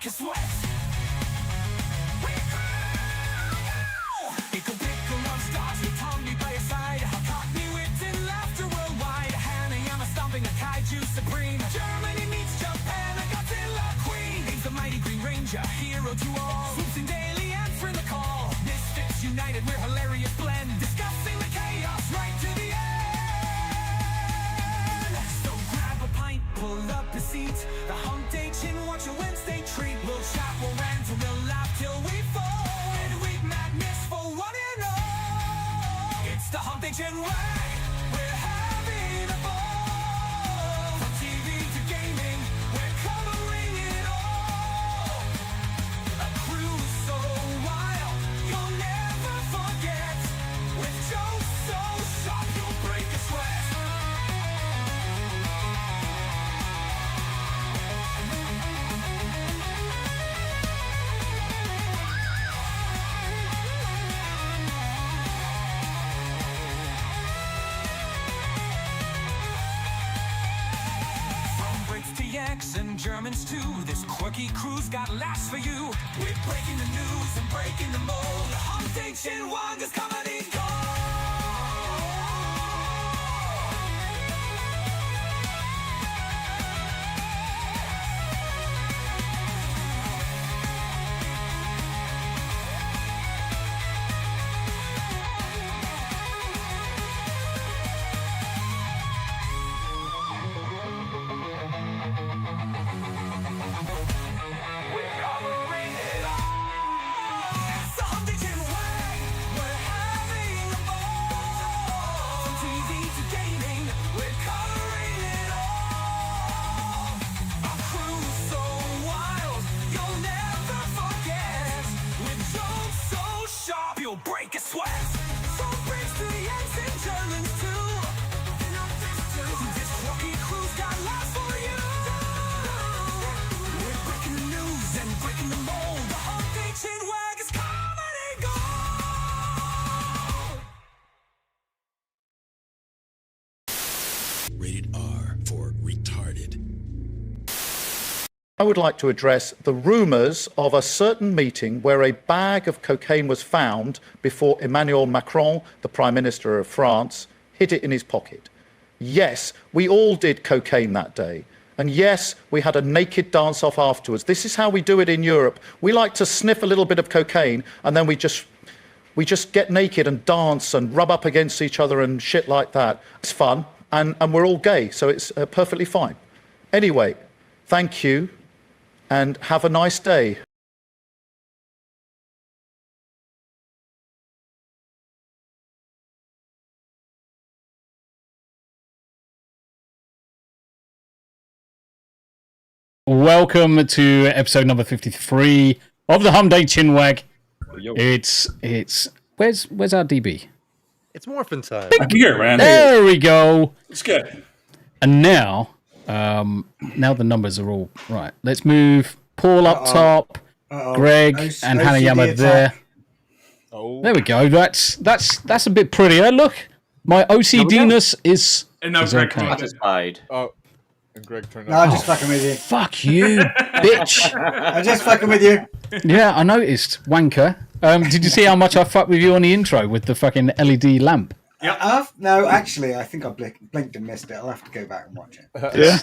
break a sweat. EcklePickle on stars with Tombi by your side. Cockney wit and laughter worldwide. Hanayama stomping a kaiju supreme. Germany meets Japan, a Godzilla queen. He's the mighty Green Ranger, hero to all. Swoops in daily, answering the call. Misfits united, we're hilarious blend. Discussing the chaos right to the end. So grab a pint, pull up a seat. The Hump Day Chin, watch a Wednesday treat. We'll chat, we'll rant, and we'll laugh till we fall. Midweek madness for one and all. It's the Hump Day Chin Wag. We're having a ball. From TV to gaming, we're covering it all. A cruise so wild, you'll never forget. With jokes so sharp, you'll break a sweat. From Brits to Yaks and Germans too, this quirky crew's got laughs for you. We're breaking the news and breaking the mold. The Hump Day Chin Wag is comedy gold. We're covering it all. It's the Hump Day Chin Wag. We're having a ball. From TV to gaming, we're covering it all. Our crew's so wild, you'll never forget. With jokes so sharp, you'll break a sweat. So Brits to Yanks and Germans too. This quirky crew's got laughs for you. We're breaking the news and breaking the mold. The Hump Day Chin Wag is comedy gold. Rated R for retarded. I would like to address the rumours of a certain meeting where a bag of cocaine was found before Emmanuel Macron, the Prime Minister of France, hid it in his pocket. Yes, we all did cocaine that day. And yes, we had a naked dance-off afterwards. This is how we do it in Europe. We like to sniff a little bit of cocaine and then we just get naked and dance and rub up against each other and shit like that. It's fun, and we're all gay, so it's perfectly fine. Anyway, thank you, and have a nice day. Welcome to episode number 53 of the Hump Day Chin Wag. Yo. It's where's our DB? It's morphin' time. I can get around here. There we go. It's good. And now the numbers are all right. Let's move Paul up top, Greg and Hanayama there. Oh, There we go. That's a bit prettier. Look, my OCD-ness is And now is Greg okay. Satisfied. oh, and Greg turned No, I'm out. just fucking with you. Fuck you, bitch. I'm just fucking with you. Yeah, I noticed, wanker. Did you see how much I fucked with you on the intro with the fucking LED lamp? No, actually, I think I blinked and missed it. I'll have to go back and watch it.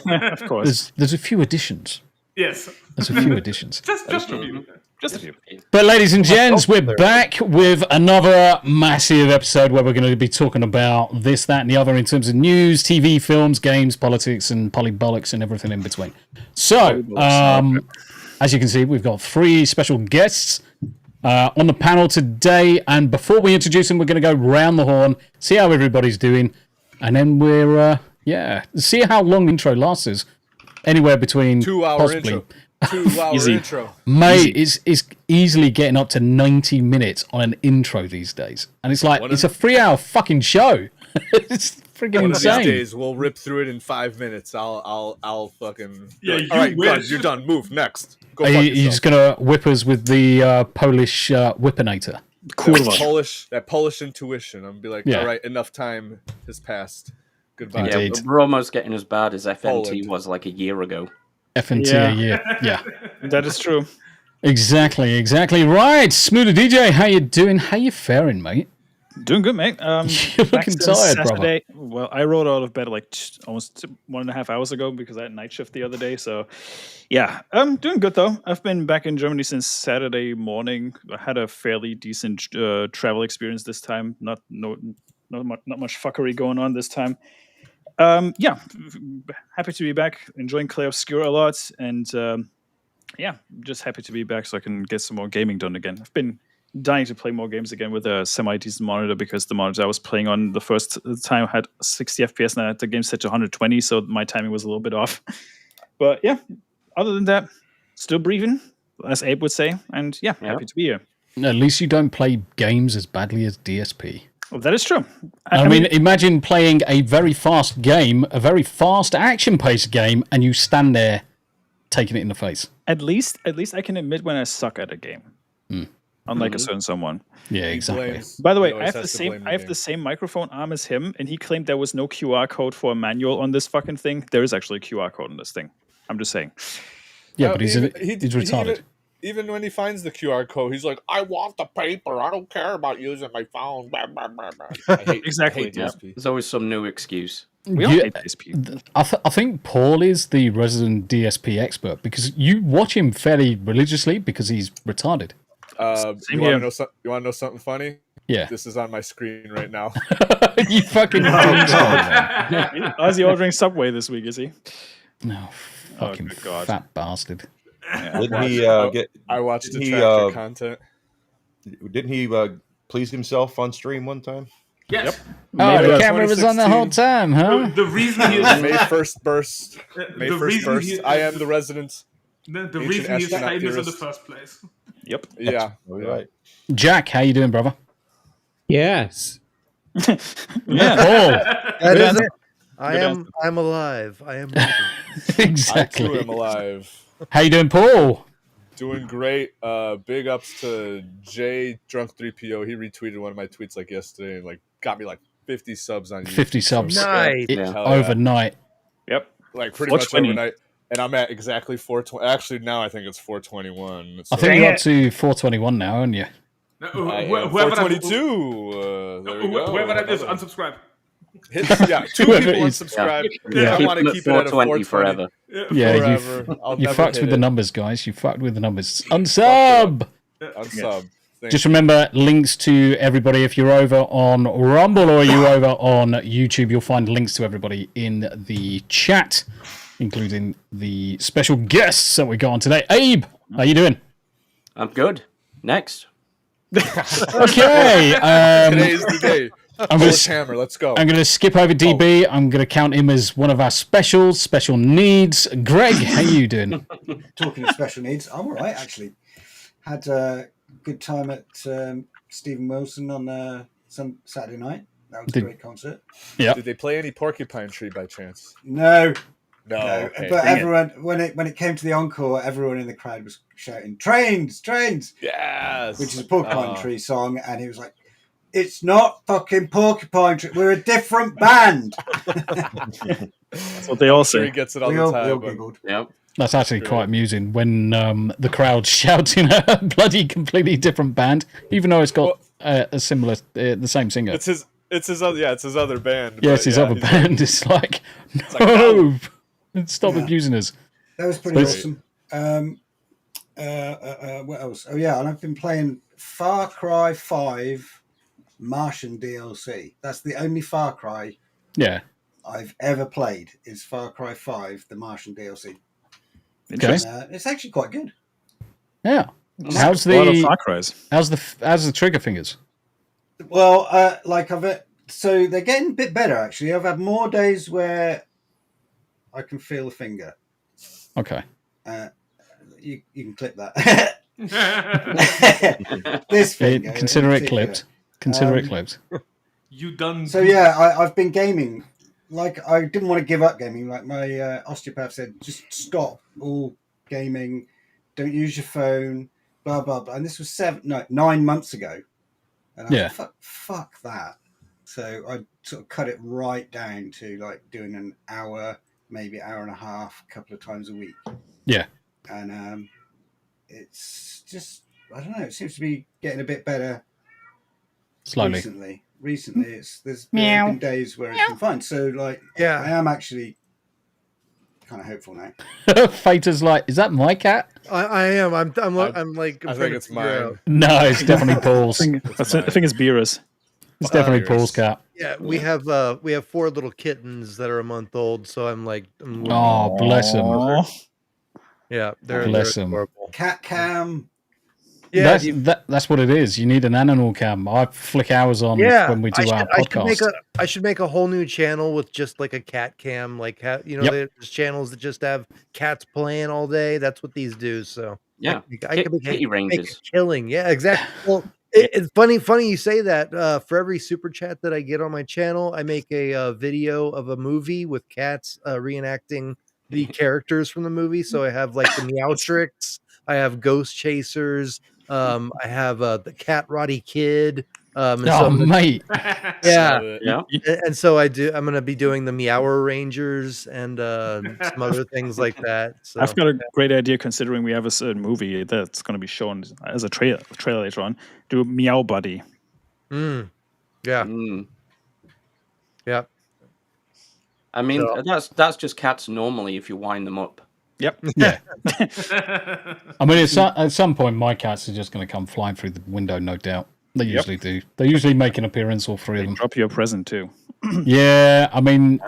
Yeah, of course. There's a few additions. Yes. There's a few additions. Just a few. Just a few. But ladies and gents, we're back with another massive episode where we're going to be talking about this, that, and the other in terms of news, TV, films, games, politics, and polybollocks and everything in between. So, as you can see, we've got three special guests on the panel today. And before we introduce them, we're going to go round the horn, see how everybody's doing, and then we're, see how long the intro lasts us. Anywhere between 2 hour possibly intro. 2 hour intro. Mate, it's easily getting up to 90 minutes on an intro these days. And it's like, it's a 3 hour fucking show. It's freaking One of these insane. days, we'll rip through it in 5 minutes. I'll fucking. Yeah, all you right, wish. guys, you're done. Move next. Go Are fuck you just going to whip us with the Polish whippinator? that Polish intuition. I'm gonna be like, Yeah. all right, enough time has passed. Goodbye. Indeed. Yeah, we're almost getting as bad as FNT Poland. was like a year ago. F&T a year. Yeah. That is true. Exactly. Right. Smu the DJ, how you doing? How you faring, mate? Doing good, mate. You're Back looking since tired, brother. Saturday. Well, I rolled out of bed like almost 1.5 hours ago because I had night shift the other day. So, yeah, I'm doing good though. I've been back in Germany since Saturday morning. I had a fairly decent travel experience this time. Not much fuckery going on this time. Yeah, happy to be back. Enjoying Clay Obscure a lot, and yeah, just happy to be back so I can get some more gaming done again. I've been dying to play more games again with a semi-decent monitor because the monitor I was playing on the first time had 60 FPS and I had the game set to 120, so my timing was a little bit off. But yeah, other than that, still breathing, as Abe would say, and yeah, happy to be here. At least you don't play games as badly as DSP. Well, that is true. I mean, imagine playing a very fast game, a very fast action-paced game, and you stand there taking it in the face. At least I can admit when I suck at a game. Unlike a certain someone. Yeah, exactly. By the way, I have the same microphone arm as him, and he claimed there was no QR code for a manual on this fucking thing. There is actually a QR code on this thing. I'm just saying. Yeah, but he's retarded. Even when he finds the QR code, he's like, "I want the paper. I don't care about using my phone." Blah, blah, blah, blah. Exactly. I hate DSP. There's always some new excuse. We all hate DSP. I think Paul is the resident DSP expert because you watch him fairly religiously because he's retarded. You want to know something funny? Yeah. This is on my screen right now. You fucking How's he ordering Subway this week, is he? No, fucking good God. fat bastard. Yeah. Didn't he I watched the tractor content. Didn't he please himself on stream one time? Yes. Oh, the camera was on the whole time, huh? The reason he May 1st burst. May 1st burst. I am the resident. The reason he's famous in the first place. Yep. Yeah. Right. Jack, how you doing, brother? Yes. Yeah. Paul. That is it. I'm alive. I am Exactly. I too am alive. How you doing, Paul? Doing great. Big ups to J Drunk 3PO. He retweeted one of my tweets like yesterday and like got me like 50 subs on YouTube. 50 subs. Nice. Overnight. Yep. Like pretty much overnight. And I'm at exactly 420. Actually, now I think it's 421. I think you're up to 421 now, aren't you? Whoever 422. There we go. Whoever that is, unsubscribe. Two people unsubscribe. Yeah. I want to keep it at a 420 forever. Yeah, you fucked with the numbers, guys. You fucked with the numbers. Unsub! Unsub. Just remember, links to everybody. If you're over on Rumble or you're over on YouTube, you'll find links to everybody in the chat, including the special guests that we got on today. Abe, how you doing? I'm good. Next. Okay. Today's the day. Hammer, let's go. I'm going to skip over DB. I'm going to count him as one of our special needs. Greg, how you doing? Talking of special needs, I'm all right, actually. Had a good time at Stephen Wilson on some Saturday night. That was a great concert. Yeah. Did they play any Porcupine Tree by chance? No. Okay. But everyone, when it came to the encore, everyone in the crowd was shouting, "Trains, trains!" Yes. Which is a Porcupine Tree song, and he was like, "It's not fucking Porcupine Tree. We're a different band." That's what they all say. He gets it all the time. We all giggled. Yep. That's actually quite amusing when the crowd shouting a bloody completely different band, even though it's got a similar, the same singer. It's his other band. Yeah, it's his other band. It's like, no, stop abusing us. That was pretty awesome. What else? Oh yeah, and I've been playing Far Cry 5 Martian DLC. That's the only Far Cry I've ever played is Far Cry 5, the Martian DLC. Okay. It's actually quite good. Yeah. How's the trigger fingers? Well, so they're getting a bit better actually. I've had more days where I can feel the finger. Okay. You can clip that. This finger. Consider it clipped. Consider it clipped. You done? So yeah, I've been gaming. Like I didn't want to give up gaming. Like my osteopath said, just stop all gaming. Don't use your phone. Blah blah blah. And this was 9 months ago. And I thought, fuck that. So I sort of cut it right down to like doing an hour maybe hour and a half, a couple of times a week. Yeah. And it's just, I don't know, it seems to be getting a bit better Slowly. Recently, there's been days where it's been fine. So, like, Yeah. I am actually kind of hopeful now. Theta's like, is that my cat? I am. I'm like, I I'm think trying to it's figure mine. out. No, it's definitely Paul's. I think it's Beerus. It's definitely Paul's cat. Yeah, we have 4 little kittens that are a month old, so I'm like, Oh, bless him. Yeah, they're Bless him. adorable. Cat cam. Yeah, That's what it is. You need an animal cam. I flick hours on when we do our podcast. I should make a whole new channel with just like a cat cam. Like, there's channels that just have cats playing all day. That's what these do. So Yeah, I could kitty make ranges. a killing. Yeah, exactly. Well, it's funny you say that. For every super chat that I get on my channel, I make a video of a movie with cats reenacting the characters from the movie. So I have like the Meow Tricks, I have Ghost Chasers, I have the Cat Roddy Kid. Mate. Yeah. And so I'm going to be doing the Meower Rangers and some other things like that. So I've got a great idea considering we have a certain movie that's going to be shown as a trailer later on. Do Meow Buddy. Yeah. Yeah. I mean, that's just cats normally if you wind them up. Yep. Yeah. I mean, at some point, my cats are just going to come flying through the window, no doubt. They usually do. They usually make an appearance, all 3 of them. Drop you a present too. Yeah, I mean,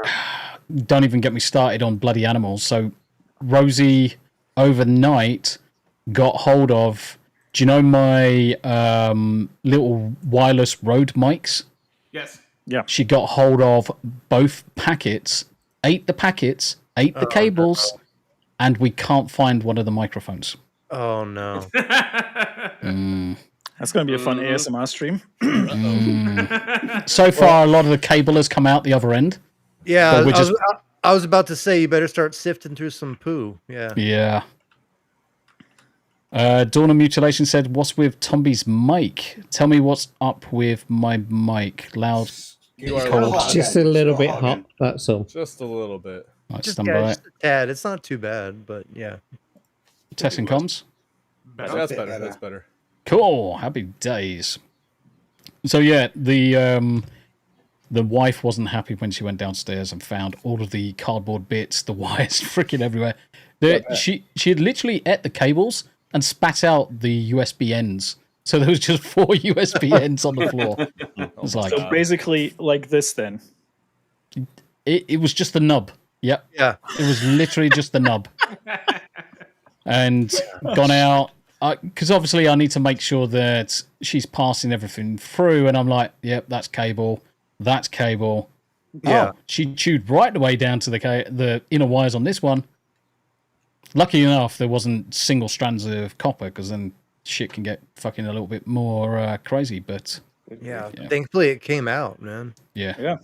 don't even get me started on bloody animals. So Rosie overnight got hold of, do you know my little wireless Rode mics? Yes. Yeah. She got hold of both packets, ate the packets, ate the cables, and we can't find one of the microphones. Oh, no. That's going to be a fun ASMR stream. So far, a lot of the cable has come out the other end. Yeah, I was about to say you better start sifting through some poo. Yeah. Yeah. Dawn of Mutilation said, "What's with Tombi's mic? Tell me what's up with my mic. Loud, cold." Just a little bit hot. That's all. Just a little bit. Just a tad. It's not too bad, but yeah. Testing comms. That's better. That's better. Cool. Happy days. So yeah, the wife wasn't happy when she went downstairs and found all of the cardboard bits, the wires freaking everywhere. She had literally ate the cables and spat out the USB ends. So there was just 4 USB ends on the floor. It was like, so basically like this then. It was just the nub. Yep. Yeah. It was literally just the nub. And gone out. Because obviously I need to make sure that she's passing everything through. And I'm like, yep, that's cable. That's cable. Yeah. Oh, she chewed right the way down to the inner wires on this one. Lucky enough, there wasn't single strands of copper, because then shit can get fucking a little bit more crazy. But yeah, thankfully it came out, man. Yeah. Yeah.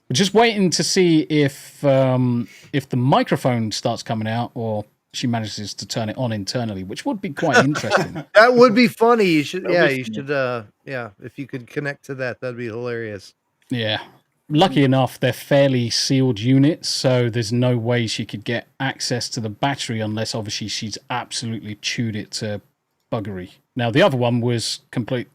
We're just waiting to see if the microphone starts coming out, or she manages to turn it on internally, which would be quite interesting. That would be funny. You should, if you could connect to that, that'd be hilarious. Yeah. Lucky enough, they're fairly sealed units, so there's no way she could get access to the battery unless obviously she's absolutely chewed it to buggery. Now, the other one was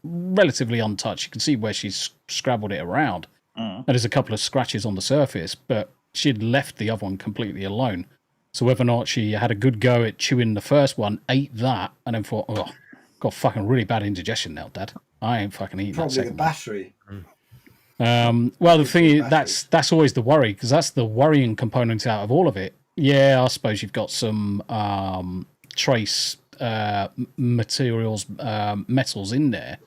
relatively untouched. You can see where she's scrabbled it around. And there's a couple of scratches on the surface, but she'd left the other one completely alone. So whether or not she had a good go at chewing the first one, ate that, and then thought, oh, got fucking really bad indigestion now, Dad. I ain't fucking eating that Probably second the battery. Well, the thing is, that's always the worry, because that's the worrying component out of all of it. Yeah, I suppose you've got some trace materials, metals in there,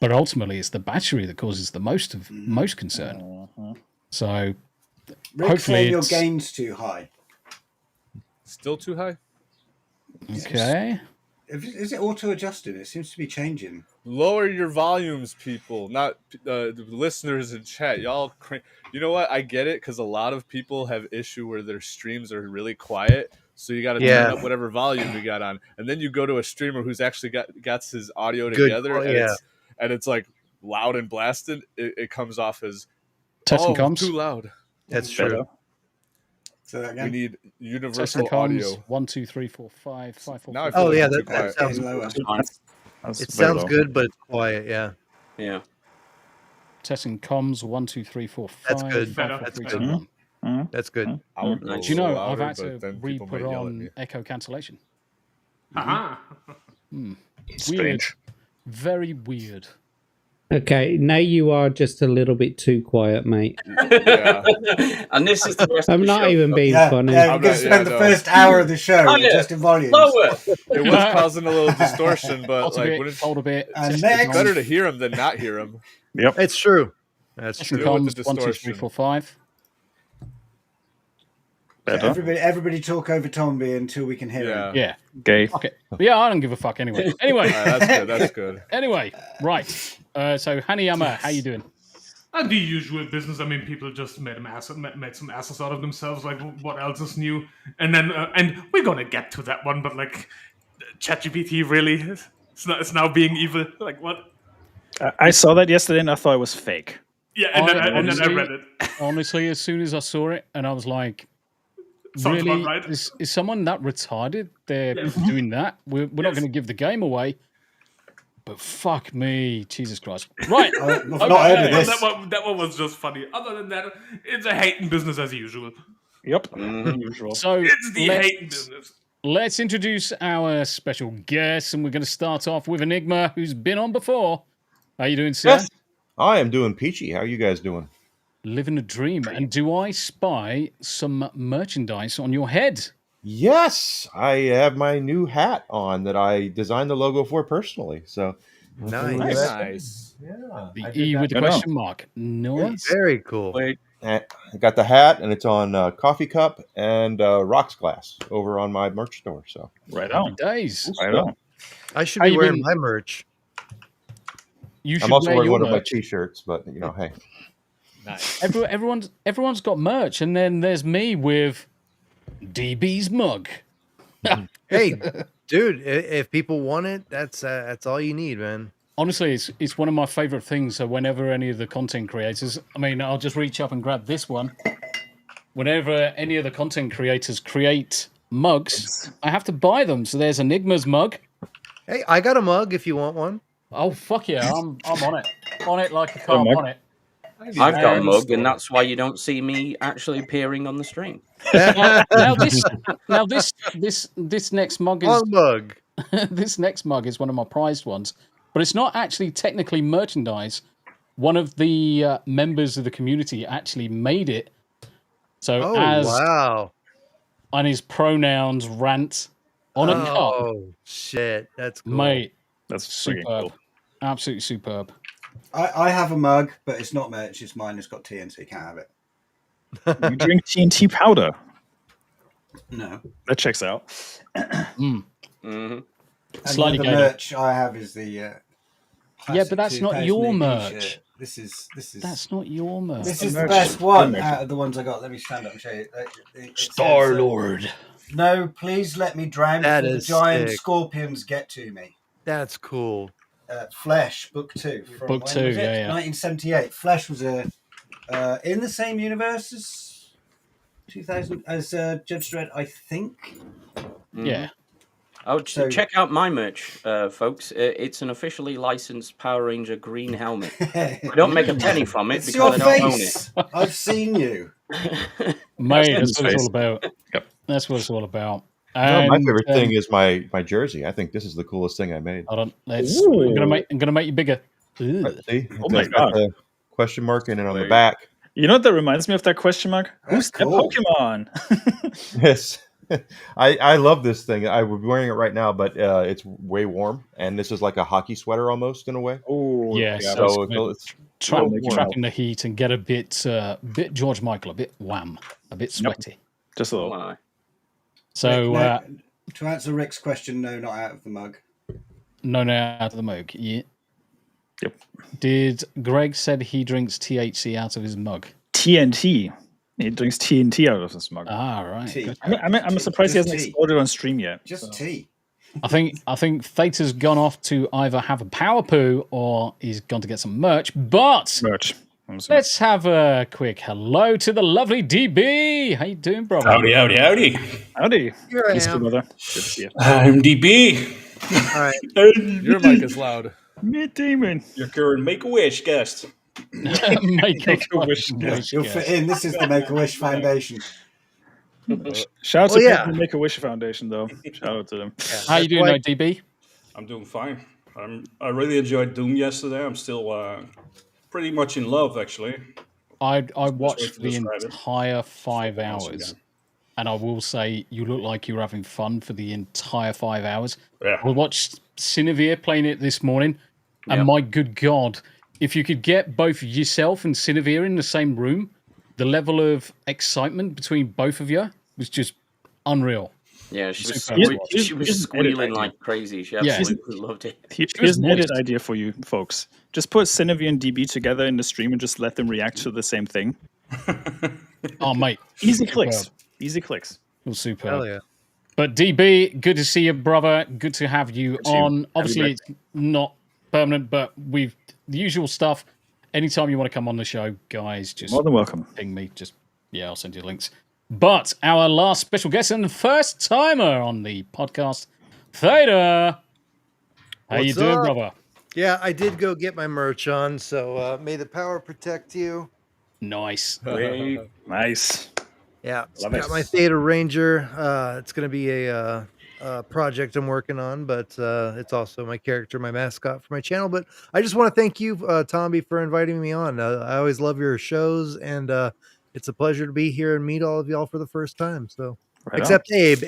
but ultimately it's the battery that causes the most concern. So Rick, hopefully your gain's too high. Still too high? Okay. Is it auto-adjusted? It seems to be changing. Lower your volumes, people. Not the listeners in chat. Y'all, you know what? I get it, because a lot of people have issue where their streams are really quiet. So you got to turn up whatever volume you got on, and then you go to a streamer who's actually got his audio together, and it's like loud and blasted. It comes off as testing comms. Too loud. That's true. So that We again. need Testing universal comms. audio. 1, 2, 3, 4, 5, 5, 4, Now I 5. feel Oh like yeah, I'm too that quiet. sounds. Lower. It sounds good, but it's quiet. Yeah, Yeah. Testing comms. 1, 2, 3, 4, 5. That's good. 5, 4, That's 3, good. 2, 1. That's good. I would go a Do you know little I've louder, had to but then people re-put might yell at on me. echo cancellation? Aha. Weird. Strange. Very weird. Okay, now you are just a little bit too quiet, mate. Yeah. And this is the rest of I'm the not show. even being Yeah, funny. yeah, we're I'm going not- to spend yeah, the no. first hour of the show Higher, adjusting volumes. lower. It was causing a little distortion, but Hold a like, bit, wouldn't, hold a bit. And test next- it's better to hear him than not hear him. Yep. It's true. That's Testing true. Deal with comms. the 1, 2, 3, distortion. 4, 5. Better. Everybody talk over Tombi until we can hear him. Yeah. Yeah. Gay. Okay. Yeah, I don't give a fuck anyway. Anyway. All right, that's good. That's good. Anyway. Right. So Hanayama, how you doing? And the usual business. I mean, people just made some asses out of themselves. Like, what else is new? And then, and we're gonna get to that one. But like, ChatGPT really, it's now being evil. Like what? I saw that yesterday and I thought it was fake. Yeah, and then I honestly- read it. Honestly, as soon as I saw it, and I was like, Sounds really? about right. Is someone that retarded? They're Yes. doing that? We're not Yes. going to give the game away. But fuck me, Jesus Christ! Right, I've not Okay. heard of this. That one was just funny. Other than that, it's a hating business as usual. Yep. Mhm. Usual. so It's the hating business. let's introduce our special guest, and we're going to start off with Enigma, who's been on before. How you doing, sir? Yes. I am doing peachy. How are you guys doing? Living a dream. And do I spy some merchandise on your head? Yes, I have my new hat on that I designed the logo for personally. So Nice. Nice. Yeah, The I did E that. with the Right on. question mark. Nice. Very cool. Wait, I got the hat, and it's on coffee cup and rocks glass over on my merch store. So Right Happy on. days. Right on. I should How be you wearing been? my merch. You should I'm also wear wearing your one of my merch. T-shirts, but you know, hey, Nice. Everyone's got merch, and then there's me with DB's mug. Hey, dude, if people want it, that's all you need, man. Honestly, it's one of my favorite things. So whenever any of the content creators, I mean, I'll just reach up and grab this one. Whenever any of the content creators create mugs, I have to buy them. So there's Enigma's mug. Hey, I got a mug if you want one. Oh fuck yeah, I'm on it, on it like a car mug. on it. I've got a And- mug, and that's why you don't see me actually appearing on the stream. Now this next mug is Long mug. this next mug is one of my prized ones, but it's not actually technically merchandise. One of the members of the community actually made it. So Oh as wow. on his pronouns rant on a cup, Oh shit, that's cool. mate, That's freaking superb, cool. absolutely superb. I have a mug, but it's not merch. It's mine. It's got TNT. You can't have it. You drink TNT powder. No. That checks out. hmm And Slightly the gated. merch I have is the. Yeah, classic but that's not 2000 your AD merch. shirt. This is That's not your merch. this is the merch. best one Merch. out of the ones I got. Let me stand up and show you. It says, Star-Lord. No, please let me drown That before the is giant sick. scorpions get to me. That's cool. Flesh, book 2. From Book when 2, was it? yeah. 1978. Flesh was a in the same universe as 2000 as Judge Dredd, I think. Yeah. Oh, So- check out my merch, folks. It's an officially licensed Power Ranger green helmet. I don't make a penny from it It's because your I don't own face. I've seen you. Mate, his that's what it's face. all about. Yep. That's what it's all about. No, my And, favorite thing is my jersey. I think this is the coolest thing I made. Hold on, let's. Ooh. I'm gonna make you bigger. Ugh. See, Oh my it's got God. the question mark in it on the Wait. back. You know what that reminds me of that question mark? Who's That's that cool. Pokemon? Yes. I love this thing. I would be wearing it right now, but it's way warm, and this is like a hockey sweater almost in a way. Oh, Yeah, so So it's trapping the heat and get a bit George Michael, a bit wham, a bit sweaty. just a Oh little. my. So No, to answer Rick's question, no, not out of the mug. no, out of the mug. Yeah. Yep. Did Greg said he drinks THC out of his mug? TNT. He drinks TNT out of his mug. Ah, right. Tea. Good. I'm surprised he Just hasn't tea. exploded on stream yet. Just tea. I think Theta's gone off to either have a power poo or he's gone to get some merch. But Merch. Let's have a quick hello to the lovely DB. How you doing, brother? Howdy. Howdy. Here I Mr. am. Brother. Good to see you. I'm DB. All right. Your mic is loud. Mid Demon. Your current Make-A-Wish guest. Make-A-Wish guest. You'll fit in. This is the Make-A-Wish Foundation. Shout out to yeah. the Make-A-Wish Foundation, though. Shout out to them. How you doing, though, DB? I'm doing fine. I really enjoyed Doom yesterday. I'm still pretty much in love, actually. I way watched to the describe it. entire 5 Once hours, again. and I will say you look like you were having fun for the entire 5 hours. Yeah. We watched Cinevere playing it this morning, and Yeah. my good God, if you could get both yourself and Cinevere in the same room, the level of excitement between both of you was just unreal. Yeah, she was, Superb. she was squealing like crazy. She absolutely loved it. Here's an edit idea for you folks. Just put Cinevere and DB together in the stream and just let them react to the same thing. Oh, mate. Easy Superb. clicks. Easy clicks. It was superb. Hell yeah. But DB, good to see you, brother. Good to have you to see you. on. Obviously, it's not permanent, but we've the usual stuff. Anytime you want to come on the show, guys, just More than welcome. ping me. I'll send you links. But our last special guest and first timer on the podcast, Theta. How you What's doing, up? brother? Yeah, I did go get my merch on, so may the power protect you. Nice. Great. Nice. Yeah, Love got it. my Theta Ranger. It's going to be a project I'm working on, but it's also my character, my mascot for my channel. But I just want to thank you, Tombi, for inviting me on. I always love your shows, and it's a pleasure to be here and meet all of y'all for the first time. So, Right except Abe.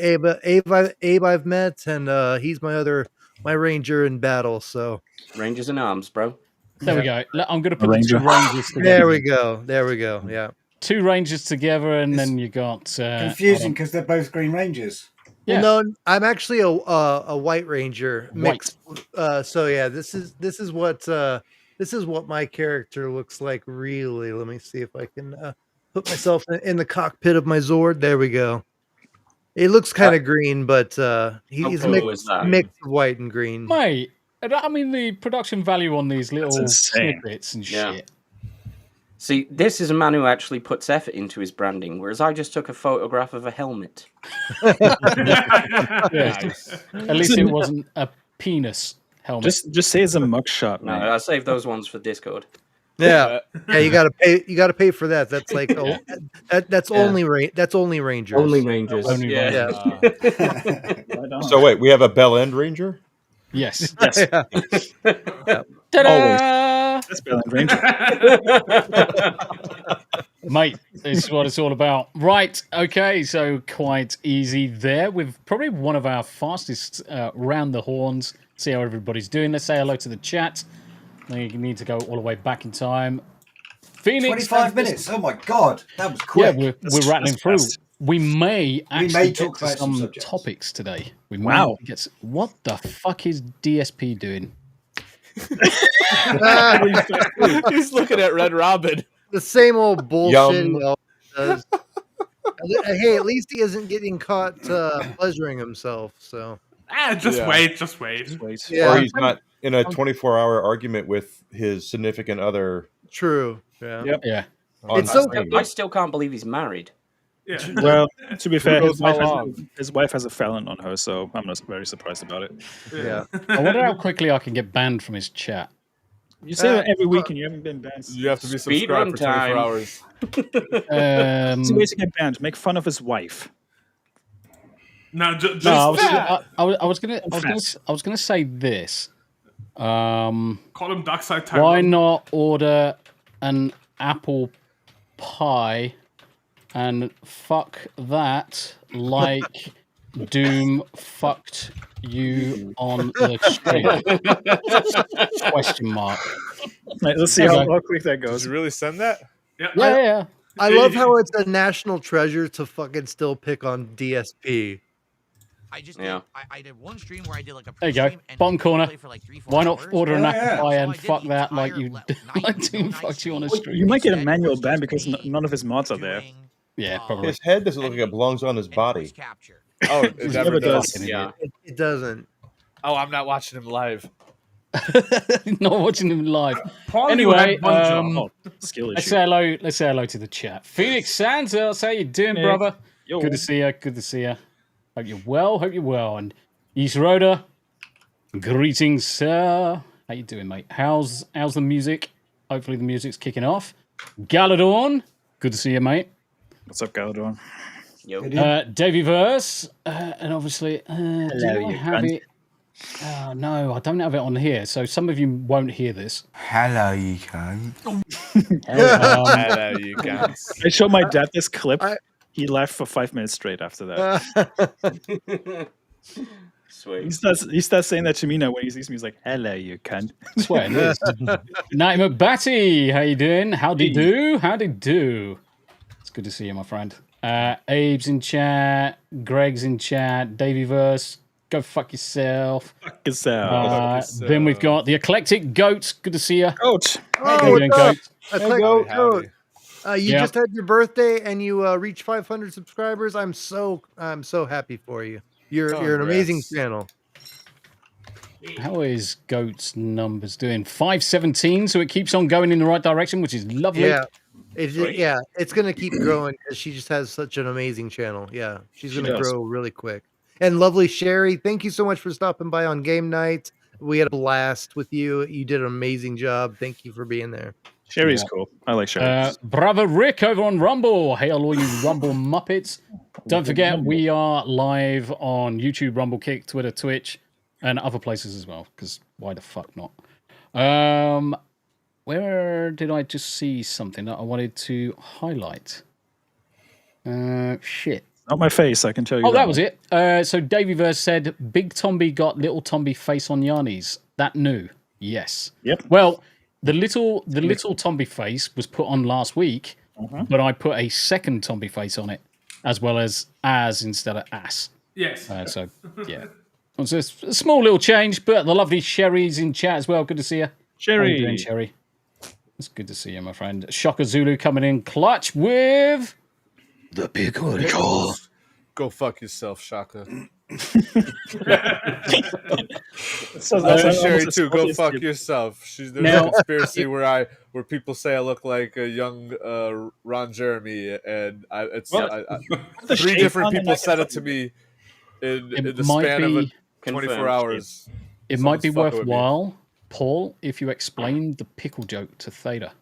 Abe I've met, and he's my ranger in battle. So Rangers in arms, bro. There we go. I'm going to put the Ranger. two rangers together. there we go. Yeah. Two rangers together, and then you got Confusing because they're both Green Rangers. Yeah. Well, no, I'm actually a white ranger mixed. So yeah, this is what my character looks like. Really, let me see if I can put myself in the cockpit of my Zord. There we go. It looks kind of green, but he's cool is that? mixed white and green. Mate, I mean the production value on these little insane. snippets and Yeah. shit. See, this is a man who actually puts effort into his branding, whereas I just took a photograph of a helmet. Yeah. At least it wasn't a penis helmet. Just say it's a mugshot, No, man. I saved those ones for Discord. Yeah, yeah, you gotta pay. You gotta pay for that. That's like that's only That's only Rangers. Only Rangers. Only Yeah. Right on. So wait, we have a Bell End Ranger. Yes. Yes. Yeah. Ta-da! That's Bell End Ranger. Mate, this is what it's all about. Right, okay, so quite easy there with probably one of our fastest round the horns. See how everybody's doing. Let's say hello to the chat. You need to go all the way back in time. Phoenix. 25 minutes. Oh my God. That was quick. Yeah, we're rattling that's through. fast. We may actually talk get to about some some subjects. topics today. We Wow. may get what the fuck is DSP doing? He's looking at Red Robin. The same old bullshit Yum. he always does. Hey, at least he isn't getting caught pleasuring himself. So Just Yeah. wait, just wait. Wait. yeah, Or he's not in a 24-hour argument with his significant other. true. Yeah. Yep. Yeah. on It's so- stream. I still can't believe he's married. Yeah. Well, to be fair, knows how long? his wife has a felon on her, so I'm not very surprised about it. Yeah. I wonder how quickly I can get banned from his chat. You say that every week and you haven't been banned. You have to be Speed subscribed for 24 run time. hours. It's a way to get banned. Make fun of his wife. No, just No, I was, that. I was gonna say this. Call him Darkside Why Tyrone. not order an apple pie and fuck that like Doom fucked you on the stream? Question mark. Right, let's see how quick that Did goes. you really send that? Yeah. I love how it's a national treasure to fucking still pick on DSP. I just Yeah. I did one stream where I did like a There you go. pre-stream and Bottom corner. play for like 3-4 Why not hours. order an Oh, apple yeah. pie So and I did fuck the that like you entire like night, Doom no fucked you on a night stream? You might get a Instead, manual was ban just because me none of his mods are there. doing, Yeah, probably. His head doesn't look like it belongs on his and body. voice capture. Oh, it It never never does. does. Yeah. It doesn't. Oh, I'm not watching him live. Not watching them live. Paul, Anyway, you had one job. Skill let's issue. say hello. Let's say hello to the chat. Phoenix Santos, how you doing, Hey. brother? Yo. Good to see you. Good to see you. Hope you're well. Hope you're well. And East Rhoda, greetings, sir. How you doing, mate? How's the music? Hopefully the music's kicking off. Galadorn, good to see you, mate. What's up, Galadorn? Yo. Davey Verse, and obviously, do I you have cunt. it? Oh, no, I don't have it on here, so some of you won't hear this. Hello, you cunt. Hello, you guys. I showed my dad this clip. He laughed for 5 minutes straight after that. Sweet. He starts saying that to me now when he sees me. He's like, "Hello, you cunt." I swear it is. Natty McBatty, how you doing? Howdy do? Howdy do? It's good to see you, my friend. Abe's in chat. Greg's in chat. Davey Verse, go fuck yourself. Fuck yourself. Then we've got the Eclectic Goat. Good to see you. Goat. How you doing, what's up? Goat? Eclectic Goat. You Yeah. just had your birthday and you reached 500 subscribers. I'm so happy for you. You're an amazing channel. How is Goat's numbers doing? 517, so it keeps on going in the right direction, which is lovely. Yeah. It's gonna keep growing because she just has such an amazing channel. Yeah, she's She gonna does. grow really quick. And lovely Sherry, thank you so much for stopping by on game night. We had a blast with you. You did an amazing job. Thank you for being there. Sherry's cool. I like Sherry. Bravo Rick over on Rumble. Hey, all you Rumble Muppets. Don't forget, we are live on YouTube, Rumble Kick, Twitter, Twitch, and other places as well, because why the fuck not? Where did I just see something that I wanted to highlight? Shit. Not my face, I can tell you. Oh, that was it. So Davey Verse said, Big Tombi got little Tombi face on Yanni's. That new. Yes. Yep. Well, the little Tombi face was put on last week, but I put a second Tombi face on it, as well as instead of ass. Yes. So, yeah. It's a small little change, but the lovely Sherry's in chat as well. Good to see you. Sherry. How you doing, Sherry? It's good to see you, my friend. Shocker Zulu coming in clutch with the pickle. Go fuck yourself, Shaka. So That's a almost Sherry as too. Go funny as fuck you. yourself. There's Now- a conspiracy where people say I look like a young Ron Jeremy, and The three shape different on the people neck said is it to me in It the might span of be 24 confirmed, hours. It might be Someone's fucking with me. worthwhile, Paul, if you explain the pickle joke to Theta.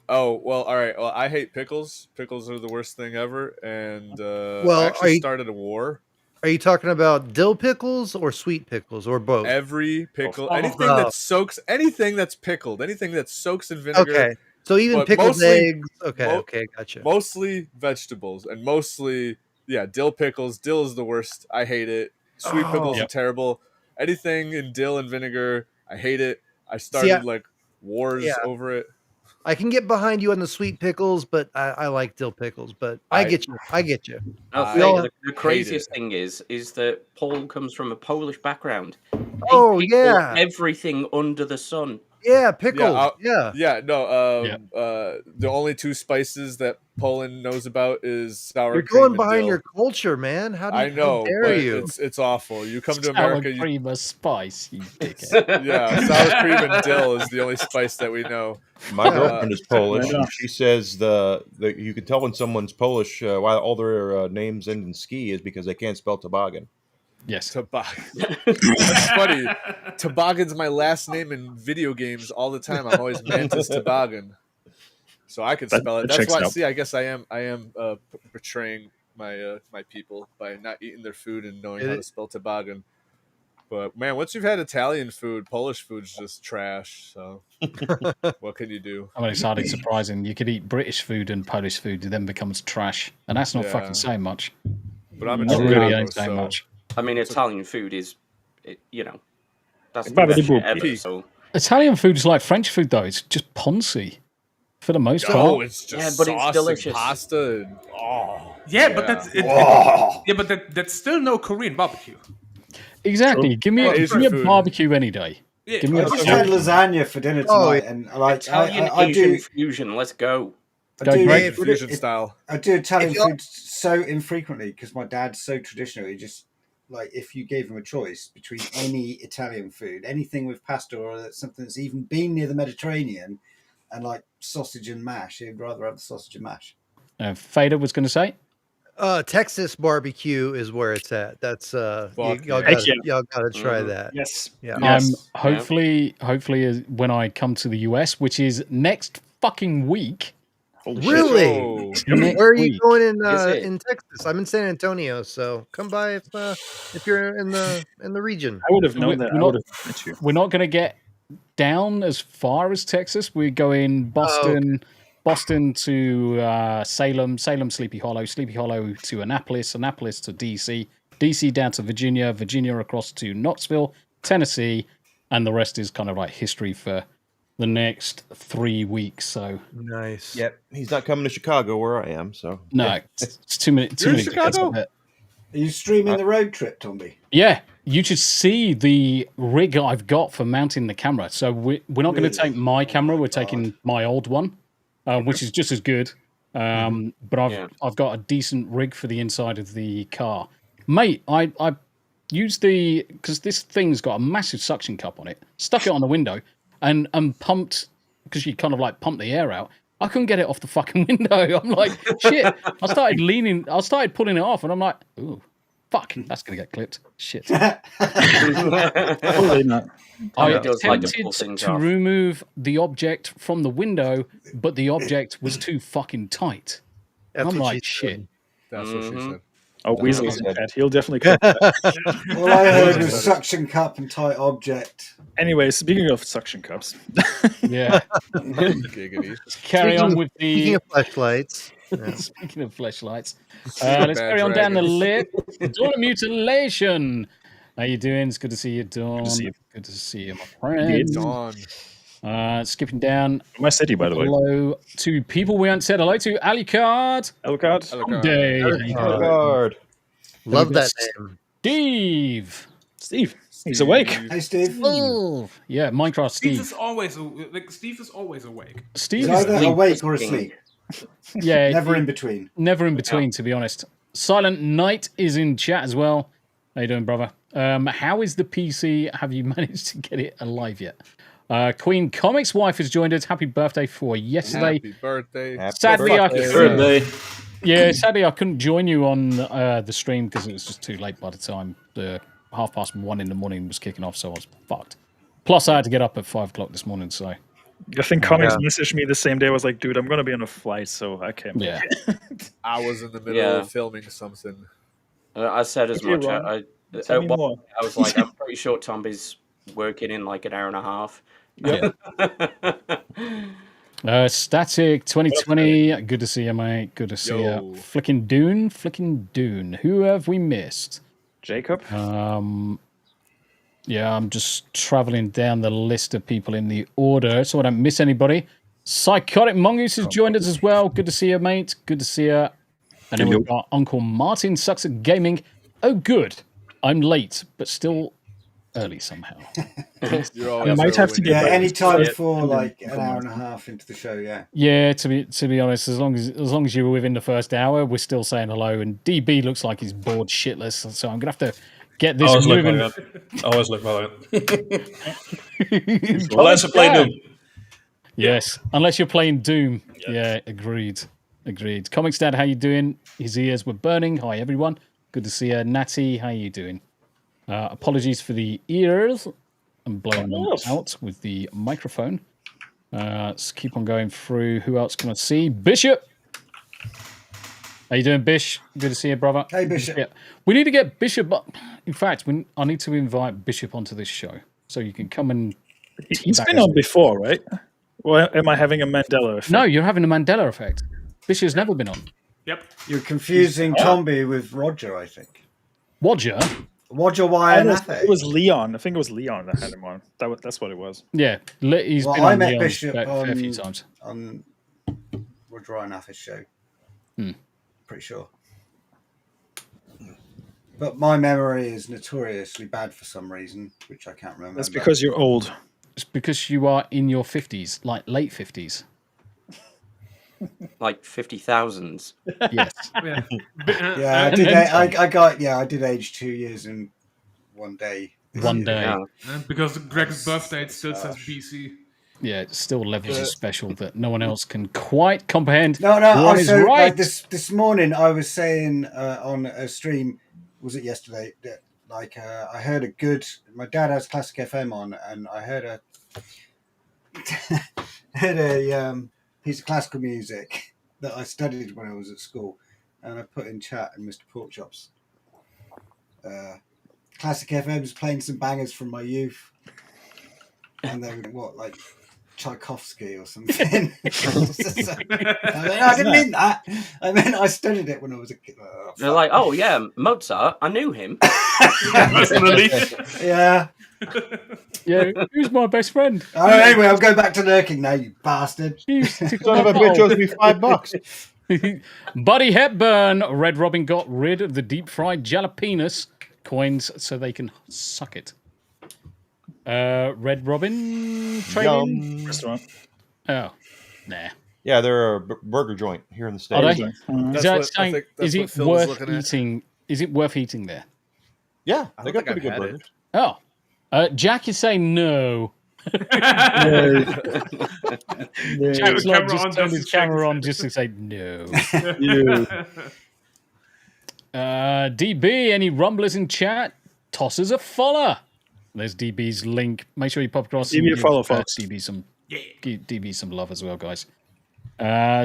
Oh, well, all right. Well, I hate pickles. Pickles are the worst thing ever, and Well, I are actually you- started a war. Are you talking about dill pickles or sweet pickles or both? Every pickle, all of anything them. that soaks, anything that's pickled, anything that soaks in vinegar. Okay. So even but pickled mostly- eggs. Okay, mo- okay, gotcha. Mostly vegetables, and mostly, dill pickles. Dill is the worst. I hate it. Sweet pickles Oh. are terrible. Anything in dill and vinegar, I hate it. I started wars Yeah. over it. I can get behind you on the sweet pickles, but I like dill pickles. But I get you. I get you. No, We all- the craziest thing is that Paul comes from a Polish background. They Oh, pickle yeah. everything under the sun. Yeah, pickles. I'll- Yeah. The only two spices that Poland knows about is sour You're cream going and behind dill. your culture, man. How I know, how dare but you? it's awful. You come to Sour America, you, cream of spice, you dickhead. yeah, sour cream and dill is the only spice that we know. My girlfriend is Polish. Yeah. And she says you can tell when someone's Polish why all their names end in ski is because they can't spell toboggan. Yes. Toboggan. That's funny. Toboggan's my last name in video games all the time. I'm always Mantis Toboggan, so I can spell it. that That's checks why. out. See, I guess I am betraying my my people by not eating their food and knowing how to spell toboggan. But man, once you've had Italian food, Polish food's just trash. So what can you do? I mean, it's hardly surprising. You could eat British food and Polish food, it then becomes trash. And that's not Yeah. fucking saying much. But I'm in It really Chicago, ain't saying so much. I mean, Italian food is, that's the Probably best shit boop. ever. So Italian food is like French food, though. It's just poncy for the most oh, part. it's just Yeah, but it's sauce delicious. and pasta. And, But that's still no Korean barbecue. Exactly. Give me Asian a food. barbecue any day. Yeah. Give me a I just had lasagna for dinner tonight, Oh, and like Italian I Asian do, fusion. Let's go. Go Greg. fusion style. I do Italian If you're- food so infrequently because my dad's so traditional. He just like if you gave him a choice between any Italian food, anything with pasta or something that's even been near the Mediterranean, and like sausage and mash, he'd rather have the sausage and mash. Theta was going to say. Texas barbecue is where it's at. That's y'all gotta try that. Yes. Yeah. Hopefully when I come to the US, which is next fucking week. Really? Next Where are you week. going in Texas? I'm in San Antonio, so come by if you're in the region. I would have known that. I would have met you. We're not going to get down as far as Texas. We're going Boston, Boston to Salem, Sleepy Hollow to Annapolis to DC, DC down to Virginia, Virginia across to Knoxville, Tennessee, and the rest is kind of like history for the next 3 weeks. So nice. Yep, he's not coming to Chicago where I am. So no, it's too many. You're in Chicago? Are you streaming the road trip, Tombi? Yeah, you should see the rig I've got for mounting the camera. So we're not going to take my camera. We're taking my old one, which is just as good. But I've got a decent rig for the inside of the car, mate. I used because this thing's got a massive suction cup on it. Stuck it on the window and pumped because you kind of like pump the air out. I couldn't get it off the fucking window. I'm like, shit. I started pulling it off, and I'm like, ooh, fuck, that's gonna get clipped. Shit. Probably not. I attempted to remove the object from the window, but the object was too fucking tight. I'm like, shit. That's what she said. Oh, Weasel's in chat. He'll definitely cut that. All I heard was suction cup and tight object. Anyway, speaking of suction cups. Yeah. Carry on with the... Speaking of fleshlights. Yeah. Speaking of fleshlights. Let's carry on down the list. Dawn of Mutilation. How you doing? It's good to see you, Dawn. Good to see you, my friend. Dawn. Skipping down. My city, by the way. Hello to people we haven't said hello to. Alucard. Alucard. Love that name. Steve. He's awake. Hey, Steve. Yeah, Minecraft Steve. Steve is always awake. He's Steve is either awake or asleep. Yeah, Never in between. Never in between, to be honest. Silent Knight is in chat as well. How you doing, brother? How is the PC? Have you managed to get it alive yet? Queen Comics wife has joined us. Happy birthday for yesterday. Happy birthday. Sadly, birthday. Sadly, I couldn't join you on the stream because it was just too late by the time the 1:30 in the morning was kicking off, so I was fucked. Plus, I had to get up at 5 o'clock this morning, so... I think Comics messaged me the same day. I was like, dude, I'm going to be on a flight, so I can't. Yeah. I was in the middle of filming something. I said as much. I was like, I'm pretty sure Tombi's working in like an hour and a half. Yep. Static 2020. Good to see you, mate. Good to see you. Flicking Dune. Who have we missed? Jacob. Yeah, I'm just traveling down the list of people in the order so I don't miss anybody. Psychotic Mongoose has joined us as well. Good to see you, mate. Good to see you. And then we've got Uncle Martin Sucks at Gaming. Oh, good. I'm late, but still early somehow. I might have to get any time before like an hour and a half into the show. Yeah, to be honest, as long as you were within the first hour, we're still saying hello. And DB looks like he's bored shitless, so I'm gonna have to get this moving. I always look like that. Unless I play Doom. Yes, unless you're playing Doom. Yeah, agreed. Comics Dad, how you doing? His ears were burning. Hi, everyone. Good to see you. Natty, how you doing? Apologies for the ears. I'm blowing them out with the microphone. Let's keep on going through. Who else can I see? Bishop. How you doing, Bish? Good to see you, brother. Hey, Bishop. Yeah. We need to get Bishop up. In fact, I need to invite Bishop onto this show so you can come and... He's been on before, right? Well, am I having a Mandela effect? No, you're having a Mandela effect. Bishop's never been on. Yep. You're confusing Tombi with Roger, I think. Roger? Roger Wyanathe. It was Leon. I think it was Leon that had him on. That's what it was. Yeah. He's been I on met Leon's Bishop a few times. on Roger Wyanathe's show. Pretty sure. But my memory is notoriously bad for some reason, which I can't remember. That's because you're old. It's because you are in your 50s, like late 50s. like 50,000s. Yes. Yeah, I did age 2 years in one day. One day. Because Greg's birthday it still says BC. Yeah, it's still levels of special that no one else can quite comprehend. No. One is So right. like this morning, I was saying on a stream, was it yesterday? That I heard a good. My dad has Classic FM on, and I heard a piece of classical music that I studied when I was at school, and I put in chat and Mr. Porkchop's Classic FM is playing some bangers from my youth, and they were like Tchaikovsky or something. I didn't mean that. I meant I studied it when I was a kid. They're like, oh yeah, Mozart. I knew him. Yeah. Yeah, who's my best friend? Oh, anyway, I'll go back to lurking now, you bastard. Son of a bitch owes me $5. Buddy Hepburn, Red Robin got rid of the deep fried jalapenos coins so they can suck it. Red Robin trading restaurant. Oh, nah. Yeah, they're a burger joint here in the Are States. they? Is it worth eating? Is it worth eating there? Yeah, they got pretty good burgers. Oh, Jack is saying no. Jack's like just turned his camera on just to say no. DB, any rumblers in chat? Toss us a follow. There's DB's link. Make sure you pop across. Give me a follow, folks. Give DB some love as well, guys.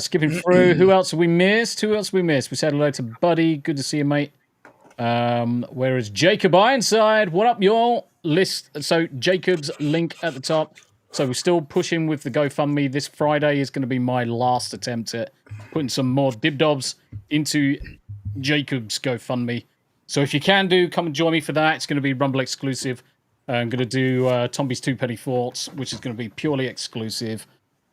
Skipping through, who else have we missed? We said hello to Buddy. Good to see you, mate. Where is Jacob Ironside? What up, y'all? So Jacob's link at the top. So we're still pushing with the GoFundMe. This Friday is going to be my last attempt at putting some more dibdobs into Jacob's GoFundMe. So if you can come and join me for that. It's going to be Rumble exclusive. I'm going to do Tombi's 2 Penny Thoughts, which is going to be purely exclusive.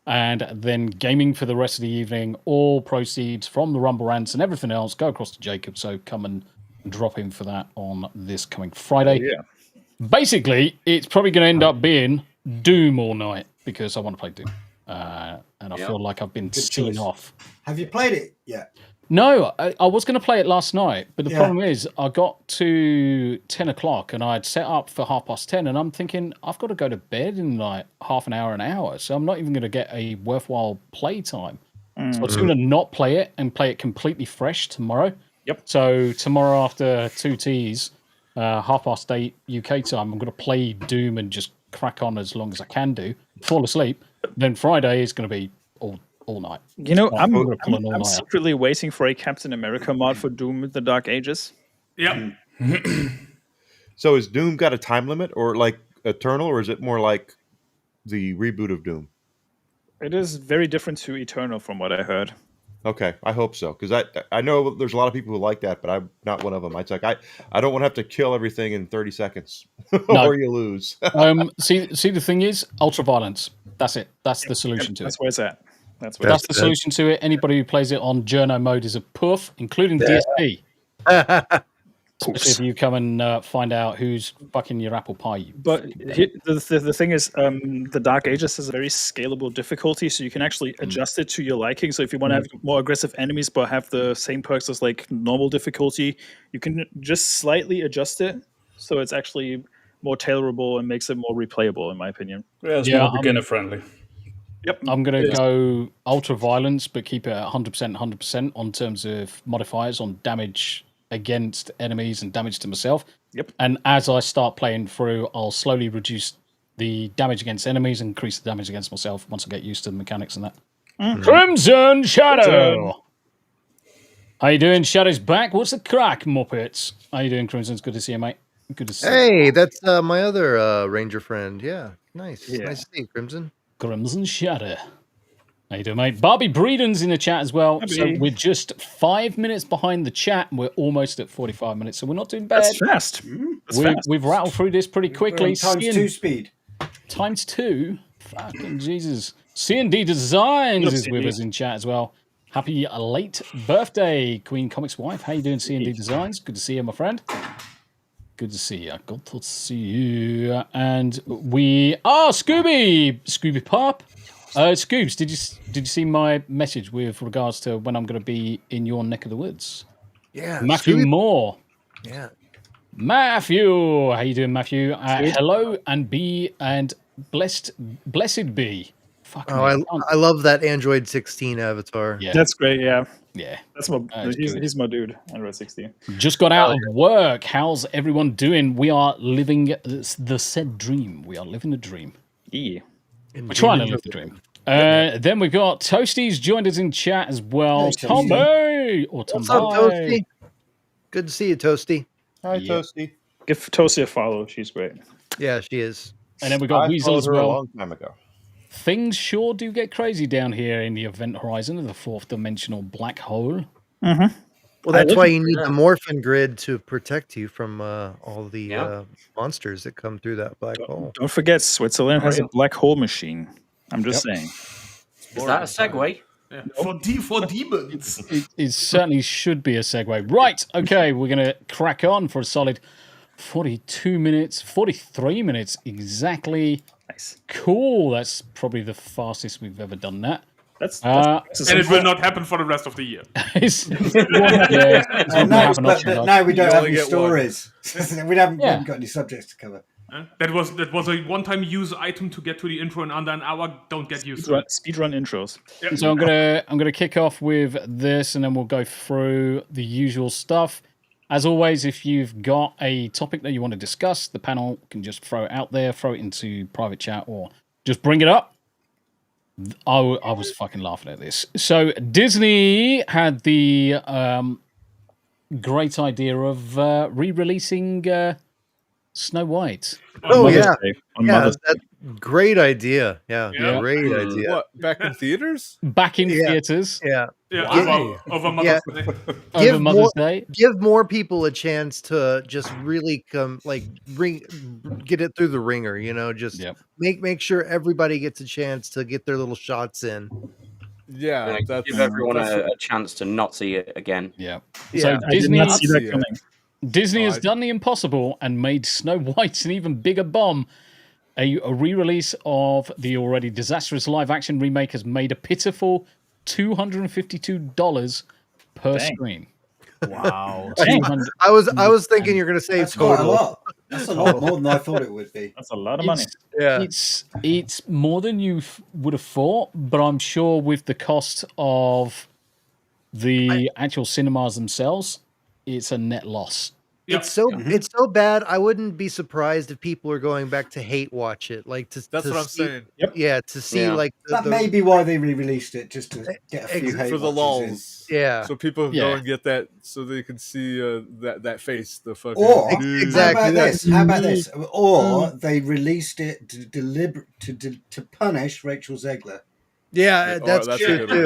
And then gaming for the rest of the evening. All proceeds from the Rumble rants and everything else go across to Jacob. So come and drop in for that on this coming Friday. Oh, yeah. Basically, it's probably going to end up being Doom all night because I want to play Doom. And I feel like I've been seen off. Have you played it yet? No, I was going to play it last night, but the problem is I got to 10 o'clock and I'd set up for 10:30 and I'm thinking I've got to go to bed in like half an hour. So I'm not even going to get a worthwhile play time. So I'm just going to not play it and play it completely fresh tomorrow. Yep. So tomorrow after 2 teas, 8:30 UK time, I'm going to play Doom and just crack on as long as I can do, fall asleep. Then Friday is going to be all night. You know, I'm all-nighter. secretly waiting for a Captain America mod for Doom: The Dark Ages. Yep. So is Doom got a time limit or like Eternal, or is it more like the reboot of Doom? It is very different to Eternal from what I heard. Okay, I hope so, because I know there's a lot of people who like that, but I'm not one of them. It's like I don't want to have to kill everything in 30 seconds, or you lose. See, the thing is, ultra violence. That's it. That's the solution to it. That's where it's at. That's the solution to it. Anybody who plays it on journo mode is a puff, including DSP. Especially if you come and find out who's fucking your apple pie. But the thing is, the Dark Ages has a very scalable difficulty, so you can actually adjust it to your liking. So if you want to have more aggressive enemies but have the same perks as like normal difficulty, you can just slightly adjust it so it's actually more tailorable and makes it more replayable, in my opinion. Yeah, it's more beginner friendly. Yep. I'm going to go ultra violence, but keep it at 100% on terms of modifiers on damage against enemies and damage to myself. Yep. And as I start playing through, I'll slowly reduce the damage against enemies and increase the damage against myself once I get used to the mechanics and that. Crimson Shadow! How you doing? Shadow's back. What's the crack, Muppets? How you doing, Crimson? It's good to see you, mate. Good to see you. Hey, that's my other Ranger friend. Yeah, nice. Yeah. Nice to see you, Crimson. Crimson Shadow. How you doing, mate? Barbie Breeden's in the chat as well. Barbie. So we're just 5 minutes behind the chat, and we're almost at 45 minutes, so we're not doing bad. That's fast. We've rattled through this pretty quickly. Times 2 speed. Times 2? Fucking Jesus. C&D Designs Love is with C&D. us in chat as well. Happy late birthday, Queen Comics wife. How you doing, C&D Designs? Good to see you, my friend. Good to see you. Good to see you. And we are Scooby Pop. Scoobs, did you see my message with regards to when I'm going to be in your neck of the woods? Yeah, Matthew Scooby- Moore. Yeah. Matthew, how you doing, Matthew? Hello and blessed be. Fuck me. I love that Android 16 avatar. Yeah. That's great. Yeah. Yeah. That's my. He's my dude. Android 16. Just got out of work. How's everyone doing? We are living the said dream. We are living the dream. Yeah. We're trying to live the dream. Then we've got Toasties joined us in chat as well. Tombi or Tombi. What's up, Toasty? Good to see you, Toasty. Hi, Toasty. Give Toasty a follow. She's great. Yeah, she is. And then we got Weasel as her well. a long time ago. Things sure do get crazy down here in the event horizon of the fourth dimensional black hole. Mm-hmm. Well, that's why you need the morphin grid to protect you from all the monsters that come through that black hole. Don't forget, Switzerland has a black hole machine. I'm just saying. Is that a segue? Yeah. For demons. It certainly should be a segue. Right, okay, we're going to crack on for a solid 42 minutes, 43 minutes exactly. Nice. Cool. That's probably the fastest we've ever done that. And it will not happen for the rest of the year. Now we don't have any stories. We haven't got any subjects to cover. That was a one-time use item to get to the intro in under an hour. Don't get used to it. Speedrun intros. Yep. So I'm gonna kick off with this, and then we'll go through the usual stuff. As always, if you've got a topic that you want to discuss, the panel can just throw it out there, throw it into private chat, or just bring it up. I was fucking laughing at this. So Disney had the great idea of re-releasing Snow White. Oh, yeah. On Yeah, Mother's that's great idea. Yeah, great idea. What, back in theaters? Back in theaters. Yeah. Over Mother's Day. Over Mother's Day. Give more people a chance to just really get it through the ringer, just make sure everybody gets a chance to get their little shots in. Yeah, give everyone a chance to not see it again. Yeah. Yeah. So I did not see that coming. Disney has done the impossible and made Snow White an even bigger bomb. A re-release of the already disastrous live-action remake has made a pitiful $252 per screen. Wow. I was thinking you're going to say That's quite a total. lot. That's a lot more than I thought it would be. That's a lot of money. Yeah. It's more than you would have thought, but I'm sure with the cost of the actual cinemas themselves, it's a net loss. It's so bad. I wouldn't be surprised if people are going back to hate watch it. That's what I'm saying. Yeah, to see like that may be why they re-released it, just to get a few hate for the watches lulls. Yeah. So people go and get that, so they can see that face. The fucking. Or exactly. How about this? Or they released it to punish Rachel Zegler. Yeah, that's true too.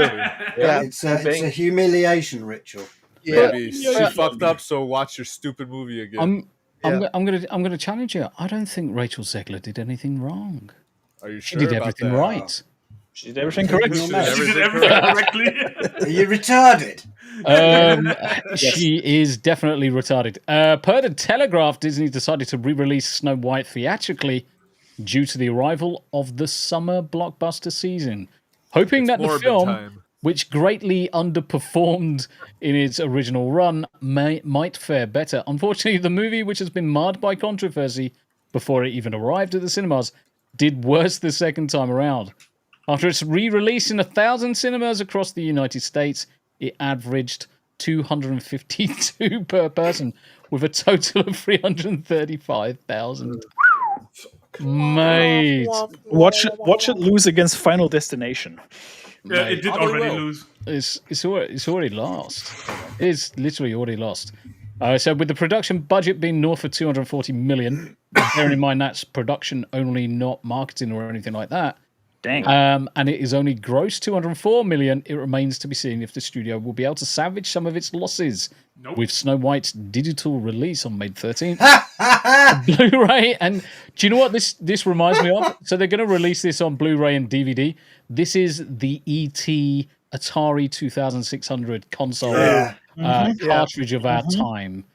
Yeah, it's a humiliation ritual. Yeah, maybe she fucked up. So watch your stupid movie again. I'm gonna challenge you. I don't think Rachel Zegler did anything wrong. Are you She sure? did everything right. She did everything correctly. She did everything correctly. Are you retarded? She is definitely retarded. Per the Telegraph, Disney decided to re-release Snow White theatrically due to the arrival of the summer blockbuster season, hoping that the film, which greatly underperformed in its original run, might fare better. Unfortunately, the movie, which has been marred by controversy before it even arrived at the cinemas, did worse the second time around. After its re-release in 1,000 cinemas across the United States, it averaged $252 per person, with a total of 335,000 made. Watch it lose against Final Destination. Yeah, it did already lose. It's already lost. It's literally already lost. So with the production budget being north of 240 million, bearing in mind that's production only, not marketing or anything like that. Dang. And it is only gross 204 million. It remains to be seen if the studio will be able to salvage some of its losses with Snow White's digital release on May 13th. Blu-ray, and do you know what this reminds me of? So they're going to release this on Blu-ray and DVD. This is the ET Atari 2600 console cartridge of our time.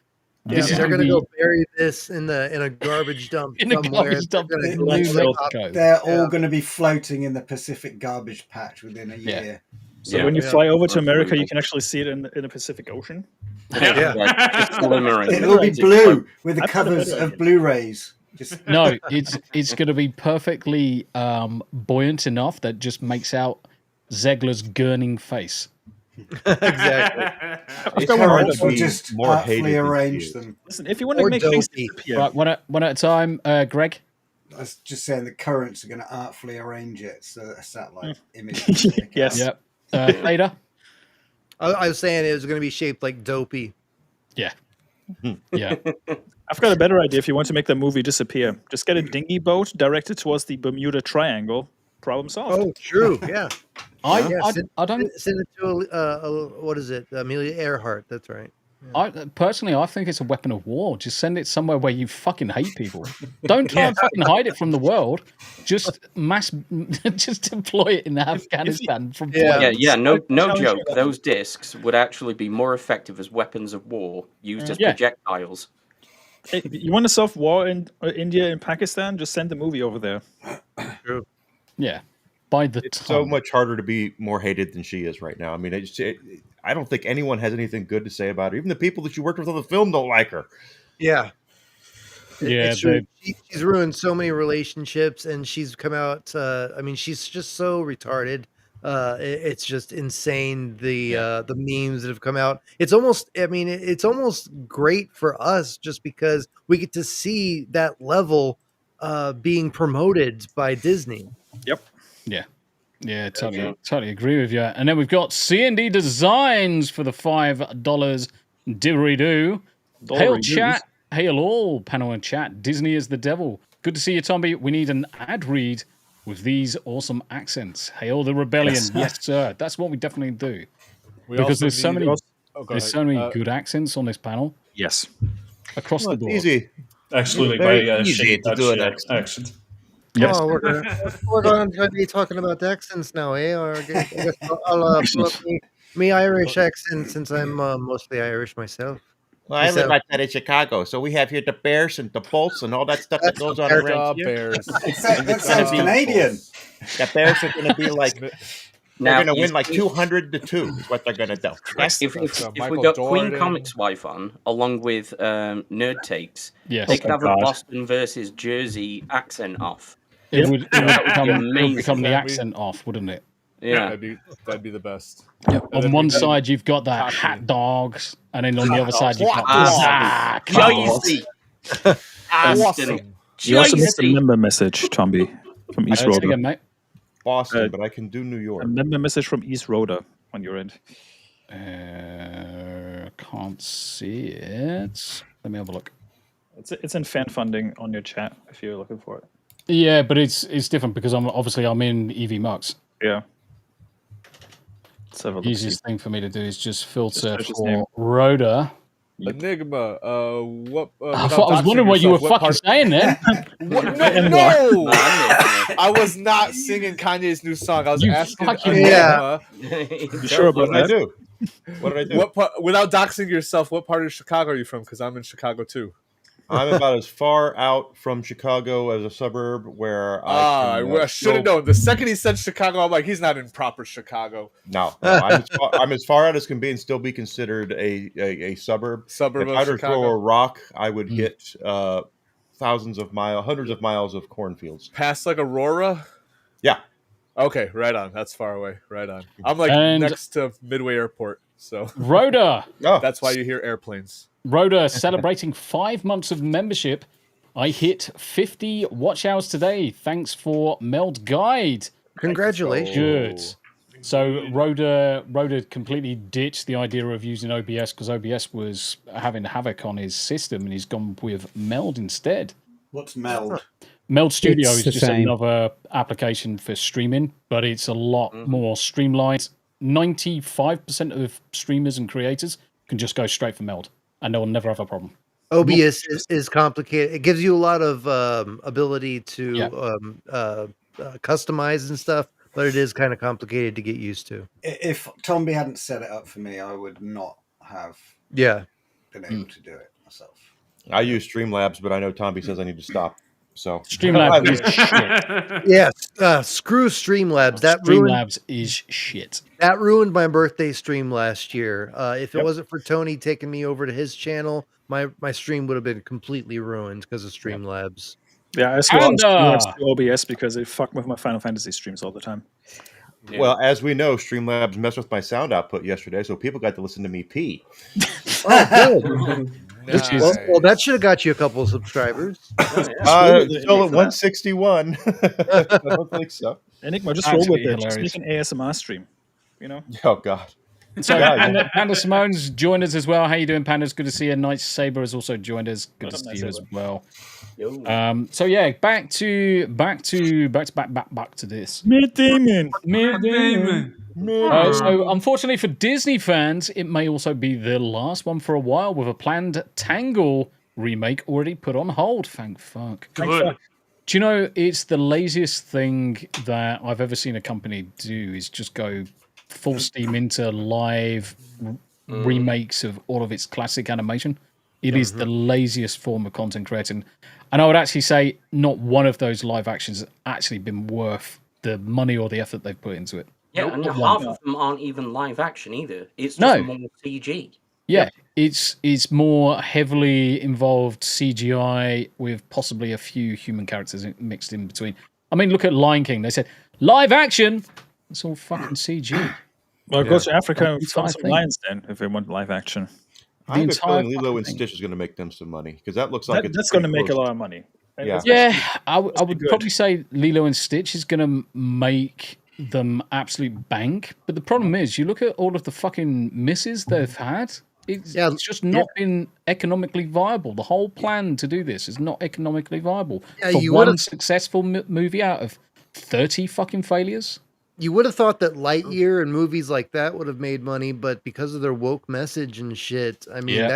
Yeah, This is they're gonna gonna go be bury this in a garbage dump in a somewhere. garbage dump. They're in gonna New clean it Mexico. They're all going to be floating in the Pacific garbage patch within a year. So when you fly over to America, you can actually see it in the Pacific Ocean. Just glimmering. It'll be blue with the I've got a covers better of idea. Blu-rays. Just No, it's going to be perfectly buoyant enough that just makes out Zegler's gurning face. Exactly. It's hard to or be just more artfully hated than she arrange is. them. Listen, if you want to Or make things dopey. disappear, Right, one at a time. Greg? I was just saying the currents are going to artfully arrange it so that a satellite image. yes. Yep. Theta? I was saying it was going to be shaped like Dopey. Yeah. Yeah. I've got a better idea. If you want to make the movie disappear, just get a dinghy boat directed towards the Bermuda Triangle. Problem solved. Oh, true. Yeah. I don't. Send it to what is it? Amelia Earhart. That's right. Personally, I think it's a weapon of war. Just send it somewhere where you fucking hate people. Don't try and fucking hide it from the world. Just just deploy it in Afghanistan from planes. No joke. Those discs would actually be more effective as weapons of war used as projectiles. Hey, you want to solve war in India and Pakistan? Just send the movie over there. True. Yeah. By the It's so much harder to be more hated than she is right now. I mean, I don't think anyone has anything good to say about her. Even the people that you worked with on the film don't like her. Yeah. Yeah, she's ruined so many relationships, and she's come out. I mean, she's just so retarded. It's just insane. The memes that have come out. It's almost. I mean, it's almost great for us just because we get to see that level being promoted by Disney. Yep. Yeah. Yeah, totally agree with you. And then we've got C&D Designs for the $5 diddly-doo. Hail chat. Hail all, panel and chat. Disney is the devil. Good to see you, Tombi. We need an ad read with these awesome accents. Hail the rebellion. Yes, sir. That's what we definitely do. Because there's so many good accents on this panel. Yes. Across the board. Easy. Actually, Very my easy to do an accent. Yes. Oh, we're going to be talking about accents now, eh? Or I guess I'll pull up me Irish accent since I'm mostly Irish myself. Well, I live outside of Chicago, so we have here the Bears and the Bolts and all that stuff that goes on around here. Bears. That sounds Canadian. The Bears are going to be like... They're going to win like 200-2 is what they're going to do. If we got Queen Comics wife on, along with Nerd Takes, they could have a Boston versus Jersey accent off. It would become the accent off, wouldn't it? Yeah, that'd be the best. Yep. On one side, you've got that hot dogs, and then on the other side, you've got Joycey. Awesome. You also missed a member message, Tombi, from East Roda. Again, mate. Boston, but I can do New York. A member message from East Roda on your end. Can't see it. Let me have a look. It's in fan funding on your chat if you're looking for it. Yeah, but it's different because I'm in EvilEnygma. Yeah. Easiest thing for me to do is just filter Just for Rhoda. Enigma. I was wondering what you were fucking saying there. No! I was not singing Kanye's new song. I was asking Enigma. You sure about that? What did I do? Without doxing yourself, what part of Chicago are you from? Because I'm in Chicago too. I'm about as far out from Chicago as a suburb where I should have known. The second he said Chicago, I'm like, he's not in proper Chicago. No, I'm as far out as can be and still be considered a suburb. If of I were to Chicago. throw a rock, I would hit hundreds of miles of cornfields. Past like Aurora? Yeah. Okay, right on. That's far away. Right on. I'm like next to Midway Airport. So Rhoda. That's why you hear airplanes. Rhoda celebrating 5 months of membership. I hit 50 watch hours today. Thanks for Meld Guide. Congratulations. Good. So Rhoda completely ditched the idea of using OBS because OBS was having havoc on his system, and he's gone with Meld instead. What's Meld? Meld Studio It's is the just same. another application for streaming, but it's a lot more streamlined. 95% of streamers and creators can just go straight for Meld, and they'll never have a problem. OBS is complicated. It gives you a lot of ability to customize and stuff, but it is kind of complicated to get used to. If Tombi hadn't set it up for me, I would not have been able to do it myself. I use Streamlabs, but I know Tombi says I need to stop. So Streamlabs is shit. Yes, screw Streamlabs. Streamlabs is shit. That ruined my birthday stream last year. If it wasn't for Tony taking me over to his channel, my stream would have been completely ruined because of Streamlabs. Yeah, I switched to OBS because it fucked with my Final Fantasy streams all the time. Yeah. Well, as we know, Streamlabs messed with my sound output yesterday, so people got to listen to me pee. Oh, good. Nice. Well, that should have got you a couple of subscribers. Still at 161. I don't think so. Enigma, just roll with it. Just make an ASMR stream. You know? Oh, God. So Panda Simone's joined us as well. How you doing, Pandas? Good to see you. Night Saber has also joined us. Good to see you as well. So yeah, back to this. Mid Demon. So unfortunately for Disney fans, it may also be the last one for a while, with a planned Tangle remake already put on hold. Thank fuck. Good. Do you know, it's the laziest thing that I've ever seen a company do is just go full steam into live remakes of all of its classic animation. It is the laziest form of content creating. And I would actually say not one of those live actions has actually been worth the money or the effort they've put into it. Yeah, and half of them aren't even live action either. It's just more CG. Yeah, it's more heavily involved CGI with possibly a few human characters mixed in between. I mean, look at Lion King. They said, live action! It's all fucking CG. Well, go to Africa and find some lions then, if they want live action. I have a feeling Lilo and Stitch is going to make them some money, because that looks like that's going to make a lot of money. Yeah, I would probably say Lilo and Stitch is going to make them absolute bank. But the problem is, you look at all of the fucking misses they've had. It's just not been economically viable. The whole plan to do this is not economically viable. For one successful movie out of 30 fucking failures. You would have thought that Lightyear and movies like that would have made money, but because of their woke message and shit, I mean,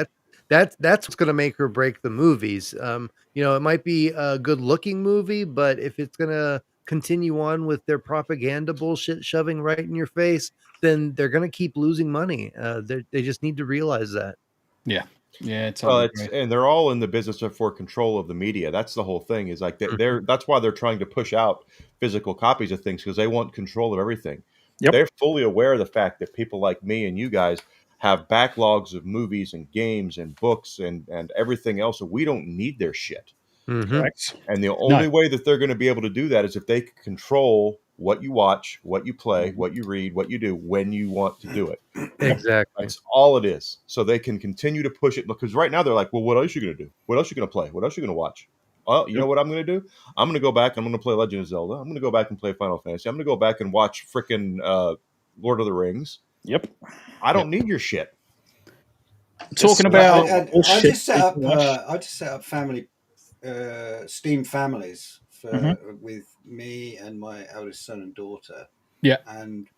that's what's going to make or break the movies. It might be a good looking movie, but if it's going to continue on with their propaganda bullshit shoving right in your face, then they're going to keep losing money. They just need to realize that. Yeah. Yeah, totally. And they're all in the business for control of the media. That's the whole thing. Is like that's why they're trying to push out physical copies of things, because they want control of everything. Yep. They're fully aware of the fact that people like me and you guys have backlogs of movies and games and books and everything else, so we don't need their shit. Correct. And the only way that they're going to be able to do that is if they control what you watch, what you play, what you read, what you do, when you want to do it. Exactly. That's all it is. So they can continue to push it, because right now they're like, well, what else are you going to do? What else are you going to play? What else are you going to watch? Oh, you know what I'm going to do? I'm going to go back and I'm going to play Legend of Zelda. I'm going to go back and play Final Fantasy. I'm going to go back and watch frickin' Lord of the Rings. Yep. I don't need your shit. Talking about... I just set up family, Steam families with me and my eldest son and daughter. Yeah. And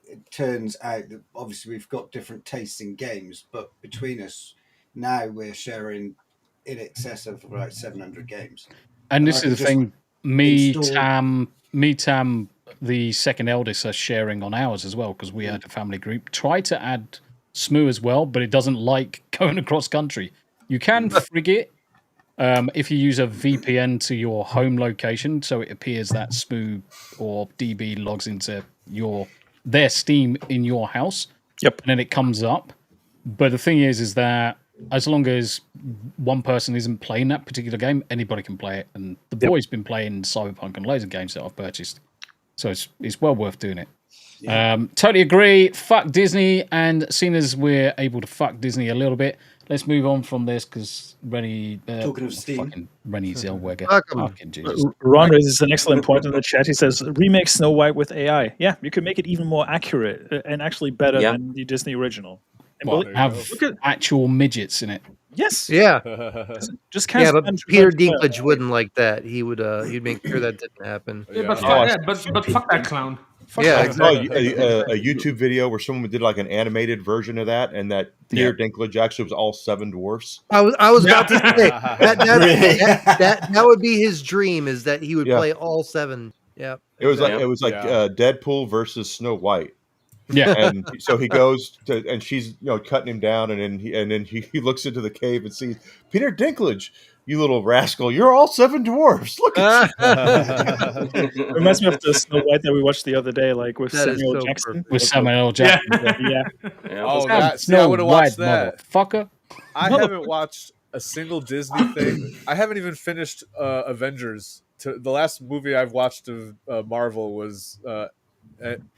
it turns out that obviously we've got different tastes in games, but between us now we're sharing in excess of like 700 games. And this is the thing, Tam, the second eldest, are sharing on ours as well, because we had a family group. Try to add Smu as well, but it doesn't like going across country. You can frig it if you use a VPN to your home location, so it appears that Smu or DB logs into their Steam in your house. Yep. And then it comes up. But the thing is that as long as one person isn't playing that particular game, anybody can play it. And the boy's been playing Cyberpunk and loads of games that I've purchased. So it's well worth doing it. Yeah. Totally agree. Fuck Disney. And seeing as we're able to fuck Disney a little bit, let's move on from this, because Rennie... talking of Steam. Rennie Zellweger. Fucking Jesus. Ron raises an excellent point in the chat. He says, remake Snow White with AI. Yeah, you can make it even more accurate and actually better than the Disney original. And have actual midgets in it. Yes. Yeah. Just cast but Peter Dinklage wouldn't like that. He would he'd make sure that didn't happen. Yeah, but fuck that clown. I saw a YouTube video where someone did like an animated version of that, and that Peter Dinklage actually was all 7 dwarfs. I was about to say that would be his dream, is that he would play all 7. Yeah. It was like Deadpool versus Snow White. Yeah. And so he goes to, and she's cutting him down, and then he looks into the cave and sees Peter Dinklage. You little rascal! You're all 7 dwarfs. Look at you. Reminds me of the Snow White that we watched the other day, like with That is Samuel so Jackson. perfect. With Samuel Jackson. Yeah. Oh, that. See, I would have watched that. Motherfucker. I haven't watched a single Disney thing. I haven't even finished Avengers. The last movie I've watched of Marvel was no,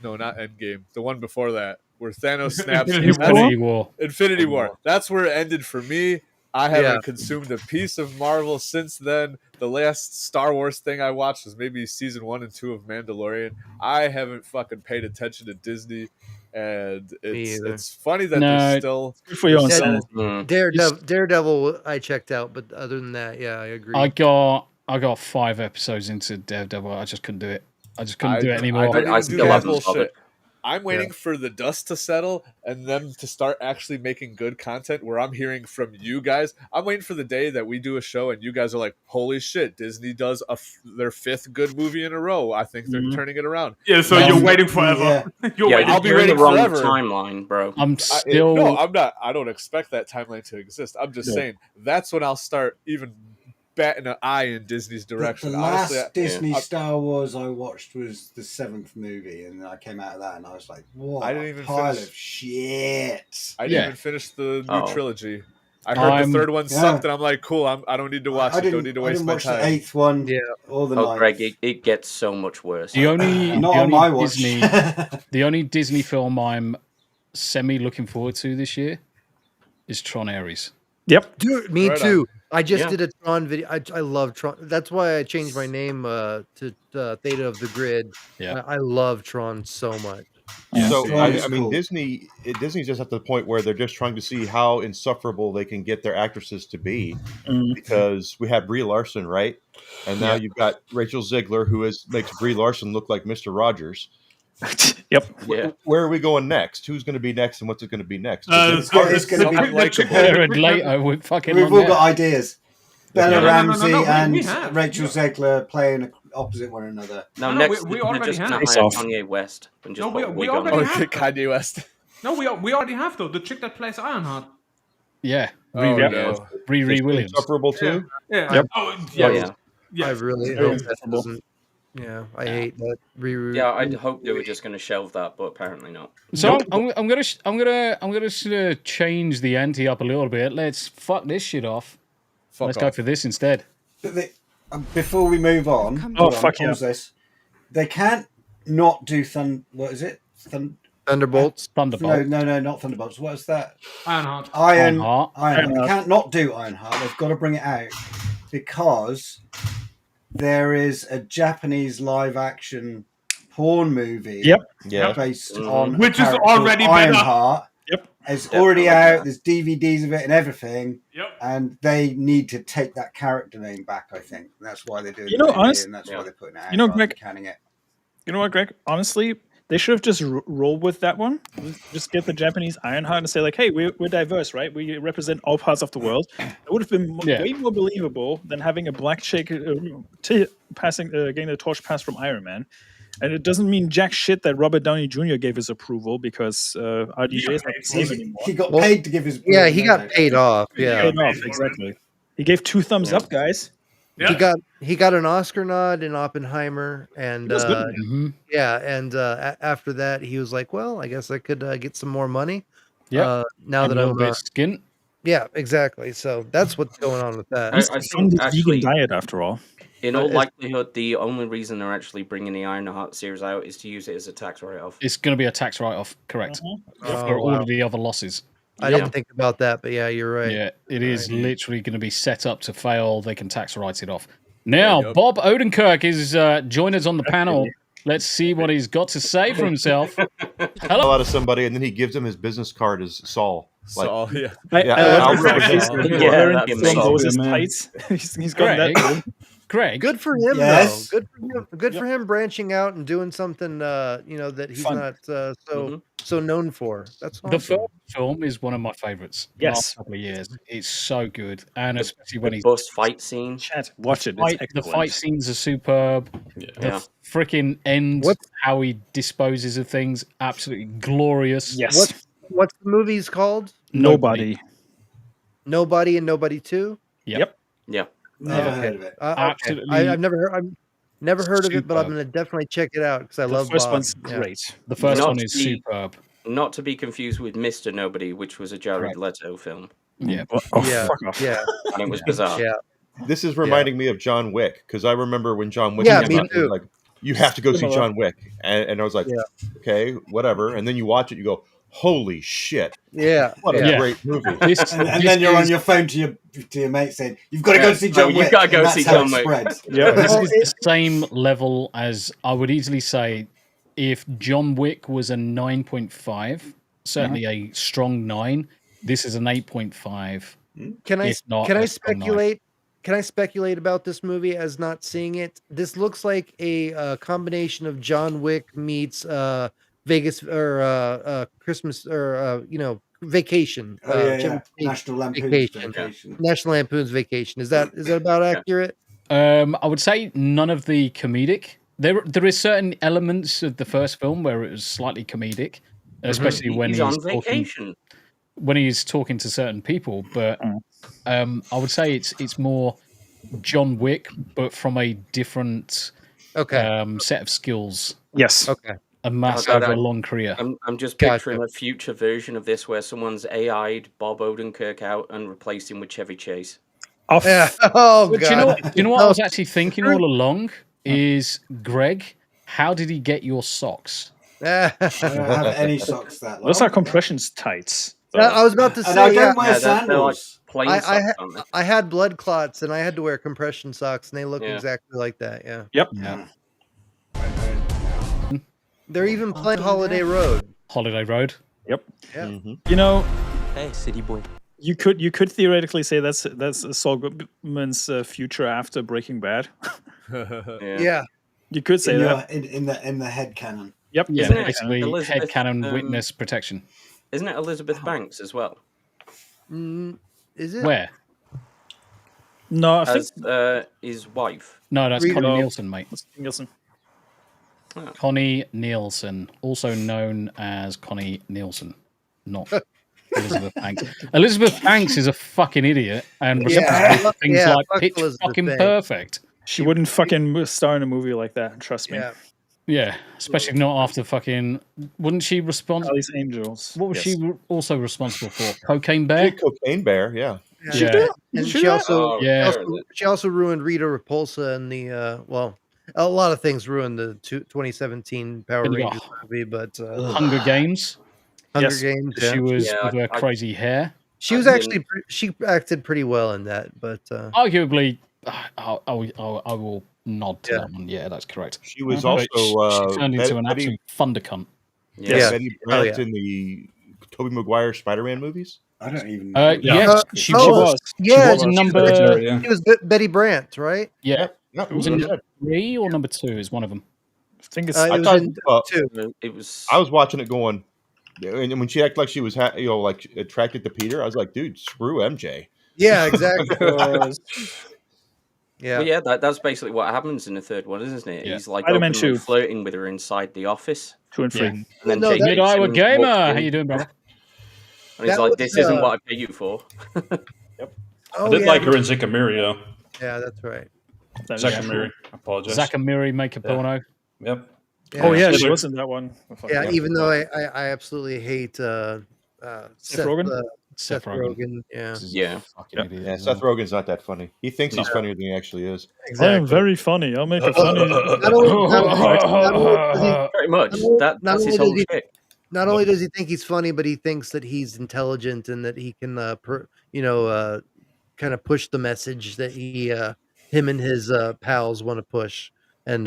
not Endgame. The one before that, where Thanos snaps. Infinity War. That's where it ended for me. I haven't consumed a piece of Marvel since then. The last Star Wars thing I watched was maybe season 1 and 2 of Mandalorian. I haven't fucking paid attention to Disney, and it's funny that they're still for your own Daredevil. I checked out, but other than that, yeah, I agree. I got 5 episodes into Daredevil. I just couldn't do it. I just couldn't do it anymore. I still have bullshit. I'm waiting for the dust to settle and them to start actually making good content where I'm hearing from you guys. I'm waiting for the day that we do a show and you guys are like, holy shit, Disney does their 5th good movie in a row. I think they're turning it around. Yeah, so you're waiting forever. I'll be waiting the wrong forever. timeline, bro. I'm still... No, I'm not. I don't expect that timeline to exist. I'm just saying that's when I'll start even batting an eye in Disney's direction. The last Honestly, Disney Star Wars I watched was the 7th movie, and I came out of that and I was like, "What a pile of shit!" I didn't even finish the new trilogy. I heard the 3rd one sucked, and I'm like, "Cool, I don't need to watch it. Don't need to waste my time." I didn't watch the 8th one, or the 9th. Greg, it gets so much worse. The only Disney, the only Disney film I'm semi looking forward to this year is Tron Ares. Yep, dude, me too. I just did a Tron video. I love Tron. That's why I changed my name to Theta of the Grid. Yeah, I love Tron so much. So I mean, Disney's just at the point where they're just trying to see how insufferable they can get their actresses to be, because we had Brie Larson, right, and now you've got Rachel Zegler, who makes Brie Larson look like Mr. Rogers. Yep. Where are we going next? Who's going to be next, and what's it going to be next? It's going to be fucking. We've all got ideas. Bella Ramsey and Rachel Zegler playing opposite one another. No, we already have Kanye West. No, we already have Kanye West. No, we already have though. The chick that plays Ironheart. Yeah. Riri Williams. Insufferable too. Yeah. Yep. I really hope that doesn't. Yeah, I hate that. Yeah, I hope they were just going to shelve that, but apparently not. So I'm gonna sort of change the ante up a little bit. Let's fuck this shit off. Let's go for this instead. But before we move on, this. They can't not do what is it? Thunderbolts. Thunderbolt. No, not Thunderbolts. What is that? Ironheart. Ironheart. They can't not do Ironheart. They've got to bring it out because there is a Japanese live action porn movie based on which is already Ironheart. It's already out. There's DVDs of it and everything. Yep. And they need to take that character name back, I think. That's why they're doing it. Honestly, and that's why they're putting it out. Greg, canning it. You know what, Greg? Honestly, they should have just rolled with that one. Just get the Japanese Ironheart and say, like, hey, we're diverse, right? We represent all parts of the world. It would have been way more believable than having a black chick getting the torch passed from Iron Man. And it doesn't mean jack shit that Robert Downey Jr. gave his approval because RDJ is not the same anymore. He got paid to give his approval. Yeah, he got paid off. Yeah, paid off, exactly. He gave 2 thumbs up, guys. Yeah. He got an Oscar nod in Oppenheimer, and after that he was like, well, I guess I could get some more money. Yeah. Now that I'm skin. Yeah, exactly. So that's what's going on with that. I think actually, vegan diet after all. In all likelihood, the only reason they're actually bringing the Ironheart series out is to use it as a tax write-off. It's going to be a tax write-off, correct? For all of the other losses. I didn't think about that, but yeah, you're right. Yeah, it is literally going to be set up to fail. They can tax write it off. Now, Bob Odenkirk is joined us on the panel. Let's see what he's got to say for himself. Hello. Out of somebody, and then he gives him his business card as Saul. Saul, yeah. I'll represent He's got that. Greg, good for him though. Good for him branching out and doing something that he's not so known for. That's awesome. The first film is one of my favorites. Yes, last couple of years, it's so good, and especially when he's boss fight scene. Watch it. The fight scenes are superb. The freaking end. how he disposes of things, absolutely glorious. Yes. What's the movie's called? Nobody. Nobody and Nobody 2? Yep. Yeah. Never heard of it. Absolutely. Okay. I've never heard of it, but I'm going to definitely check it out because I love first Bob. one's great. The first Not one to is be- superb. Not to be confused with Mr. Nobody, which was a Jared Correct. Leto film. Yeah. Yeah. Fuck off. Yeah. And it was bizarre. Yeah. This is reminding me of John Wick because I remember when John Wick Yeah, came me out, it too. was like, you have to go see Similar. John Wick. And I was like, okay, whatever. And then you watch it, you go, holy shit. Yeah. What a Yeah. great movie. And then you're on your phone to your mate saying, "You've got to go see John Wick." You've got to go and that's see how John it Wick. spreads. Yeah. This is the same level as I would easily say if John Wick was a 9.5, certainly a strong 9. This is an 8.5. Can I If not, can I a strong 9. speculate? Can I speculate about this movie as not seeing it? This looks like a combination of John Wick meets Vegas or Christmas or Vacation. Oh, yeah, Chevy Chase National Lampoon's Vacation. Vacation. National Lampoon's Vacation. Is that about accurate? I would say none of the comedic. There is certain elements of the first film where it was slightly comedic, especially when He's he's on talking, vacation. when he's talking to certain people. But I would say it's more John Wick, but from a different set of skills. Yes. Okay. Amassed Oh, God, over a long career. I'm just picturing a future version of this where someone's AI'd Bob Odenkirk out and replaced him with Chevy Chase. Off. Yeah. Oh But god. do you know what I was actually thinking all along? Is Greg, how did he get your socks? I don't have any socks that long. Those are compressions tights. I was about to say. And I don't wear Yeah, they're like sandals. plain I, socks, aren't they? I had blood clots and I had to wear compression socks, and they look Yeah. exactly like that. Yeah. Yep. Yeah. They're even playing Holiday Road. Holiday Road. Yep. Yeah. You know, Hey, city boy. you could theoretically say that's Saul Goodman's future after Breaking Bad. Yeah. You could say in that. in the head canon. Yep. Yeah, Isn't it basically Elizabeth, headcanon witness protection. Isn't it Elizabeth Banks as well? Is it? Where? No, I think As his wife. No, that's Read Connie it off. Nielsen, mate. Nielsen. Connie Nielsen, also known as Connie Nielsen, not Elizabeth Banks. Elizabeth Banks is a fucking idiot and responsible for things like fuck Pitch Elizabeth fucking Banks. Perfect. She wouldn't fucking star in a movie like that. Trust me. Yeah. Yeah, especially not after fucking. Wouldn't she respond? Charlie's Angels. What was Yes. she also responsible for? Cocaine Bear. Cocaine Bear, yeah. Yeah. And She she also, Oh, Yeah. she also ruined Rita Repulsa in the a lot of things ruined the 2017 Power Then you got Rangers movie, but Hunger Games. Hunger Yes. Games. She Yeah. was Yeah, with her I- crazy hair. She was I actually she acted pretty well in that, but Arguably, I will nod to that one. Yeah, that's correct. She was But also she turned into an Betty, absolute thunder cunt. Yeah. Betty Oh, Brant yeah. in the Tobey Maguire Spider-Man movies. I don't even know. Yes, she oh, was. yeah, She was she was number. legendary, yeah. It was Betty Brant, right? Yeah, No, it was in number 3 or number 2 is one of them. I think it's It I was thought- in well, two. It was. I was watching it going, and when she acted like she was, like attracted to Peter, I was like, dude, screw MJ. Yeah, exactly. Well, yeah, that's basically what happens in the third one, isn't it? Yeah. He's like Spider-Man openly 2. flirting with her inside the office. 2 and 3. Yeah. And then No, Jake that- Mid-Iowa Simmons Gamer, walks how in, you doing, brother? And he's That like, was, this isn't what I pay you for. Oh, I did yeah. like her in Zachary, though. Yeah, that's right. Zachary. I apologize. Zach and Miri make a porno. Yep. Oh yeah, Yeah. she was in that one. Yeah, even though I absolutely hate Seth Rogen? Seth Rogen. Yeah. Yeah. Fucking idiot. Yeah, Seth Rogen's not that funny. He thinks he's funnier than he actually is. I am very funny. I'll make a funny. Not only Pretty much. not That's his only whole does he- shit. not only does he think he's funny, but he thinks that he's intelligent and that he can, kind of push the message that him and his pals want to push, and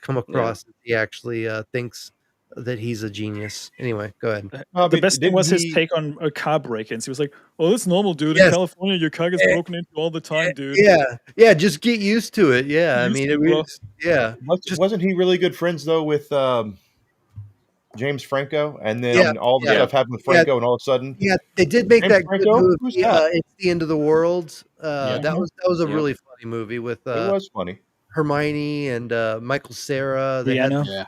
come across that he actually thinks that he's a genius. Anyway, go ahead. The best thing was his he- take on car break-ins. He was like, "Oh, that's normal, dude. Yes. In California, your car gets broken into all the time, dude." Yeah, just get used to it. Yeah, I Used mean, to, it bro. was, yeah. Wasn't he really good friends though with James Franco? And then Yeah, all the yeah. stuff happened with Franco, and all of a sudden, Yeah, they did make James that good Franco? movie. Who's that? It's the End of the World. That was a Yeah. really funny movie with it was funny. Hermione and Michael Cera. They had Rihanna. Yeah.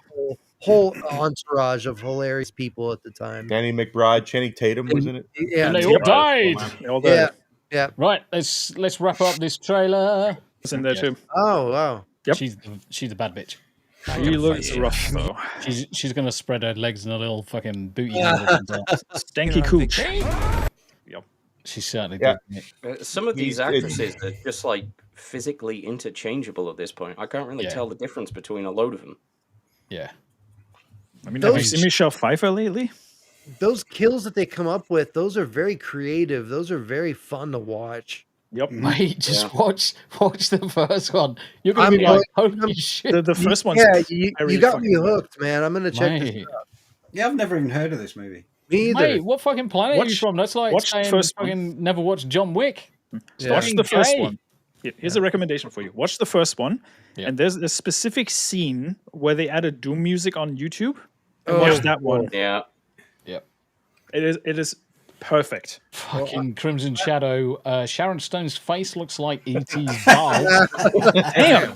whole entourage of hilarious people at the time. Danny McBride, Channing Tatum was in it. Yeah, And they all died. They all died. Yeah. Right, let's wrap up this trailer. It's in there too. Oh wow. Yep. She's a bad bitch. She looks rough though. She's gonna spread her legs and a little fucking booty. Stanky cooch. Yep. She certainly Yeah. did. Some of these actresses are just like physically interchangeable at this point. I can't really tell the difference between a load of them. Yeah. I mean, have you seen Michelle Pfeiffer lately? Those kills that they come up with, those are very creative. Those are very fun to watch. Yep. Mate, just watch the first one. You're gonna be like, holy shit. The first one's you got me hooked, man. I'm gonna check this out. Yeah, I've never even heard of this movie. Me either. Mate, what fucking planet are you from? That's like saying fucking never watched John Wick. Watch the first one. Here's a recommendation for you. Watch the first one, and there's a specific scene where they added Doom music on YouTube. And watch that one. Yeah. Yep. It is perfect. Fucking Crimson Shadow. Sharon Stone's face looks like E.T.'s balls. Damn.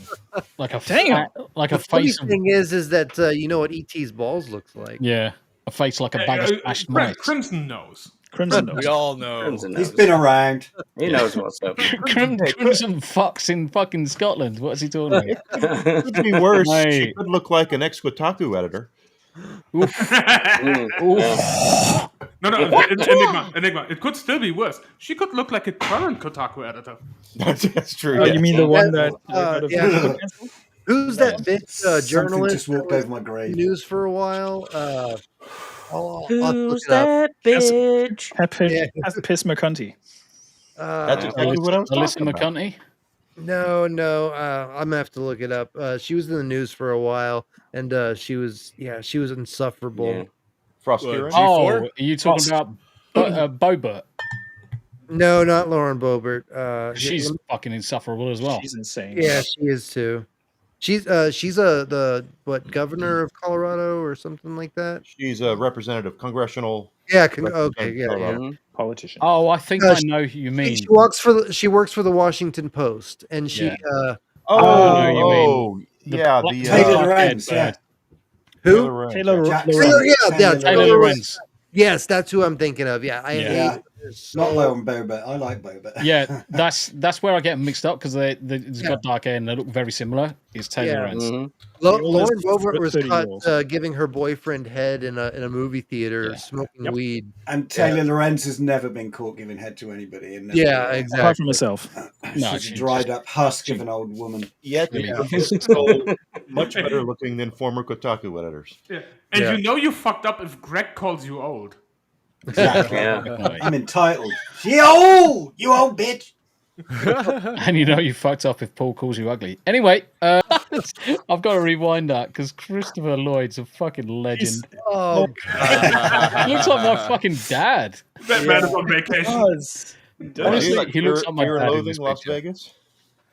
Like a The funny face of, thing is that you know what ET's balls looks like. yeah, a face like a bag of smashed mice. Crimson knows. Crimson knows. We all know. He's been around. He knows what's up. Crimson fucks in fucking Scotland. What is he talking about? It could be worse. She Mate. could look like an ex-Kotaku editor. No, Enigma. It could still be worse. She could look like a current Kotaku editor. That's true. Oh, you mean the one that? Who's that bitch journalist? Just walked over my grave. News for a while. I'll have to look Who's it up. that bitch? That's Piss McCunty. That's exactly what I was Alyssa talking about. McCunty. No, I'm gonna have to look it up. She was in the news for a while, and she was insufferable. Yeah. Frosty What, Ring? Oh, G4? are you talking about Bobert? No, not Lauren Boebert. She's fucking insufferable as well. She's insane. Yeah, she is too. She's the governor of Colorado or something like that. She's a representative, congressional. Yeah. Okay. Yeah. Mm-hmm. Politician. Oh, I think I know who you mean. She works for the Washington Post, and she. Yeah. Oh, The yeah. black- The Taylor Lorenz, yeah. Who? Taylor Taylor Lorenz. Yes, that's who I'm thinking of. Yeah, Yeah. Not Lauren Boebert. I like Boebert. Yeah, that's where I get mixed up because it's got dark hair and they look very similar. It's Taylor Lorenz. Lauren Boebert was 30 caught years. giving her boyfriend head in a movie theater smoking weed. And Taylor Lorenz has never been caught giving head to anybody. And Yeah, exactly. Apart from herself. No, She's a dried up husk of an old woman. Yet still much better looking than former Kotaku editors. Yeah. And you know you fucked up if Greg calls you old. Exactly. Yeah. I'm entitled. You old bitch. And you know you fucked up if Paul calls you ugly. Anyway, I've got to rewind that because Christopher Lloyd's a fucking legend. Oh, He looks like my fucking dad. That man is on vacation. Honestly, he looks like my Fear and dad in Loathing, this Las picture. Vegas.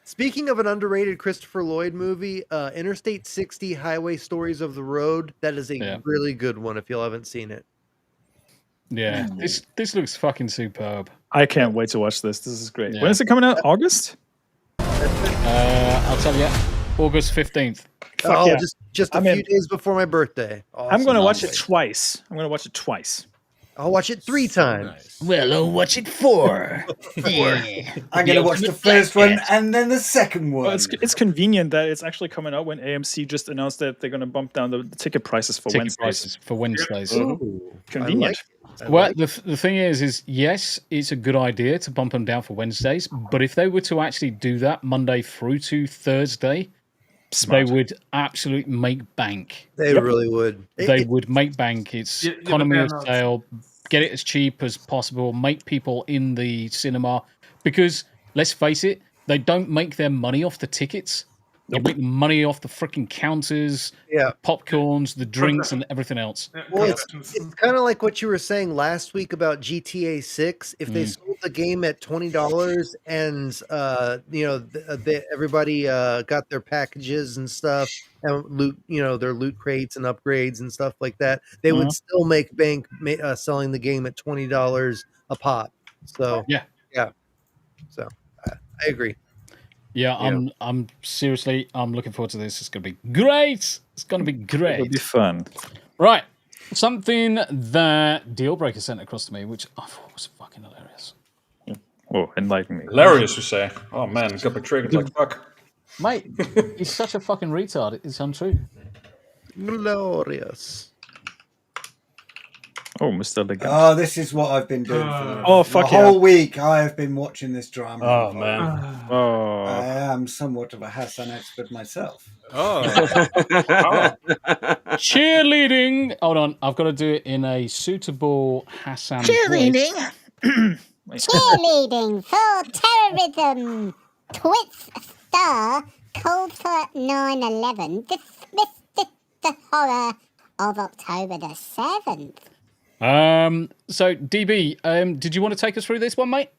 Speaking of an underrated Christopher Lloyd movie, Interstate 60: Highway Stories of the Road. That is a really good one. If you haven't seen it. Yeah, this looks fucking superb. I can't wait to watch this. This is great. Yeah. When is it coming out? August? I'll tell you, August 15th. Fuck yeah. Just a few days before my birthday. I'm going to watch it twice. I'll watch it 3 times. Well, I'll watch it 4. I'm going to watch the first one and then the second one. Well, it's convenient that it's actually coming out when AMC just announced that they're going to bump down the ticket prices for Wednesdays. Convenient. Well, the thing is yes, it's a good idea to bump them down for Wednesdays, but if they were to actually do that Monday through to Thursday, Smart. they would absolutely make bank. They really would. They would make bank. It's economy of scale. Get it as cheap as possible. Make people in the cinema because let's face it, they don't make their money off the tickets. They make money off the freaking counters, popcorns, the drinks, and everything else. Well, it's kind of like what you were saying last week about GTA 6. If they sold the game at $20 and everybody got their packages and stuff and loot, their loot crates and upgrades and stuff like that, they would still make bank selling the game at $20 a pop. So yeah. So I agree. Yeah, I'm seriously, I'm looking forward to this. It's going to be great. It's going to be great. It'll be fun. Right. Something that Dealbreaker sent across to me, which I thought was fucking hilarious. Oh, enlighten me. Hilarious, you say? Oh man, got me triggered like fuck. Mate, he's such a fucking retard. It's untrue. Glorious. Oh, Mr. Legend. Oh, this is what I've been doing for the yeah. whole week. I have been watching this drama. Oh man. Oh. I am somewhat of a Hassan expert myself. Oh. Cheerleading. Hold on, I've got to do it in a suitable Hassan Cheerleading. Cheerleading for terrorism. Twits star called for 9/11. Dismissed the horror of October the 7th. So DB, did you want to take us through this one, mate?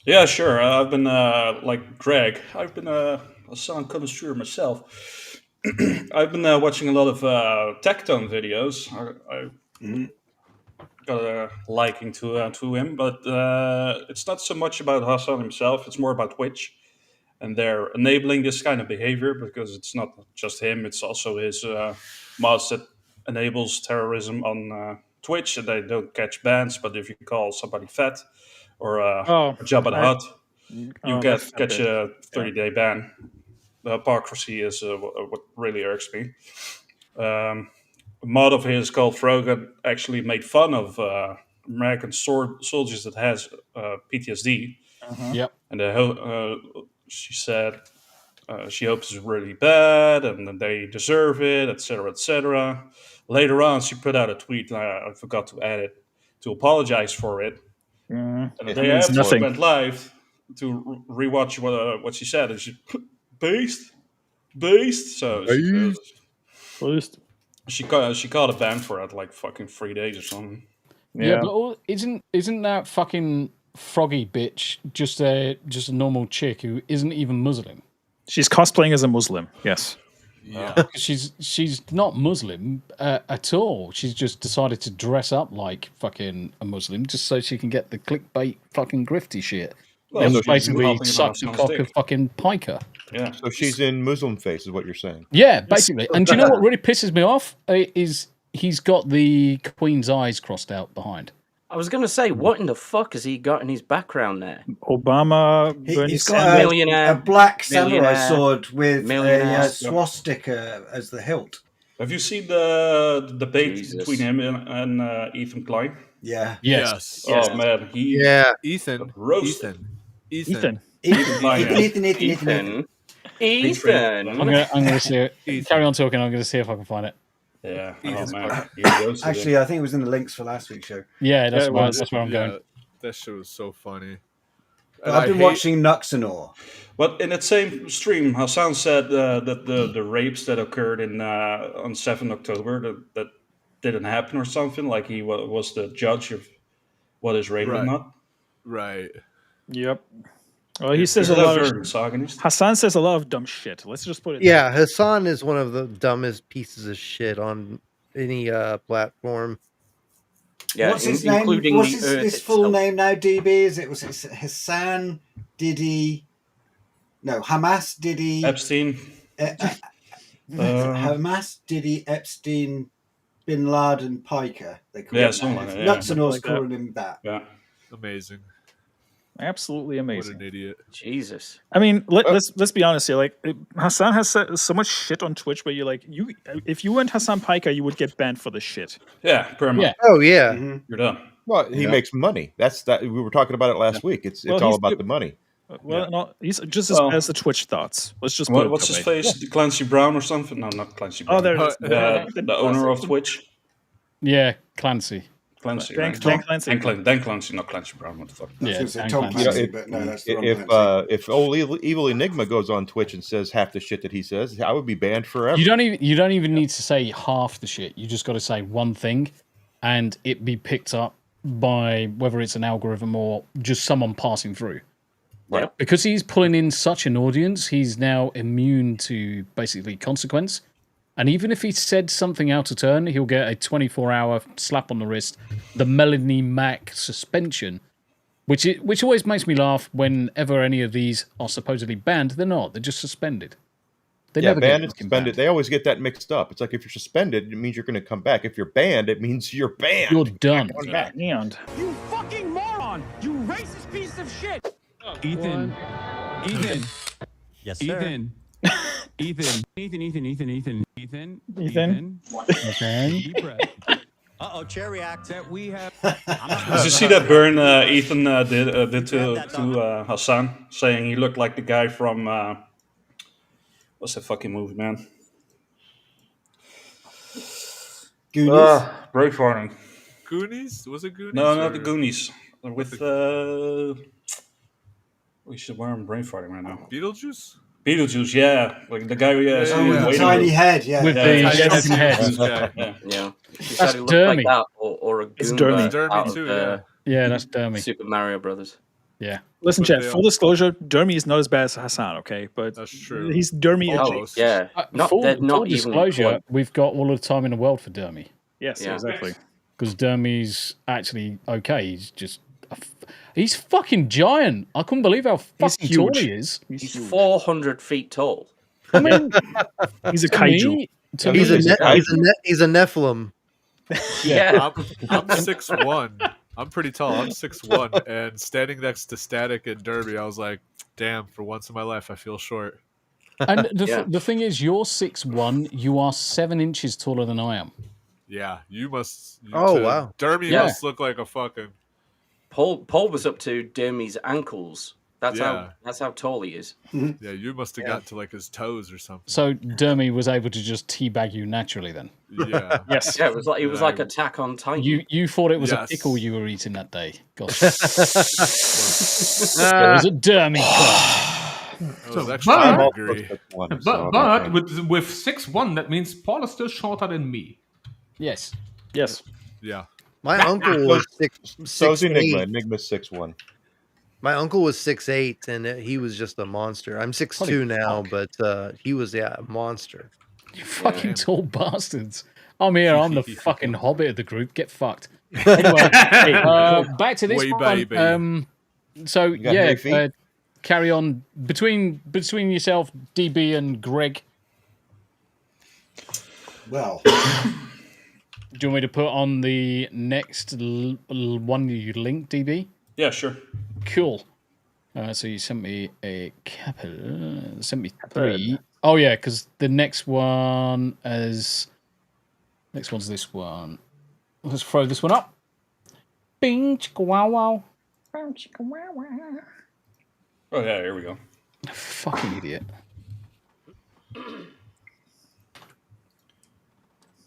Yeah, sure. I've been like Greg. I've been a sound connoisseur myself. I've been watching a lot of Tectone videos. I got a liking to him, but it's not so much about Hassan himself. It's more about Twitch, and they're enabling this kind of behavior because it's not just him. It's also his mods that enables terrorism on Twitch, and they don't catch bans. But if you call somebody fat or Jabba the Hutt, you catch a 30-day ban. The hypocrisy is what really irks me. A mod of his called Frogan actually made fun of American soldiers that has PTSD. Yep. And she said she hopes it's really bad and that they deserve it, etc., etc. Later on, she put out a tweet, and I forgot to add it, to apologize for it. And the day after, she went live to rewatch what she said, and she based. So she caught a ban for it like fucking 3 days or something. Yeah, but isn't that fucking froggy bitch just a normal chick who isn't even Muslim? She's cosplaying as a Muslim. Yes. Yeah. She's not Muslim at all. She's just decided to dress up like fucking a Muslim just so she can get the clickbait fucking grifty shit. Well, and so she's basically helping suck us the on cock stick. of fucking piker. Yeah. So she's in Muslim face, is what you're saying. Yeah, basically. And do you know what really pisses me off? Is he's got the Queen's eyes crossed out behind. I was going to say, what in the fuck has he got in his background there? Obama, He's got a black samurai sword with a swastika as the hilt. Have you seen the debate between him and Ethan Klein? Yeah. Yes. Oh man, Ethan. Roasted. Ethan. Ethan. I'm gonna see it. Carry on talking. I'm gonna see if I can find it. Yeah. Oh, man. Actually, I think it was in the links for last week's show. Yeah, that's where I'm going. That shit was so funny. But I've been watching Nuxanor. But in that same stream, Hassan said that the rapes that occurred on 7 October that didn't happen or something, like he was the judge of what is rape or not. Right. Yep. Well, he says a lot of Hassan says a lot of dumb shit. Let's just put it. Yeah, Hassan is one of the dumbest pieces of shit on any platform. Yeah, what's his name? What's his full name now? DB? Was it Hassan Diddy? No, Hamas Diddy Epstein. Hamas Diddy Epstein Bin Laden Piker. They call him something like that. Nuxanor's calling him that. Yeah. Amazing. Absolutely amazing. What an idiot. Jesus. I mean, let's be honest here. Like, Hassan has so much shit on Twitch where if you went Hassan Piker, you would get banned for the shit. Yeah, permanent. Yeah. Oh yeah. You're done. Well, he makes money. That's that. We were talking about it last week. It's all about the money. Well, no, he's just as the Twitch thoughts. Let's just put what's his face? Clancy Brown or something? No, not Clancy Brown. Oh, there it is. The owner of Twitch. Yeah, Clancy. Clancy. Dan Clancy. Dan Clancy, not Clancy Brown. What the fuck? Yeah, Tom Clancy, but no, that's the wrong if old EvilEnygma goes on Twitch and says half the shit that he says, I would be banned forever. You don't even need to say half the shit. You just got to say one thing, and it be picked up by whether it's an algorithm or just someone passing through. Right. Because he's pulling in such an audience, he's now immune to basically consequence. And even if he said something out of turn, he'll get a 24-hour slap on the wrist, the Melanie Mac suspension, Which always makes me laugh whenever any of these are supposedly banned. They're not. They're just suspended. They never banned get and suspended. They always get that mixed up. It's like if you're suspended, it means you're going to come back. If you're banned, it means you're banned. You're done. You fucking moron! You racist piece of shit! Ethan. Yes, sir. Ethan. Ethan. Ethan. Deep breath. Uh-oh, chair react. That we have. Did you see that burn Ethan did to Hassan, saying he looked like the guy from what's that fucking movie, man? Goonies. Braveheart. Goonies? Was it Goonies? No, not the Goonies. With we should wear him brainfarting right now. Beetlejuice? Beetlejuice, yeah. Like the guy who with the tiny head, yeah. With the Jensen head. Yeah. She That's said he looked like Dermy. that, or a It's Goomba Dermy. out of, too, Yeah, that's Dermy. Super Mario Brothers. Yeah. Listen, chat. Full disclosure: Dermy is not as bad as Hassan. Okay, but that's true. He's Dermy. Almost. Yeah. Full disclosure, we've got all of the time in the world for Dermy. Yes, exactly. Because Dermy's actually okay. He's just he's fucking giant. I couldn't believe how fucking tall he is. He's 400 feet tall. I mean, he's a kaiju. He's a Nephilim. Yeah. I'm 6'1". I'm pretty tall. I'm 6'1", and standing next to Static and Derby, I was like, damn, for once in my life, I feel short. And the thing is, you're 6'1", you are 7 inches taller than I am. Yeah, you must. Wow. Derby must look like a fucking. Paul was up to Dermy's ankles. That's how tall he is. Yeah, you must have got to like his toes or something. So Dermy was able to just teabag you naturally then. Yeah. Yes. Yeah, it was like Attack on Titan. You thought it was a pickle you were eating that day. God. It was a Dermy. But with 6'1", that means Paul is still shorter than me. Yes. Yes. Yeah. My uncle was So's 6'8". Enigma. Enigma's 6'1". My uncle was 6'8", and he was just a monster. I'm 6'2" now, but he was a monster. You fucking tall bastards. I'm here. I'm the fucking hobbit of the group. Get fucked. Anyway, back to this one. So carry on between yourself, DB, and Greg. Well, do you want me to put on the next one you linked, DB? Yeah, sure. Cool. So you sent me a couple. Sent me 3. Oh yeah, because the next one is. Next one's this one. Let's throw this one up. Bing chicka wow wow. Oh yeah, here we go. Fucking idiot.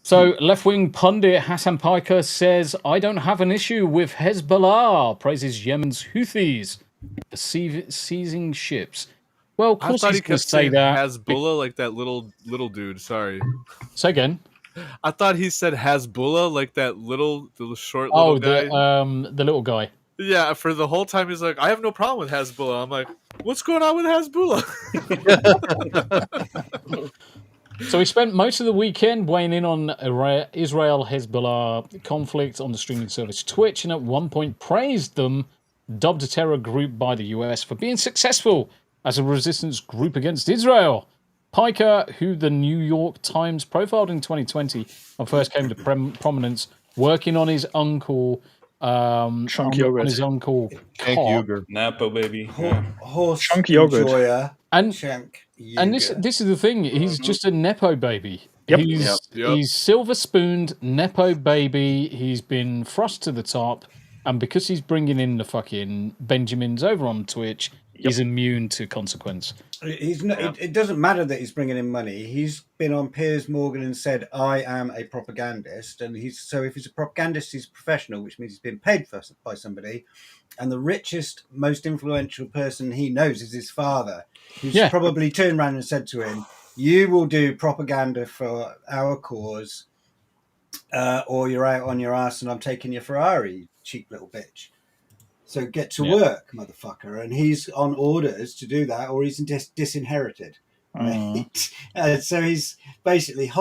So, left-wing pundit Hassan Piker says, I don't have an issue with Hezbollah, praises Yemen's Houthis for seizing ships. Well, of course he's going to say that. Hezbollah, like that little dude, sorry. Say again. I thought he said Hezbollah, like that the short little guy. The little guy. Yeah, for the whole time he's like, I have no problem with Hezbollah. I'm like, what's going on with Hezbollah? So he spent most of the weekend weighing in on Israel-Hezbollah conflict on the streaming service Twitch, and at one point praised them, dubbed a terror group by the US for being successful as a resistance group against Israel. Piker, who the New York Times profiled in 2020 and first came to prominence working on his uncle... Chunk yogurt. On his uncle Chunk yogurt. Napo, baby. Horse Chunk yogurt. enjoyer. And Yogurt. this is the thing. He's just a nepo baby. Yep. He's silver spooned nepo baby. He's been thrust to the top, and because he's bringing in the fucking Benjamins over on Twitch, he's immune to consequence. He's not, it doesn't matter that he's bringing in money. He's been on Piers Morgan and said, I am a propagandist. And so if he's a propagandist, he's a professional, which means he's been paid by somebody. And the richest, most influential person he knows is his father, who's probably turned around and said to him, you will do propaganda for our cause, or you're out on your ass and I'm taking your Ferrari, you cheap little bitch. So get to work, motherfucker. And he's on orders to do that, or he's disinherited. Right? So he's basically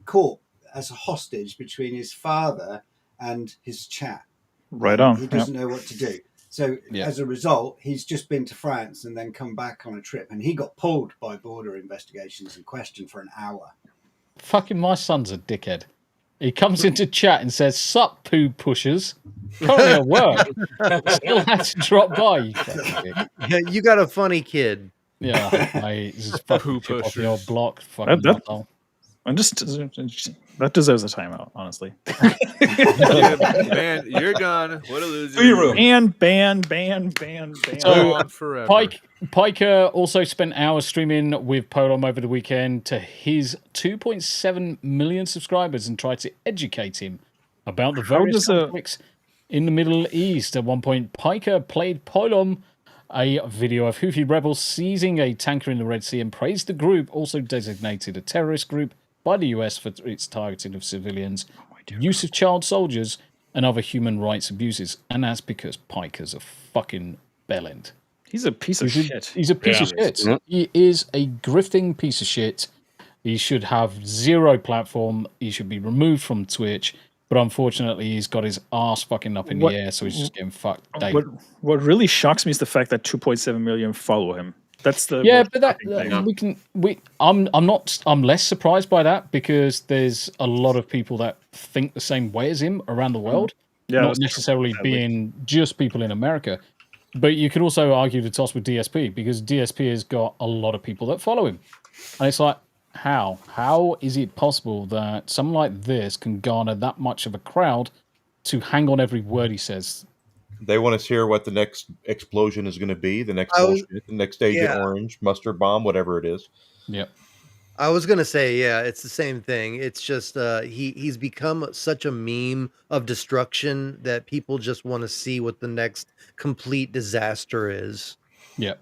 caught as a hostage between his father and his chat. Right on. He doesn't know what to do. So as a result, he's just been to France and then come back on a trip, and he got pulled by border investigations and questioned for an hour. Fucking my son's a dickhead. He comes into chat and says, "Sup, poo pushers." Currently at work. Still had to drop by. You fucking dick. Yeah, you got a funny kid. Yeah, mate. This is fucking chip off the old block. Fucking that deserves a timeout, honestly. Man, you're gone. What a loser. Ban. So, on forever. Piker also spent hours streaming with Polom over the weekend to his 2.7 million subscribers and tried to educate him about the various conflicts in the Middle East. At one point, Piker played Polom a video of Houthi rebels seizing a tanker in the Red Sea and praised the group, also designated a terrorist group by the US for its targeting of civilians, use of child soldiers, and other human rights abuses. And that's because Piker's a fucking bellend. He's a piece of shit. He's a piece of shit. Yeah. He is a grifting piece of shit. He should have zero platform. He should be removed from Twitch. But unfortunately, he's got his ass fucking up in the air, so he's just getting fucked. What really shocks me is the fact that 2.7 million follow him. That's the I'm less surprised by that because there's a lot of people that think the same way as him around the world. Not necessarily being just people in America. But you could also argue the toss with DSP because DSP has got a lot of people that follow him. And it's like, how? How is it possible that someone like this can garner that much of a crowd to hang on every word he says? They want to hear what the next explosion is going to be, the next bullshit, the next Agent Orange, mustard bomb, whatever it is. Yep. I was going to say, it's the same thing. It's just he's become such a meme of destruction that people just want to see what the next complete disaster is. Yep.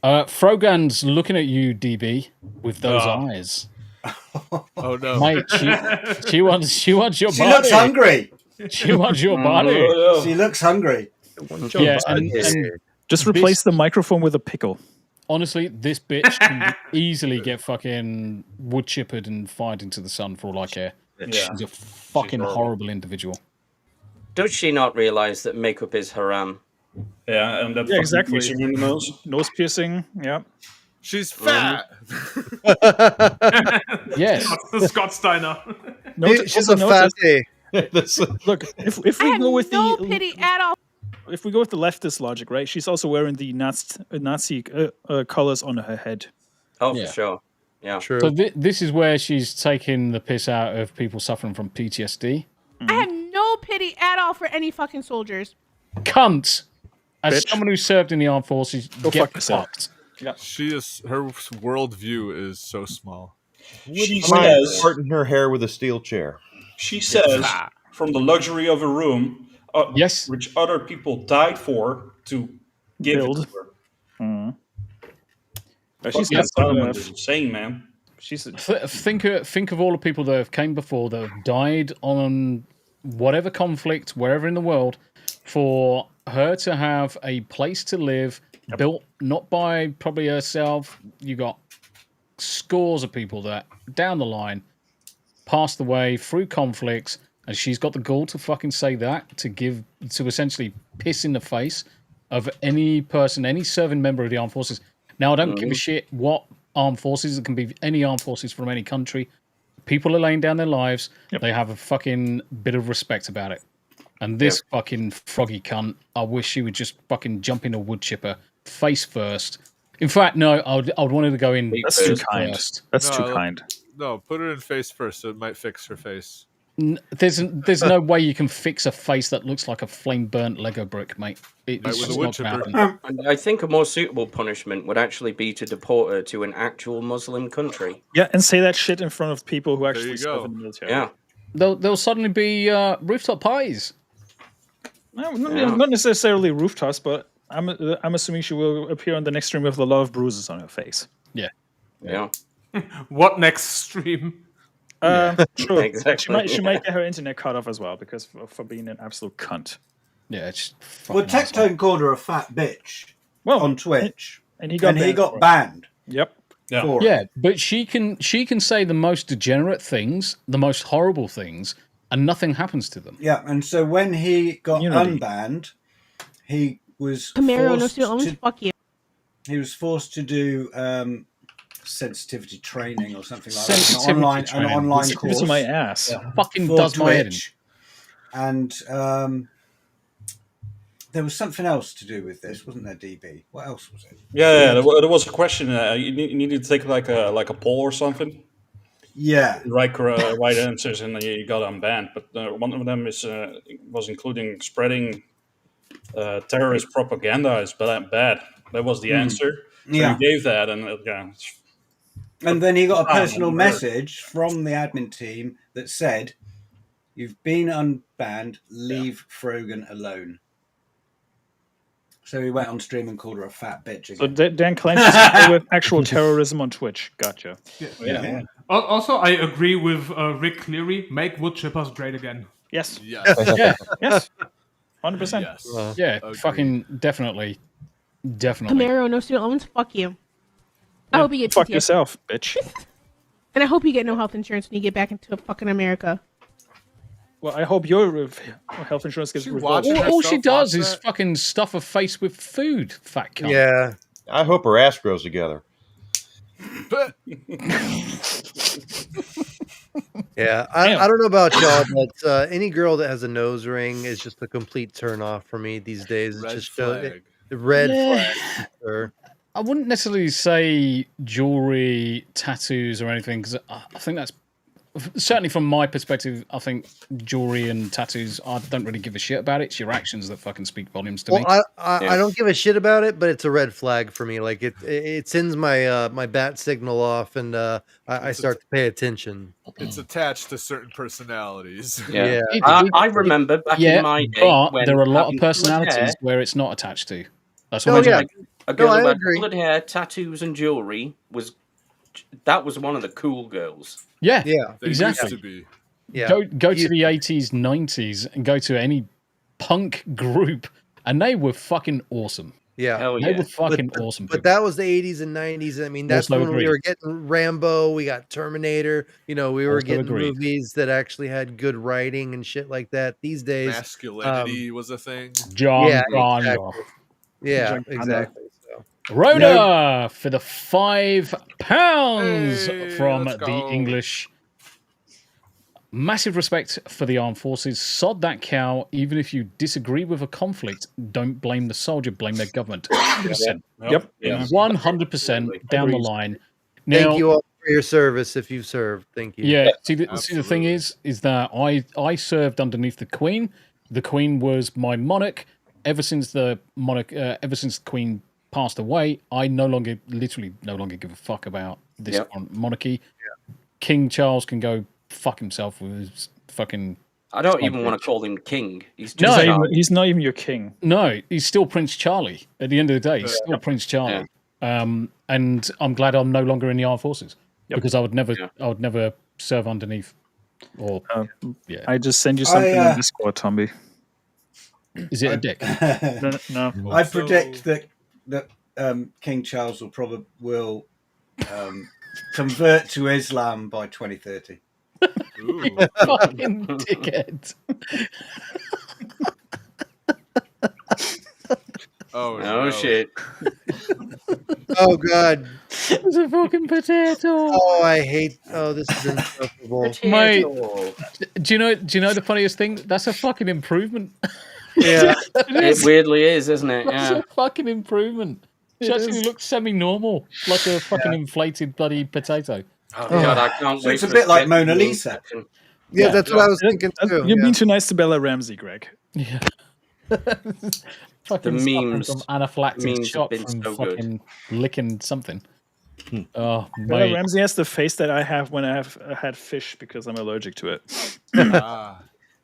Frogan's looking at you, DB, with those eyes. Oh no, mate! She wants your body. She looks hungry. She wants your body. She looks hungry. Yeah, and just replace the microphone with a pickle. Honestly, this bitch can easily get fucking wood chippered and fired into the sun for all I care. Yeah. She's a fucking horrible individual. Does she not realize that makeup is haram? Yeah, and that exactly. piercing in the nose piercing. Yeah, she's fat. Yes, the Scott Steiner. She's a fatty. Look, if we go with no pity at all. If we go with the leftist logic, right? She's also wearing the Nazi colors on her head. Oh, for sure. Yeah, true. So this is where she's taking the piss out of people suffering from PTSD. I have no pity at all for any fucking soldiers. Cunt. As Bitch. someone who served in the armed forces, get fucked. Yeah. Her worldview is so small. She says, parting her hair with a steel chair. She says, from the luxury of a room, yes, which other people died for to give Build. it to her. She's insane, man. Think of all the people that have came before that have died on whatever conflict, wherever in the world, for her to have a place to live, built not by probably herself. You got scores of people that down the line passed away through conflicts, and she's got the gall to fucking say that, to essentially piss in the face of any person, any serving member of the armed forces. Now, I don't give a shit what armed forces, it can be any armed forces from any country. People are laying down their lives. They have a fucking bit of respect about it. And this fucking froggy cunt, I wish she would just fucking jump in a wood chipper face first. In fact, no, I would want her to go in. That's too kind. That's too kind. No, put her in face first, so it might fix her face. There's no way you can fix a face that looks like a flame burnt Lego brick, mate. It's just not gonna happen. I think a more suitable punishment would actually be to deport her to an actual Muslim country. Yeah, and say that shit in front of people who actually serve in the military. Yeah. There'll suddenly be rooftop parties. No, not necessarily rooftops, but I'm assuming she will appear on the next stream with a lot of bruises on her face. Yeah. Yeah. What next stream? True. Exactly. She might get her internet cut off as well because for being an absolute cunt. Yeah, it's well, Tectone called her a fat bitch on Twitch, and he got banned. Yep. Yeah, but she can say the most degenerate things, the most horrible things, and nothing happens to them. Yeah, and so when he got unbanned, he was fuck you. He was forced to do sensitivity training or something like that. An online course. Gives my ass. Fucking does my head in. And there was something else to do with this, wasn't there, DB? What else was it? Yeah, there was a question. You needed to take like a poll or something. Yeah. Right answers, and you got unbanned. But one of them was including spreading terrorist propaganda is bad. That was the answer. So you gave that, and And then he got a personal message from the admin team that said, "You've been unbanned. Leave Frogan alone." So he went on stream and called her a fat bitch again. So Dan claims to support with actual terrorism on Twitch. Gotcha. Yeah. Also, I agree with Rick Cleary. Make wood chippers great again. Yes. Yeah. Yes. 100%. Yes. Yeah, fucking definitely. Camaro, no student loans. Fuck you. I hope you get fuck PTSD. yourself, bitch. And I hope you get no health insurance when you get back into fucking America. Well, I hope your health insurance gets revoked. All she does is fucking stuff her face with food, fat cunt. Yeah. I hope her ass grows together. Yeah, I don't know about y'all, but any girl that has a nose ring is just a complete turn off for me these days. It's just the red flag. Sure. I wouldn't necessarily say jewelry, tattoos, or anything, because I think that's certainly from my perspective. I think jewelry and tattoos, I don't really give a shit about it. It's your actions that fucking speak volumes to me. I don't give a shit about it, but it's a red flag for me. Like it sends my my bat signal off, and I start to pay attention. It's attached to certain personalities. Yeah. I remember back in my day, but when there are a lot of having coloured personalities hair- where it's not attached to. That's No, what yeah. I'm saying. A girl I who had agree. coloured hair, tattoos, and jewelry was one of the cool girls. Yeah, They exactly. used to be. Yeah. Go to the 80s, 90s, and go to any punk group, and they were fucking awesome. Yeah, They were fucking awesome. But that was the 80s and 90s. I mean, that's Also when we agree. were getting Rambo. We got Terminator. You know, we were Also getting agreed. movies that actually had good writing and shit like that. These days, Masculinity was a thing. John yeah, Connor. exactly. Yeah, John Connor. exactly. So. Rhoda for the £5 from let's the go. English. Massive respect for the armed forces. Sod that cow. Even if you disagree with a conflict, don't blame the soldier, blame their government. 100%. Yep. 100% down the line. Now, Thank you all for your service if you've served. Thank you. yeah, see the thing is that I served underneath the Queen. The Queen was my monarch. Ever since the Queen passed away, I literally no longer give a fuck about this current monarchy. King Charles can go fuck himself with his fucking. I don't even want to call him king. He's No, just He's not even your king. No, he's still Prince Charlie. At the end of the day, he's still Prince Charlie. And I'm glad I'm no longer in the armed forces because I would never serve underneath. Or I just send you something on Discord, Tombi. Is it a dick? No. I predict that King Charles will convert to Islam by 2030. Fucking dickhead. Oh no shit. Oh god. It's a fucking potato. Oh, I hate. Oh, this is insufferable. Mate, do you know the funniest thing? That's a fucking improvement. Yeah. It weirdly is, isn't it? That's Yeah. a fucking improvement. She actually looks semi-normal, like a fucking inflated bloody potato. Oh god, I can't So wait. it's a for bit like the Mona second Lisa. section. Yeah, that's what I was thinking too. You're yeah. being too nice to Bella Ramsey, Greg. Yeah. The Fucking memes- from anaphylactic memes shock have been from so good. fucking licking something. Oh, Bella mate. Ramsey has the face that I have when I have had fish because I'm allergic to it.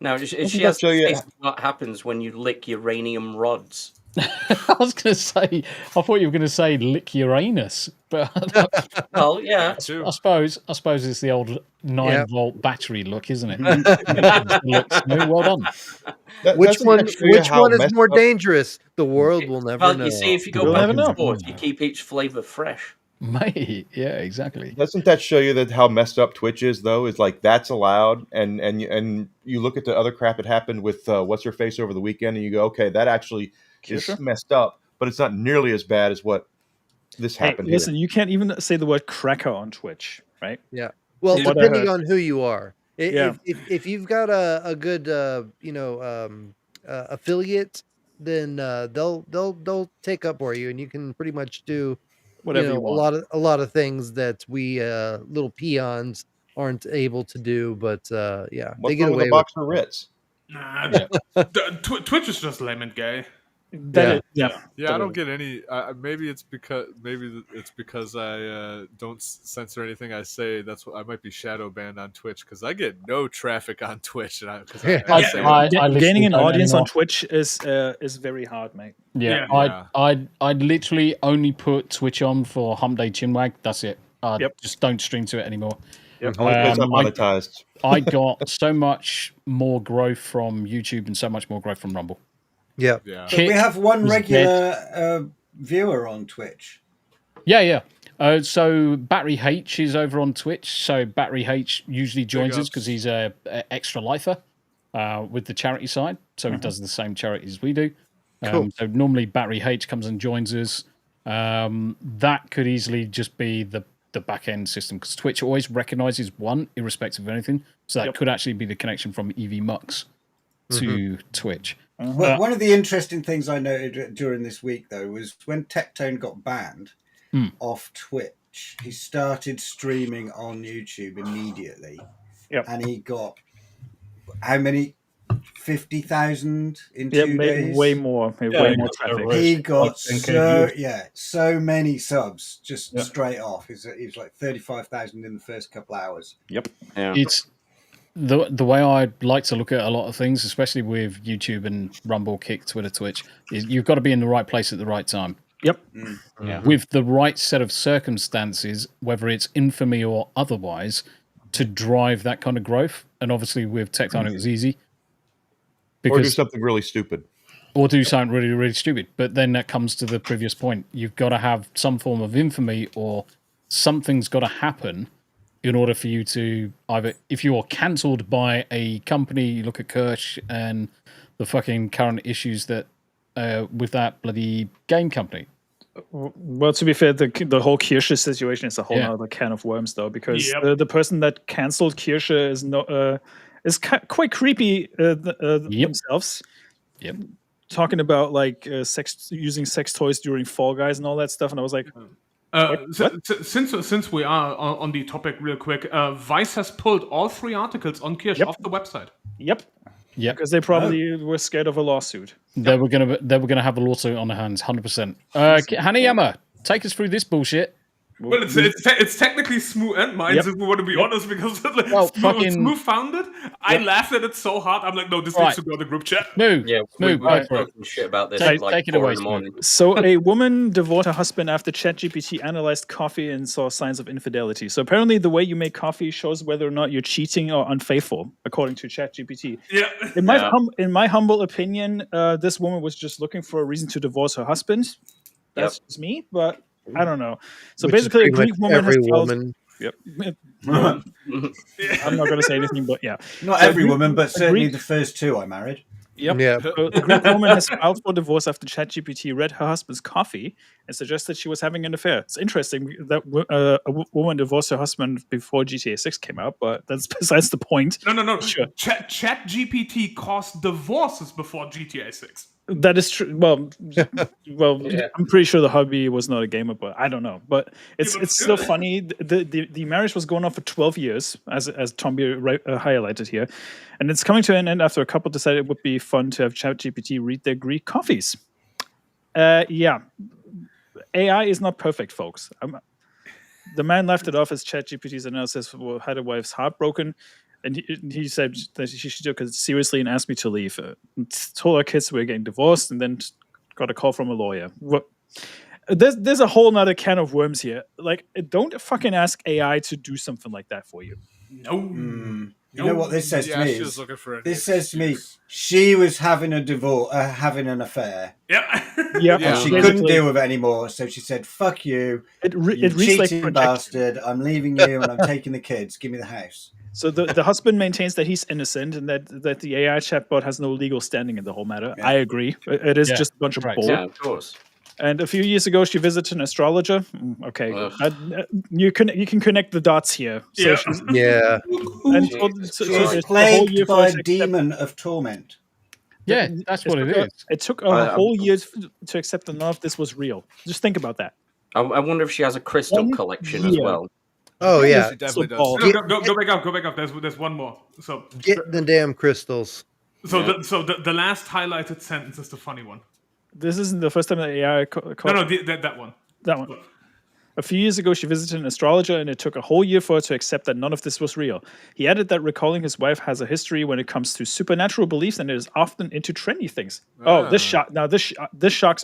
No, she has the face of what happens when you lick uranium rods. I was going to say, I thought you were going to say lick Uranus, but Well, yeah. I suppose it's the old 9-volt battery look, isn't it? Looks new. Well done. Which one is messed more up- dangerous? The world will never Well, know. you see, if you go We'll back never and know. forth, you keep each flavour fresh. Mate, yeah, exactly. Doesn't that show you that how messed up Twitch is, though? Is like that's allowed, and you look at the other crap that happened with what's her face over the weekend, and you go, okay, that actually is messed up, but it's not nearly as bad as what this happened. Listen, you can't even say the word cracker on Twitch, right? Yeah. Well, depending on who you are, if you've got a good affiliate, then they'll take up for you, and you can pretty much do whatever you want. a lot of things that we little peons aren't able to do. But they get away with a box of Ritz. Nah, Twitch is just lame and gay. Yeah. I don't get any. Maybe it's because I don't censor anything I say. That's what I might be shadow banned on Twitch because I get no traffic on Twitch. And gaining an audience on Twitch is very hard, mate. Yeah. I'd literally only put Twitch on for Hump Day Chinwag. That's it. Just don't stream to it anymore. Monetized. I got so much more growth from YouTube and so much more growth from Rumble. Yeah. But we have one regular viewer on Twitch. Yeah. So Battery H is over on Twitch. So Battery H usually joins us because he's a extra lifer with the charity side. So he does the same charity as we do. Cool. So normally Battery H comes and joins us. That could easily just be the back end system because Twitch always recognizes one irrespective of anything. So that could actually be the connection from EvilEnygma to Twitch. Well, one of the interesting things I noted during this week, though, was when Tectone got banned off Twitch, he started streaming on YouTube immediately. Yep. And he got, how many? 50,000 in 2 days? Way more traffic. He got so many subs just straight off. He was like 35,000 in the first couple hours. Yep. Yeah. It's the way I like to look at a lot of things, especially with YouTube and Rumble, Kick, Twitter, Twitch, is you've got to be in the right place at the right time. Yep. With the right set of circumstances, whether it's infamy or otherwise, to drive that kind of growth. And obviously with Tectone, it was easy. Or do something really stupid. Or do something really, really stupid. But then that comes to the previous point. You've got to have some form of infamy or something's got to happen in order for you to either, if you're cancelled by a company, you look at Kirsch and the fucking current issues that with that bloody game company. Well, to be fair, the whole Kirsch situation is a whole other can of worms, though, because the person that cancelled Kirsch is quite creepy themselves. Yep. Talking about like using sex toys during Fall Guys and all that stuff, and I was like, since we are on the topic real quick, Vice has pulled all 3 articles on Kirsch off the website. Yep. Because they probably were scared of a lawsuit. They were gonna have a lawsuit on their hands, 100%. Hanayama, take us through this bullshit. Well, it's technically Smu and mine, if we want to be honest, because Smu found it. I laughed at it so hard. I'm like, no, this needs to go to the group chat. Move. We've talking shit about this take it away, in the morning. So a woman divorced her husband after ChatGPT analyzed coffee and saw signs of infidelity. So apparently the way you make coffee shows whether or not you're cheating or unfaithful, according to ChatGPT. Yeah. In my humble opinion, this woman was just looking for a reason to divorce her husband. That's just me, but I don't know. So basically, a Greek woman has filed. Yep. I'm not going to say anything, but yeah. Not every woman, but certainly the first 2 I married. Yep. Yeah. A Greek woman has filed for divorce after ChatGPT read her husband's coffee and suggested she was having an affair. It's interesting that a woman divorced her husband before GTA 6 came out, but that's besides the point. No. Sure. ChatGPT caused divorces before GTA 6. That is true. Well, I'm pretty sure the hubby was not a gamer, but I don't know. But it's still funny. The marriage was going on for 12 years, as Tombi highlighted here, and it's coming to an end after a couple decided it would be fun to have ChatGPT read their Greek coffees. AI is not perfect, folks. The man left it off as ChatGPT's analysis had a wife's heart broken. And he said that she should take it seriously and asked me to leave. Told our kids we were getting divorced, and then got a call from a lawyer. There's a whole nother can of worms here. Like, don't fucking ask AI to do something like that for you. No. You know what this says to me? She was looking for This says to me she was having a divorce, having an affair. Yeah. And she couldn't deal with it anymore, so she said, "Fuck you, you cheating bastard! I'm leaving you, and I'm taking the kids. Give me the house." So the husband maintains that he's innocent and that the AI chatbot has no legal standing in the whole matter. I agree. It is just a bunch of bull. Yeah, of course. And a few years ago, she visited an astrologer. Okay, you can connect the dots here. So she's, and She was plagued by a demon of torment. Yeah, that's what it is. It took a whole year to accept that none of this was real. Just think about that. I wonder if she has a crystal collection as well. Oh yeah, She definitely does. Go back up. There's one more. So get the damn crystals. So the last highlighted sentence is the funny one. This isn't the first time that AI. That one. That one. A few years ago, she visited an astrologer, and it took a whole year for her to accept that none of this was real. He added that recalling his wife has a history when it comes to supernatural beliefs, and it is often into trendy things. Oh, this shocks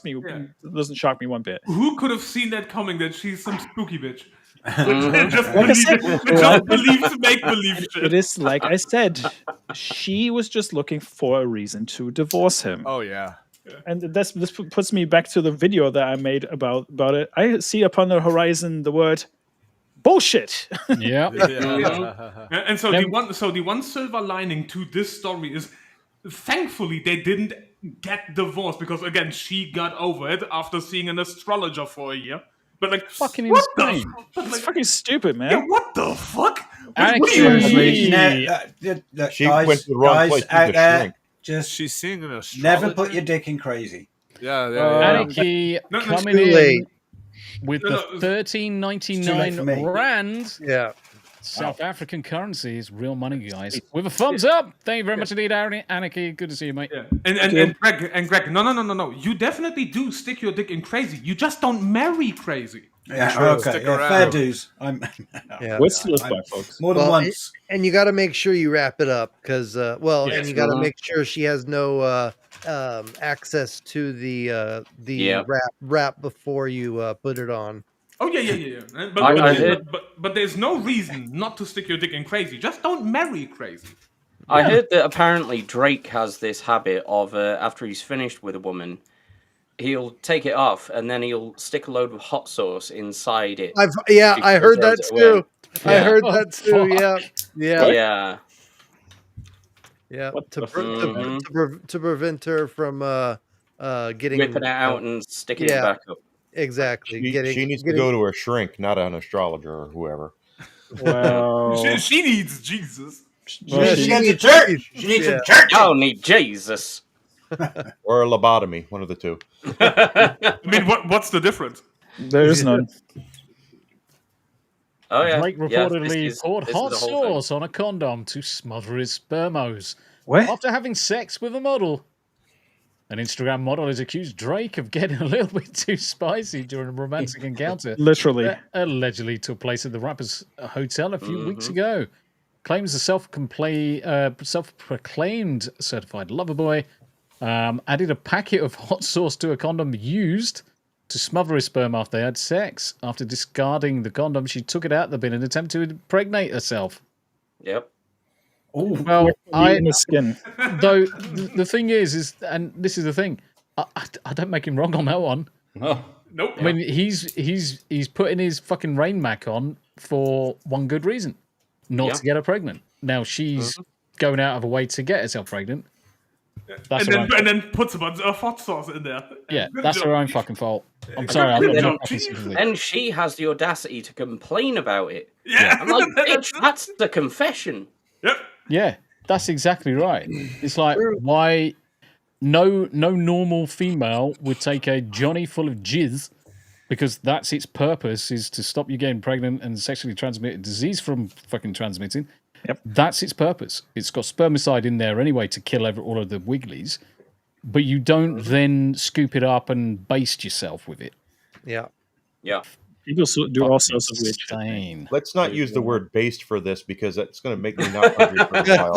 me. It doesn't shock me one bit. Who could have seen that coming? That she's some spooky bitch. just believes make-believe shit. It is like I said. She was just looking for a reason to divorce him. Oh yeah. And this puts me back to the video that I made about it. I see upon the horizon the word bullshit. Yeah. And so the one silver lining to this story is, thankfully they didn't get divorced, because again she got over it after seeing an astrologer for a year. But like fucking insane. It's fucking stupid, man. Yeah, what the fuck? She went to the wrong place. Out there, just she's seeing an astrologer. Never put your dick in crazy. Yeah. Anarchy coming in with the $13.99 rand. Yeah. South African currency is real money, guys. With a thumbs up. Thank you very much indeed, Anarchy. Good to see you, mate. Yeah. And Greg, no. You definitely do stick your dick in crazy. You just don't marry crazy. Yeah, okay. Fair dues. We're still folks. More than once. And you got to make sure you wrap it up because, and you got to make sure she has no access to the wrap before you put it on. Oh yeah. But there's no reason not to stick your dick in crazy. Just don't marry crazy. I heard that apparently Drake has this habit of after he's finished with a woman, he'll take it off and then he'll stick a load of hot sauce inside it. I heard that too. I heard that too. Yeah. To prevent her from getting ripping it out and sticking it back up. Exactly. She needs to go to a shrink, not an astrologer or whoever. Well, she needs Jesus. She needs a church. She needs a church. I don't need Jesus. Or a lobotomy, one of the two. I mean, what's the difference? There is none. Oh yeah. Drake reportedly poured hot sauce on a condom to smother his spermos. What? After having sex with a model. An Instagram model has accused Drake of getting a little bit too spicy during a romantic encounter. Literally. That allegedly took place at the rapper's hotel a few weeks ago. Claims the self-proclaimed certified lover boy added a packet of hot sauce to a condom used to smother his sperm after they had sex. After discarding the condom, she took it out of the bin and attempted to impregnate herself. Yep. Well, in the skin. Though the thing is, and this is the thing, I don't make him wrong on that one. Nope. I mean, he's putting his fucking rain mac on for one good reason, not to get her pregnant. Now she's going out of her way to get herself pregnant. That's and then puts a bunch of hot sauce in there. Yeah, that's her own fucking fault. I'm sorry. And she has the audacity to complain about it. Yeah. I'm like, bitch, that's the confession. Yep. Yeah, that's exactly right. It's like, why no normal female would take a Johnny full of jizz, because that's its purpose, is to stop you getting pregnant and sexually transmitted disease from fucking transmitting. Yep. That's its purpose. It's got spermicide in there anyway to kill all of the wigglies, but you don't then scoop it up and baste yourself with it. Yeah. People do all sorts of weird shit. Let's not use the word based for this because that's going to make me not hungry for a while.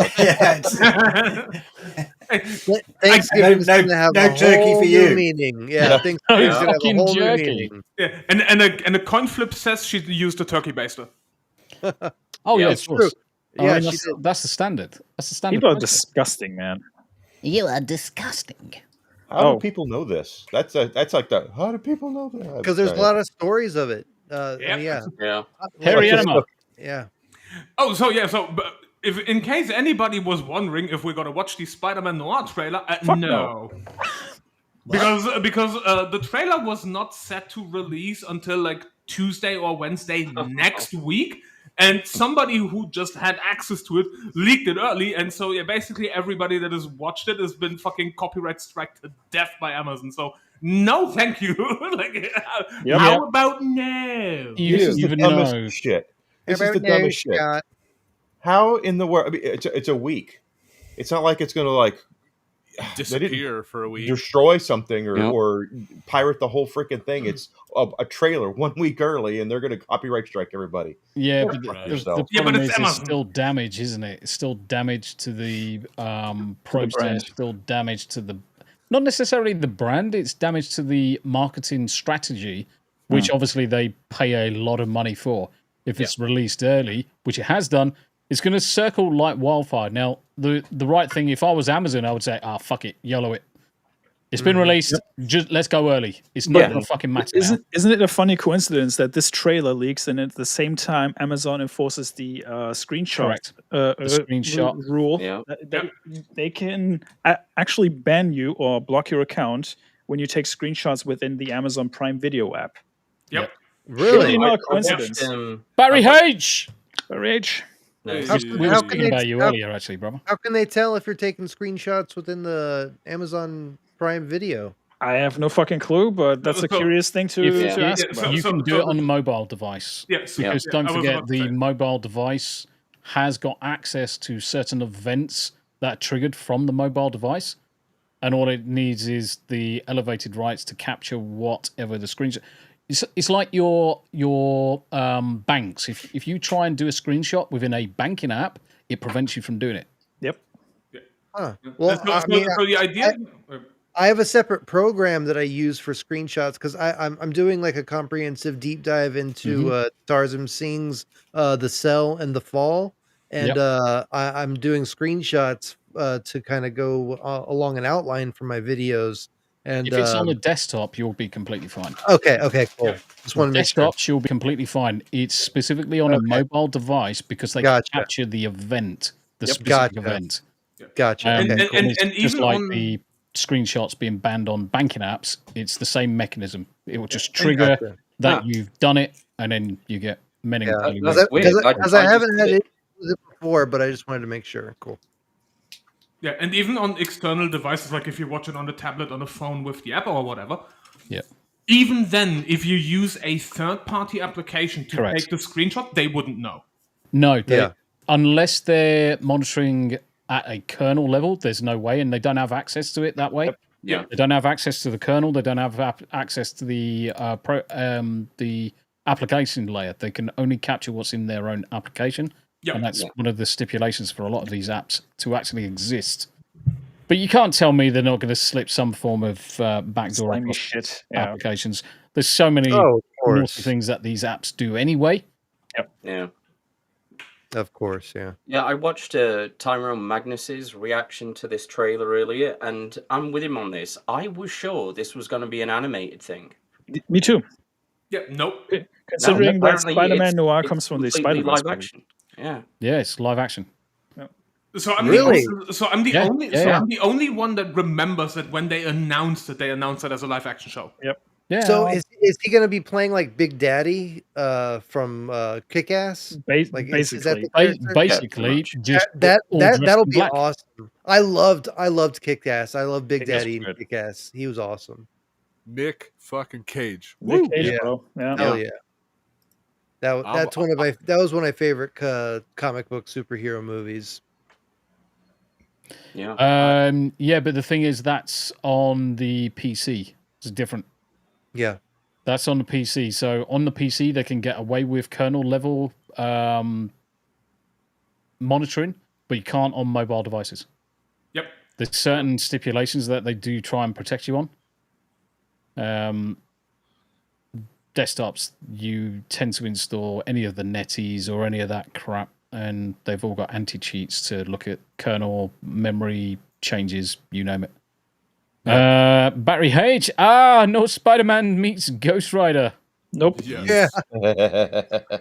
Thanksgiving's going to have a turkey whole for new you. meaning. Yeah, Thanksgiving's going to have a whole new meaning. Yeah, and a coin flip says she used a turkey baster. Oh yeah, it's true. Yeah, that's the standard. That's the standard. People are process. disgusting, man. You are disgusting. How do people know this? That's like the. How do people know that? Because there's a lot of stories of it. Yeah. Harry Enema. Yeah. Oh, so but if in case anybody was wondering if we're gonna watch the Spider-Man Noir trailer, no. Because the trailer was not set to release until like Tuesday or Wednesday next week, and somebody who just had access to it leaked it early, and so basically everybody that has watched it has been fucking copyright strike to death by Amazon. So no, thank you. How about no? This is the dumbest shit. This is the dumbest shit. How in the world? I mean, it's a week. It's not like it's going to like disappear for a week, destroy something, or pirate the whole freaking thing. It's a trailer 1 week early, and they're going to copyright strike everybody. Yeah, but the problem is it's still damage, isn't it? It's still damage to the process, still damage to the, not necessarily the brand, it's damage to the marketing strategy, which obviously they pay a lot of money for. If it's released early, which it has done, it's going to circle like wildfire. Now, the right thing, if I was Amazon, I would say, fuck it, YOLO it. It's been released. Just let's go early. It's not going to fucking matter. Isn't it a funny coincidence that this trailer leaks and at the same time Amazon enforces the screenshot screenshot rule? They can actually ban you or block your account when you take screenshots within the Amazon Prime Video app. Yep. Really? Not a coincidence. Barry H. Barry H. We were speaking about you earlier, actually, brother. How can they tell if you're taking screenshots within the Amazon Prime Video? I have no fucking clue, but that's a curious thing to ask about. You can do it on a mobile device. Because don't forget, the mobile device has got access to certain events that are triggered from the mobile device. And all it needs is the elevated rights to capture whatever the screenshot. It's like your banks. If you try and do a screenshot within a banking app, it prevents you from doing it. Yep. Huh. Well, the idea. I have a separate program that I use for screenshots because I'm doing like a comprehensive deep dive into Tarzan Singh's The Cell and The Fall, and I'm doing screenshots to kind of go along an outline for my videos. And if it's on a desktop, you'll be completely fine. Okay, cool. Just want to make sure. Desktops, you'll be completely fine. It's specifically on a mobile device because they capture the event, the specific event. Gotcha. And even just like the screenshots being banned on banking apps, it's the same mechanism. It will just trigger that you've done it, and then you get many. Because I haven't had it before, but I just wanted to make sure. Cool. Yeah, and even on external devices, like if you watch it on the tablet, on a phone with the app or whatever. Yeah. Even then, if you use a third-party application to take the screenshot, they wouldn't know. No, unless they're monitoring at a kernel level, there's no way, and they don't have access to it that way. Yeah, they don't have access to the kernel. They don't have access to the application layer. They can only capture what's in their own application. Yep. And that's one of the stipulations for a lot of these apps to actually exist. But you can't tell me they're not going to slip some form of backdoor applications. There's so many things that these apps do anyway. Yep. Yeah. Of course, yeah. Yeah, I watched Tyrone Magnus's reaction to this trailer earlier, and I'm with him on this. I was sure this was going to be an animated thing. Me too. Yeah, nope. Considering that Spider-Man Noir comes from the Spider-Verse live action. Yeah. Yeah, it's live action. So I'm the only one that remembers that when they announced it, they announced it as a live action show. Yep. Yeah. So is he going to be playing like Big Daddy from Kick-Ass? Basically, just that'll be awesome. I loved Kick-Ass. I love Big Daddy and Kick-Ass. He was awesome. Nick fucking Cage. Nick Cage, bro. Yeah. Hell yeah. That was one of my favorite comic book superhero movies. Yeah. Yeah, but the thing is, that's on the PC. It's different. Yeah. That's on the PC. So on the PC, they can get away with kernel level monitoring, but you can't on mobile devices. Yep. There's certain stipulations that they do try and protect you on. Desktops, you tend to install any of the netties or any of that crap and they've all got anti-cheats to look at kernel memory changes, you name it. Battery H. No Spider-Man meets Ghost Rider. Nope. Yeah.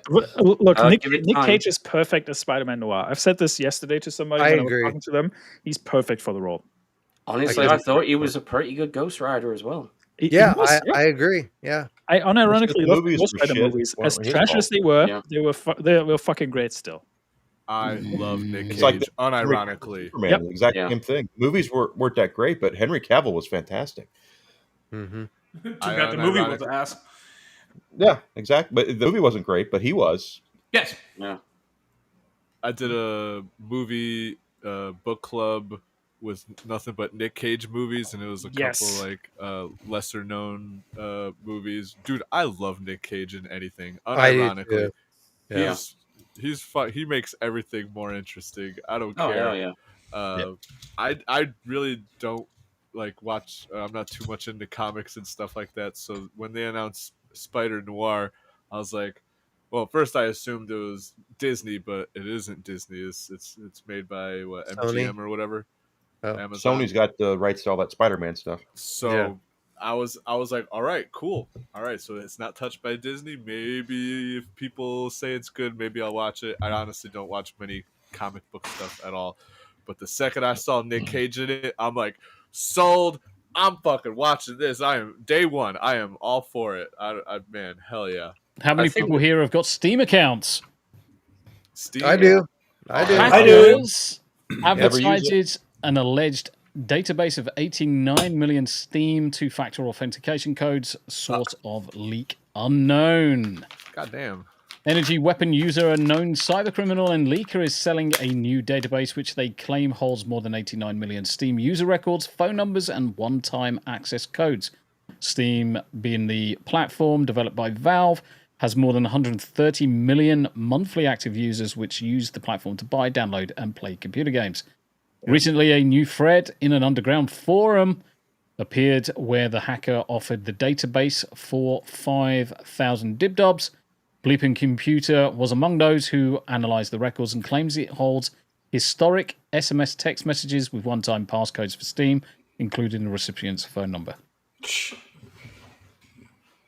Look, Nick give it time. Cage is perfect as Spider-Man Noir. I've said this yesterday to somebody I when agree. I was talking to them. He's perfect for the role. Honestly, I thought he was a pretty good Ghost Rider as well. Yeah, I agree. Yeah. I unironically love the movies Ghost were Rider shit. movies. Weren't As his trash as fault. they were, they were fucking great still. I love Nick Cage, It's like unironically. Superman, Yep. the exact same thing. Movies weren't that great, but Henry Cavill was fantastic. Too bad the movie was ass. Yeah, exactly. But the movie wasn't great, but he was. Yes. Yeah. I did a movie book club with nothing but Nick Cage movies, and it was a couple like lesser known movies. Dude, I love Nick Cage in anything. Unironically, he makes everything more interesting. I don't care. I really don't like watch. I'm not too much into comics and stuff like that. So when they announced Spider Noir, I was like, well, first I assumed it was Disney, but it isn't Disney. It's made by what, MGM or whatever. Amazon. Sony's got the rights to all that Spider-Man stuff. So I was like, all right, cool. All right, so it's not touched by Disney. Maybe if people say it's good, maybe I'll watch it. I honestly don't watch many comic book stuff at all. But the second I saw Nick Cage in it, I'm like, sold. I'm fucking watching this. I am day one. I am all for it. Man, hell yeah. How many people here have got Steam accounts? Steam? I do. Hackers advertised an alleged database of 89 million Steam two-factor authentication codes, source of leak unknown. Goddamn. Energy weapon user, a known cybercriminal and leaker, is selling a new database which they claim holds more than 89 million Steam user records, phone numbers, and one-time access codes. Steam, being the platform developed by Valve, has more than 130 million monthly active users which use the platform to buy, download, and play computer games. Recently, a new thread in an underground forum appeared where the hacker offered the database for 5,000 dibdobs. Bleeping Computer was among those who analysed the records and claims it holds historic SMS text messages with one-time passcodes for Steam, including the recipient's phone number.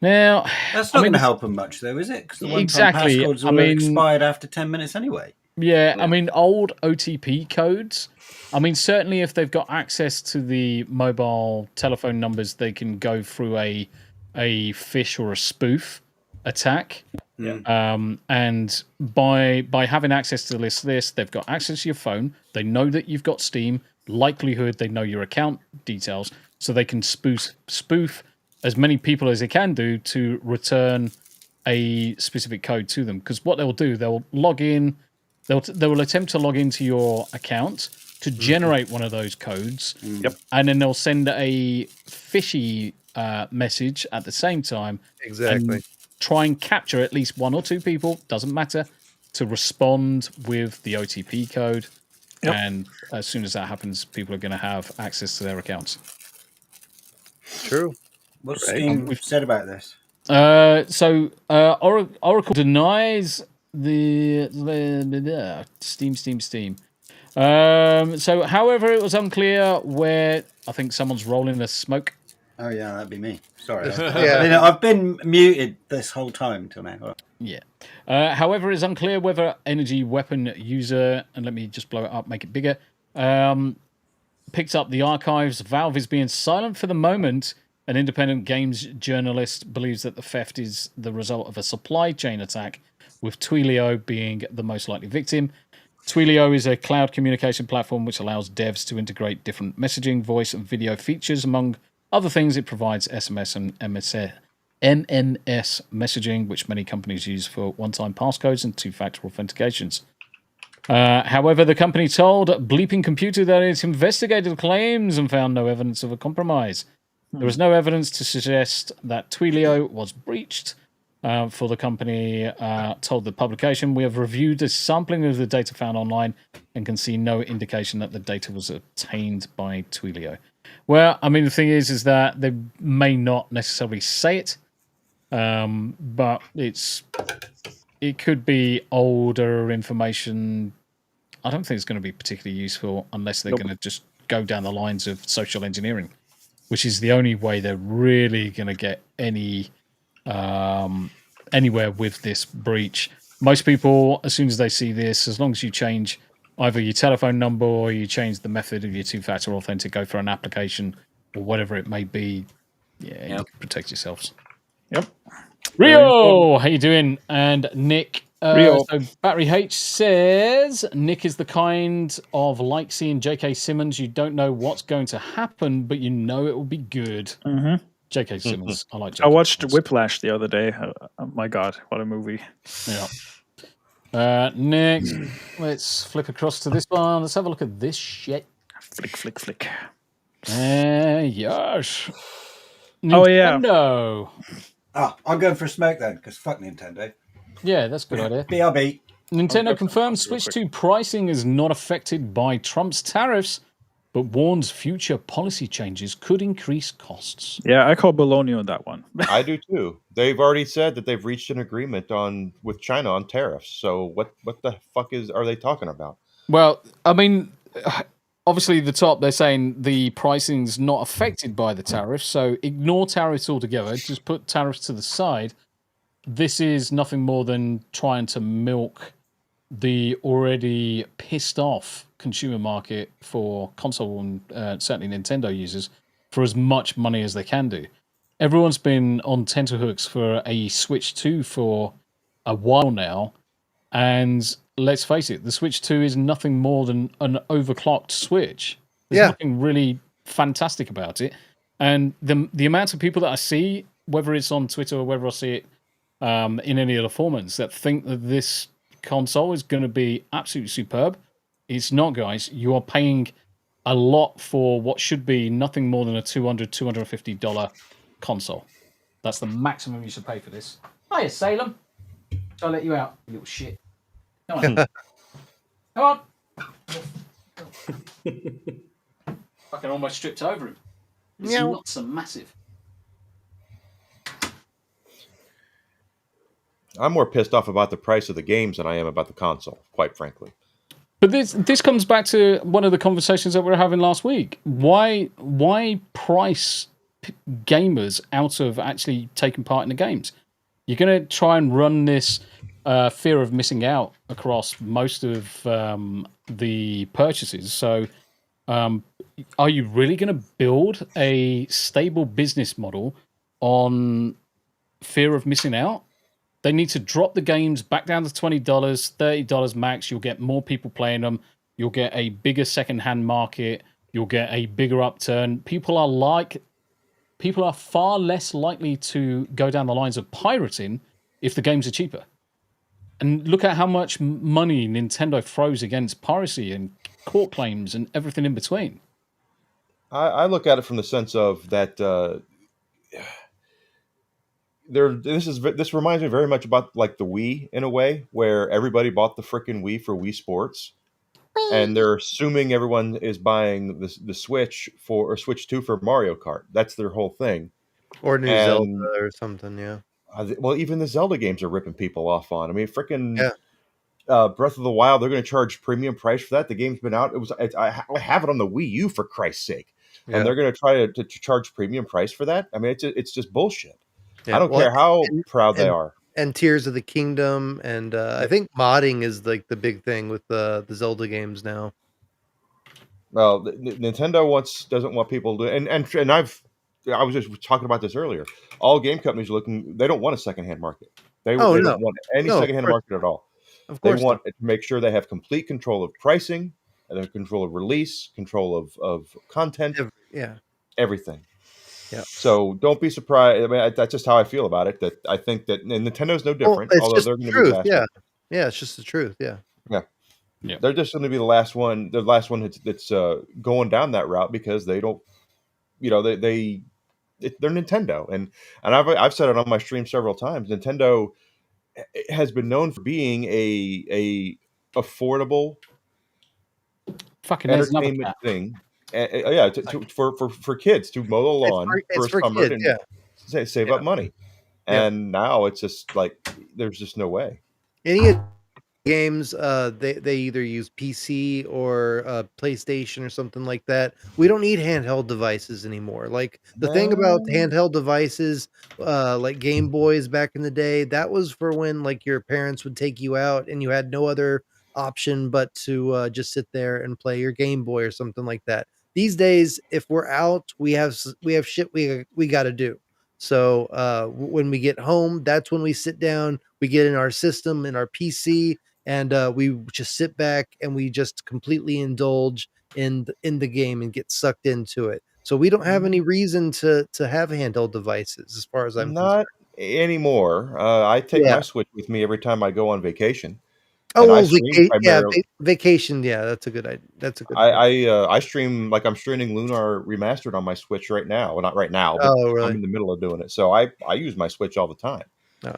Now, that's not going to help them much, though, is it? Because the one-time exactly. passcodes will expired after 10 minutes anyway. Yeah, I mean, old OTP codes. I mean, certainly if they've got access to the mobile telephone numbers, they can go through a phish or a spoof attack. And by having access to this, they've got access to your phone. They know that you've got Steam. Likelihood they know your account details, so they can spoof as many people as they can do to return a specific code to them. Because what they'll do, they'll log in. They will attempt to log into your account to generate one of those codes. Yep. And then they'll send a fishy message at the same time. Exactly. And try and capture at least one or two people, doesn't matter, to respond with the OTP code. Yep. And as soon as that happens, people are going to have access to their accounts. True. What's Steam said about this? Oracle denies the Steam. So, however, it was unclear where I think someone's rolling a smoke. Oh yeah, that'd be me. Sorry. I've been muted this whole time till now. Yeah. However, it's unclear whether energy weapon user, and let me just blow it up, make it bigger, picked up the archives. Valve is being silent for the moment. An independent games journalist believes that the theft is the result of a supply chain attack, with Twilio being the most likely victim. Twilio is a cloud communication platform which allows devs to integrate different messaging, voice, and video features. Among other things, it provides SMS and MMS messaging, which many companies use for one-time passcodes and two-factor authentications. However, the company told Bleeping Computer that it investigated claims and found no evidence of a compromise. There was no evidence to suggest that Twilio was breached. For the company told the publication, we have reviewed a sampling of the data found online and can see no indication that the data was obtained by Twilio. Well, I mean, the thing is that they may not necessarily say it, but it's it could be older information. I don't think it's going to be particularly useful unless they're going to just go down the lines of social engineering, which is the only way they're really going to get anywhere with this breach. Most people, as soon as they see this, as long as you change either your telephone number or you change the method of your two-factor authentic, go for an application or whatever it may be, you can protect yourselves. Yep. Rio, how you doing? And Nick, Rio. so Battery H says Nick is the kind of like seeing J.K. Simmons. You don't know what's going to happen, but you know it will be good. Mm-hmm. J.K. Simmons, I like J.K. I watched Whiplash the other day. Oh my god, what a movie! Yeah. Next, let's flip across to this one. Let's have a look at this shit. Flick. Yes. Oh yeah. Nintendo. I'm going for a smoke then, because fuck Nintendo. Yeah, that's a good idea. BRB. Nintendo confirms Switch 2 pricing is not affected by Trump's tariffs, but warns future policy changes could increase costs. Yeah, I call baloney on that one. I do too. They've already said that they've reached an agreement with China on tariffs. So what the fuck are they talking about? Well, I mean, obviously the top, they're saying the pricing's not affected by the tariffs, so ignore tariffs altogether. Just put tariffs to the side. This is nothing more than trying to milk the already pissed off consumer market for console and certainly Nintendo users for as much money as they can do. Everyone's been on tenterhooks for a Switch 2 for a while now, and let's face it, the Switch 2 is nothing more than an overclocked Switch. There's nothing really fantastic about it. And the amount of people that I see, whether it's on Twitter or whether I see it in any of the formats, that think that this console is going to be absolutely superb. It's not, guys. You are paying a lot for what should be nothing more than a $200, $250 console. That's the maximum you should pay for this. Hiya, Salem. I'll let you out, you little shit. Come on. Come on. Fucking almost stripped over him. His nuts are massive. I'm more pissed off about the price of the games than I am about the console, quite frankly. But this comes back to one of the conversations that we were having last week. Why price gamers out of actually taking part in the games? You're going to try and run this fear of missing out across most of the purchases. So are you really going to build a stable business model on fear of missing out? They need to drop the games back down to $20, $30 max. You'll get more people playing them. You'll get a bigger secondhand market. You'll get a bigger upturn. People are far less likely to go down the lines of pirating if the games are cheaper. And look at how much money Nintendo throws against piracy and court claims and everything in between. I look at it from the sense of that this reminds me very much about like the Wii in a way, where everybody bought the frickin' Wii for Wii Sports, and they're assuming everyone is buying the Switch or Switch 2 for Mario Kart. That's their whole thing. Or new Zelda or something, yeah. Well, even the Zelda games are ripping people off on. I mean, frickin' Breath of the Wild, they're going to charge premium price for that. The game's been out. I have it on the Wii U, for Christ's sake. Yeah. And they're going to try to charge premium price for that? I mean, it's just bullshit. Yeah, I don't care how proud they are. And Tears of the Kingdom, and I think modding is like the big thing with the Zelda games now. Well, Nintendo doesn't want people to, and I was just talking about this earlier. All game companies are looking; they don't want a secondhand market. They don't want any secondhand market at all. Of course, they want to make sure they have complete control of pricing, and control of release, control of content, everything. Yeah. So don't be surprised. I mean, that's just how I feel about it. That I think that Nintendo's no different. It's although just they're going the to be truth. last. Yeah, it's just the truth. Yeah. They're just going to be the last one. The last one that's going down that route because they don't. They're Nintendo, and I've said it on my stream several times. Nintendo has been known for being a affordable fucking entertainment thing. For kids to mow the lawn it's for summer kids, and save up money. And now it's just like there's just no way. Any games, they either use PC or PlayStation or something like that. We don't need handheld devices anymore. Like the thing about handheld devices, like Game Boys back in the day, that was for when like your parents would take you out and you had no other option but to just sit there and play your Game Boy or something like that. These days, if we're out, we have shit we got to do. So when we get home, that's when we sit down, we get in our system, in our PC, and we just sit back and we just completely indulge in the game and get sucked into it. So we don't have any reason to have handheld devices, as far as I'm concerned. Not anymore. I take Yeah. my Switch with me every time I go on vacation, Oh and I well, stream primarily. vacation. Yeah, that's a good idea. That's a good point. I stream like I'm streaming Lunar Remastered on my Switch right now. Well, not right now, but Oh, I'm really? in the middle of doing it. So I use my Switch all the time. Oh.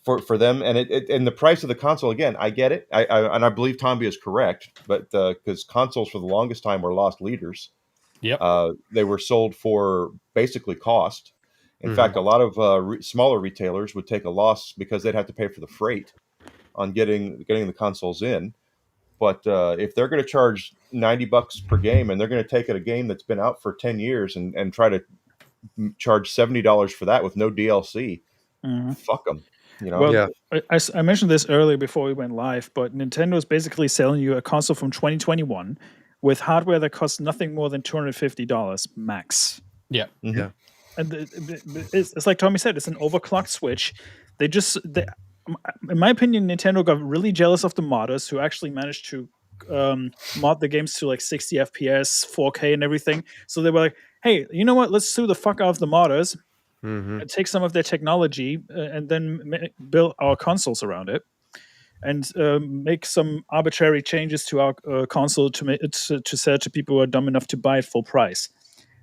But for them, and and the price of the console again, I get it. And I believe Tombi is correct, but because consoles for the longest time were lost leaders. Yep. They were sold for basically cost. In Mhm. fact, a lot of smaller retailers would take a loss because they'd have to pay for the freight on getting the consoles in. But if they're going to charge $90 per game, and they're going to take a game that's been out for 10 years and try to charge $70 for that with no DLC, fuck them. You know? Well, I mentioned this earlier before we went live, but Nintendo is basically selling you a console from 2021 with hardware that costs nothing more than $250 max. Yeah. Mm-hmm. Yeah. And it's like Tommy said, it's an overclocked Switch. They, in my opinion, Nintendo got really jealous of the modders who actually managed to mod the games to like 60 FPS, 4K, and everything. So they were like, hey, you know what? Let's sue the fuck out of the modders. And take some of their technology and then build our consoles around it, and make some arbitrary changes to our console to sell to people who are dumb enough to buy it full price.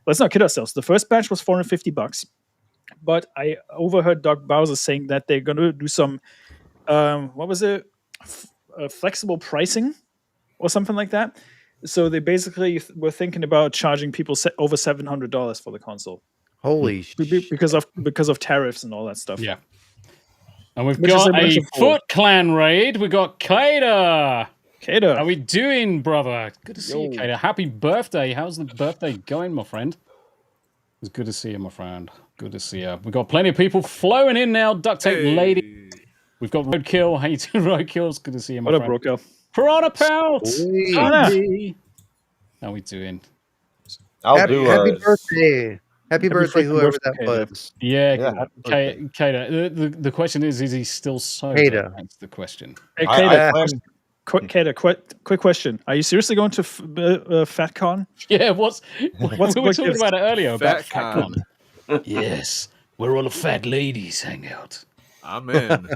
Let's not kid ourselves. The first batch was $450, but I overheard Doug Bowser saying that they're going to do some what was it, flexible pricing or something like that. So they basically were thinking about charging people over $700 for the console. Holy because of tariffs and all that stuff. Yeah. And we've got a Foot Clan raid. We got Kadath. Kadath. How we doing, brother? Good to see you, Kadath. Happy birthday. How's the birthday going, my friend? It's good to see you, my friend. Good to see you. We've got plenty of people flowing in now. Duct Tape Lady. We've got Roadkill. How you doing, Roadkill? It's good to see you, my friend. What up, Roadkill? Piranha Pelt. Piranha. How we doing? Happy birthday. Happy birthday, whoever that was. Yeah, Kata. The question is he still sober? Kata. That's the question. Hey, Kata, quick question. Are you seriously going to FatCon? Yeah, we were talking about it earlier. About FatCon. Yes, where all the fat ladies hang out. I'm in.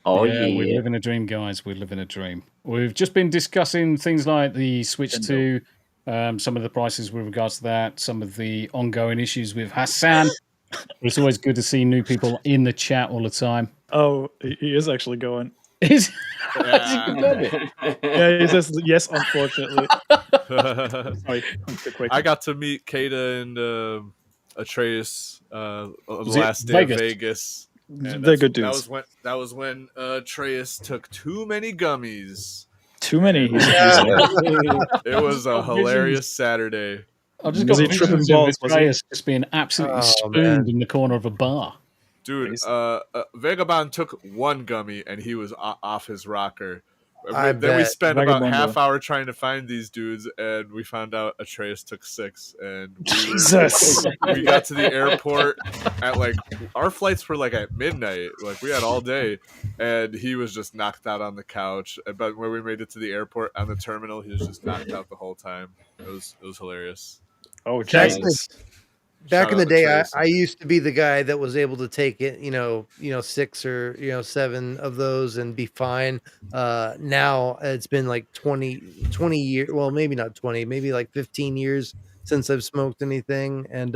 We're living a dream, guys. We're living a dream. We've just been discussing things like the Switch 2, some of the prices with regards to that, some of the ongoing issues with Hassan. It's always good to see new people in the chat all the time. Oh, he is actually going. Yeah, he says yes, unfortunately. Sorry, I got to meet Kata and Atreus last day of Vegas. They're good dudes. That was when Atreus took too many gummies. Too many. It was a hilarious Saturday. I just got visions of Atreus just being absolutely spooned in the corner of a bar. Dude, Vagabond took one gummy and he was off his rocker. Then we spent about half hour trying to find these dudes, and we found out Atreus took 6. And we got to the airport at our flights were at midnight. We had all day, and he was just knocked out on the couch. But when we made it to the airport on the terminal, he was just knocked out the whole time. It was hilarious. Oh, Jesus. Back in the day, I used to be the guy that was able to take it, 6 or 7 of those and be fine. Now it's been 20 years. Well, maybe not 20, maybe 15 years since I've smoked anything. And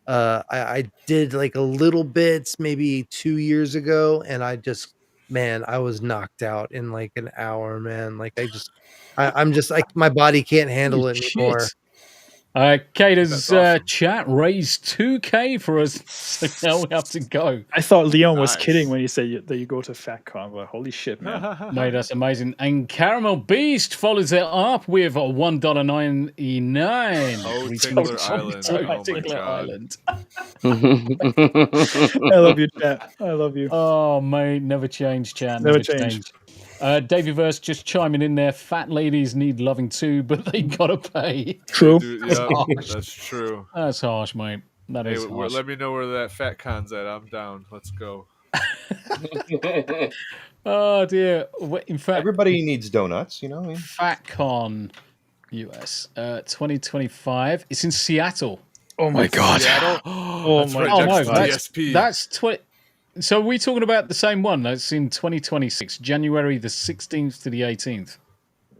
I did a little bits maybe 2 years ago, and I was knocked out in an hour, man. I'm just my body can't handle it anymore. Kata's chat raised 2K for us, so now we have to go. I thought Leon was kidding when he said that you go to FatCon, but holy shit, man. Mate, that's amazing. And Caramel Beast follows it up with a $1.99. Oh, Tickler Island. I love you, chat. I love you. Oh, mate, never change, chat. Never change. Davey Verse just chiming in there. Fat ladies need loving too, but they gotta pay. True. Yeah, that's true. That's harsh, mate. That is harsh. Let me know where that fat con's at. I'm down. Let's go. Oh dear. In fact, everybody needs donuts, you know. FatCon US 2025. It's in Seattle. Oh my god. Seattle? Oh that's my right, god. that's DSP. That's 20. So we're talking about the same one. That's in 2026, January the 16th to the 18th.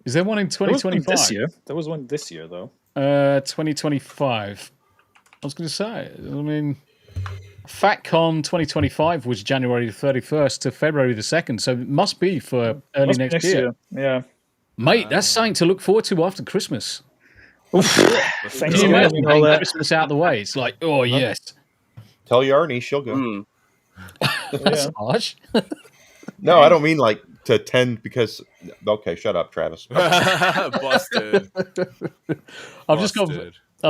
Is there one in 2025? This year. There was one this year, though. 2025. I was going to say, I mean, FatCon 2025 was January the 31st to February the 2nd, so it must be for early next year. Yeah. Mate, that's something to look forward to after Christmas. Thanks Can you for imagine all that. Christmas out of the way? It's like, oh, yes. Tell Yarny, she'll go. That's harsh. No, I don't mean like to attend because. Okay, shut up, Travis. Busted. I've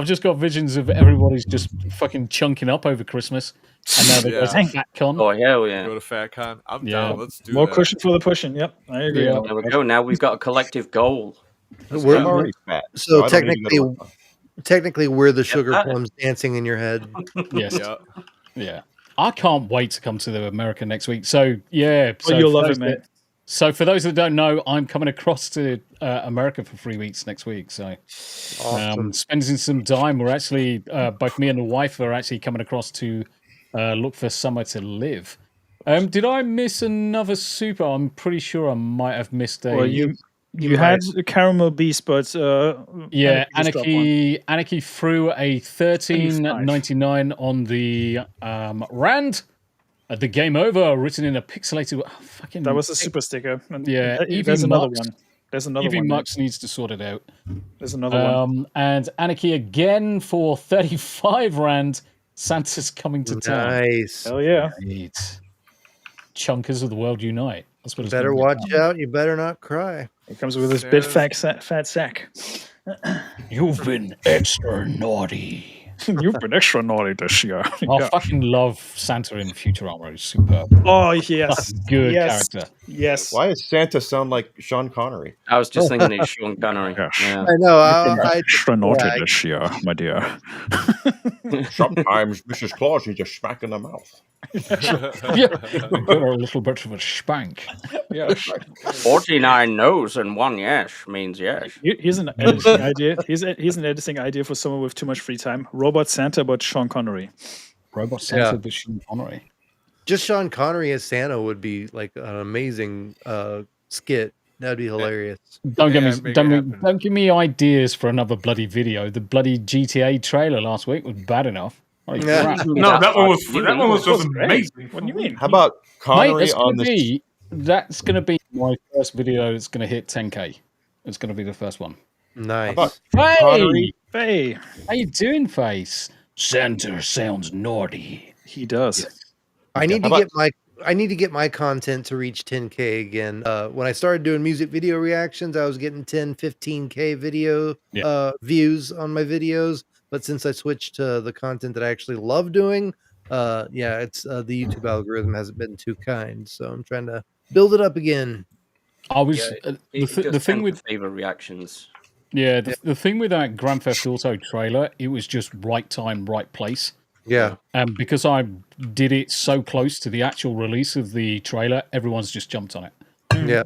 just got visions of everybody's just fucking chunking up over Christmas, and now they're going to FatCon. Oh hell yeah! Go to FatCon. I'm down. Let's do More that. cushion for the pushing. Yep, I agree. There we go. Now we've got a collective goal. I'm already fat, So I don't need to go to technically, we're the sugar plums dancing in your head. Yes. Yeah. I can't wait to come to the America next week. So yeah, so you'll for love those it, mate. So for those that don't know, I'm coming across to America for 3 weeks next week. So Awesome. spending some time. We're actually both me and the wife are actually coming across to look for somewhere to live. Did I miss another super? I'm pretty sure I might have missed a. Well, you had the Caramel Beast, but yeah, Anarchy Anarchy threw a $13.99 on the Rand. The game over, written in a pixelated. Fucking. That was a super sticker. And Yeah, there's another one. There's another Evie one. Mux needs to sort it out. There's another one. And Anarchy again for 35 Rand. Santa's coming to town. Nice. Hell yeah. Right. Chunkers of the world unite. That's what You it's better gonna be watch about. out. You better not cry. It comes with this big fat sack. You've been extra naughty. You've been extra naughty this year. I fucking love Santa in Futurama. He's superb. Oh yes, Good yes. character. Yes. Why does Santa sound like Sean Connery? I was just thinking it's Sean Connery. Yeah. I know. Extra naughty this year, my dear. Sometimes Mrs. Claus needs a smack in the mouth. Yeah, give her a little bit of a spank. Yes. 49 no's and 1 yes means yes. Here's an editing idea. Here's an editing idea for someone with too much free time. Robot Santa, but Sean Connery. Robot Santa with Sean Connery. Just Sean Connery as Santa would be like an amazing skit. That'd be hilarious. Don't give me ideas for another bloody video. The bloody GTA trailer last week was bad enough. Holy crap. No, that one was just amazing. What do you mean? How about Connery Mate, on the? that's going to be my first video that's going to hit 10K. It's going to be the first one. Nice. How about Hey! Connery? Hey, How you doing, Face? Santa sounds naughty. he does. I need to How get my content to reach 10K again. When I started doing music video reactions, I was getting 10, 15K video views on my videos. But since I switched to the content that I actually love doing, it's the YouTube algorithm hasn't been too kind. So I'm trying to build it up again. I was the thing with favorite reactions. Yeah, the thing with that Grand Theft Auto trailer, it was just right time, right place. Yeah. And because I did it so close to the actual release of the trailer, everyone's just jumped on it. Yeah.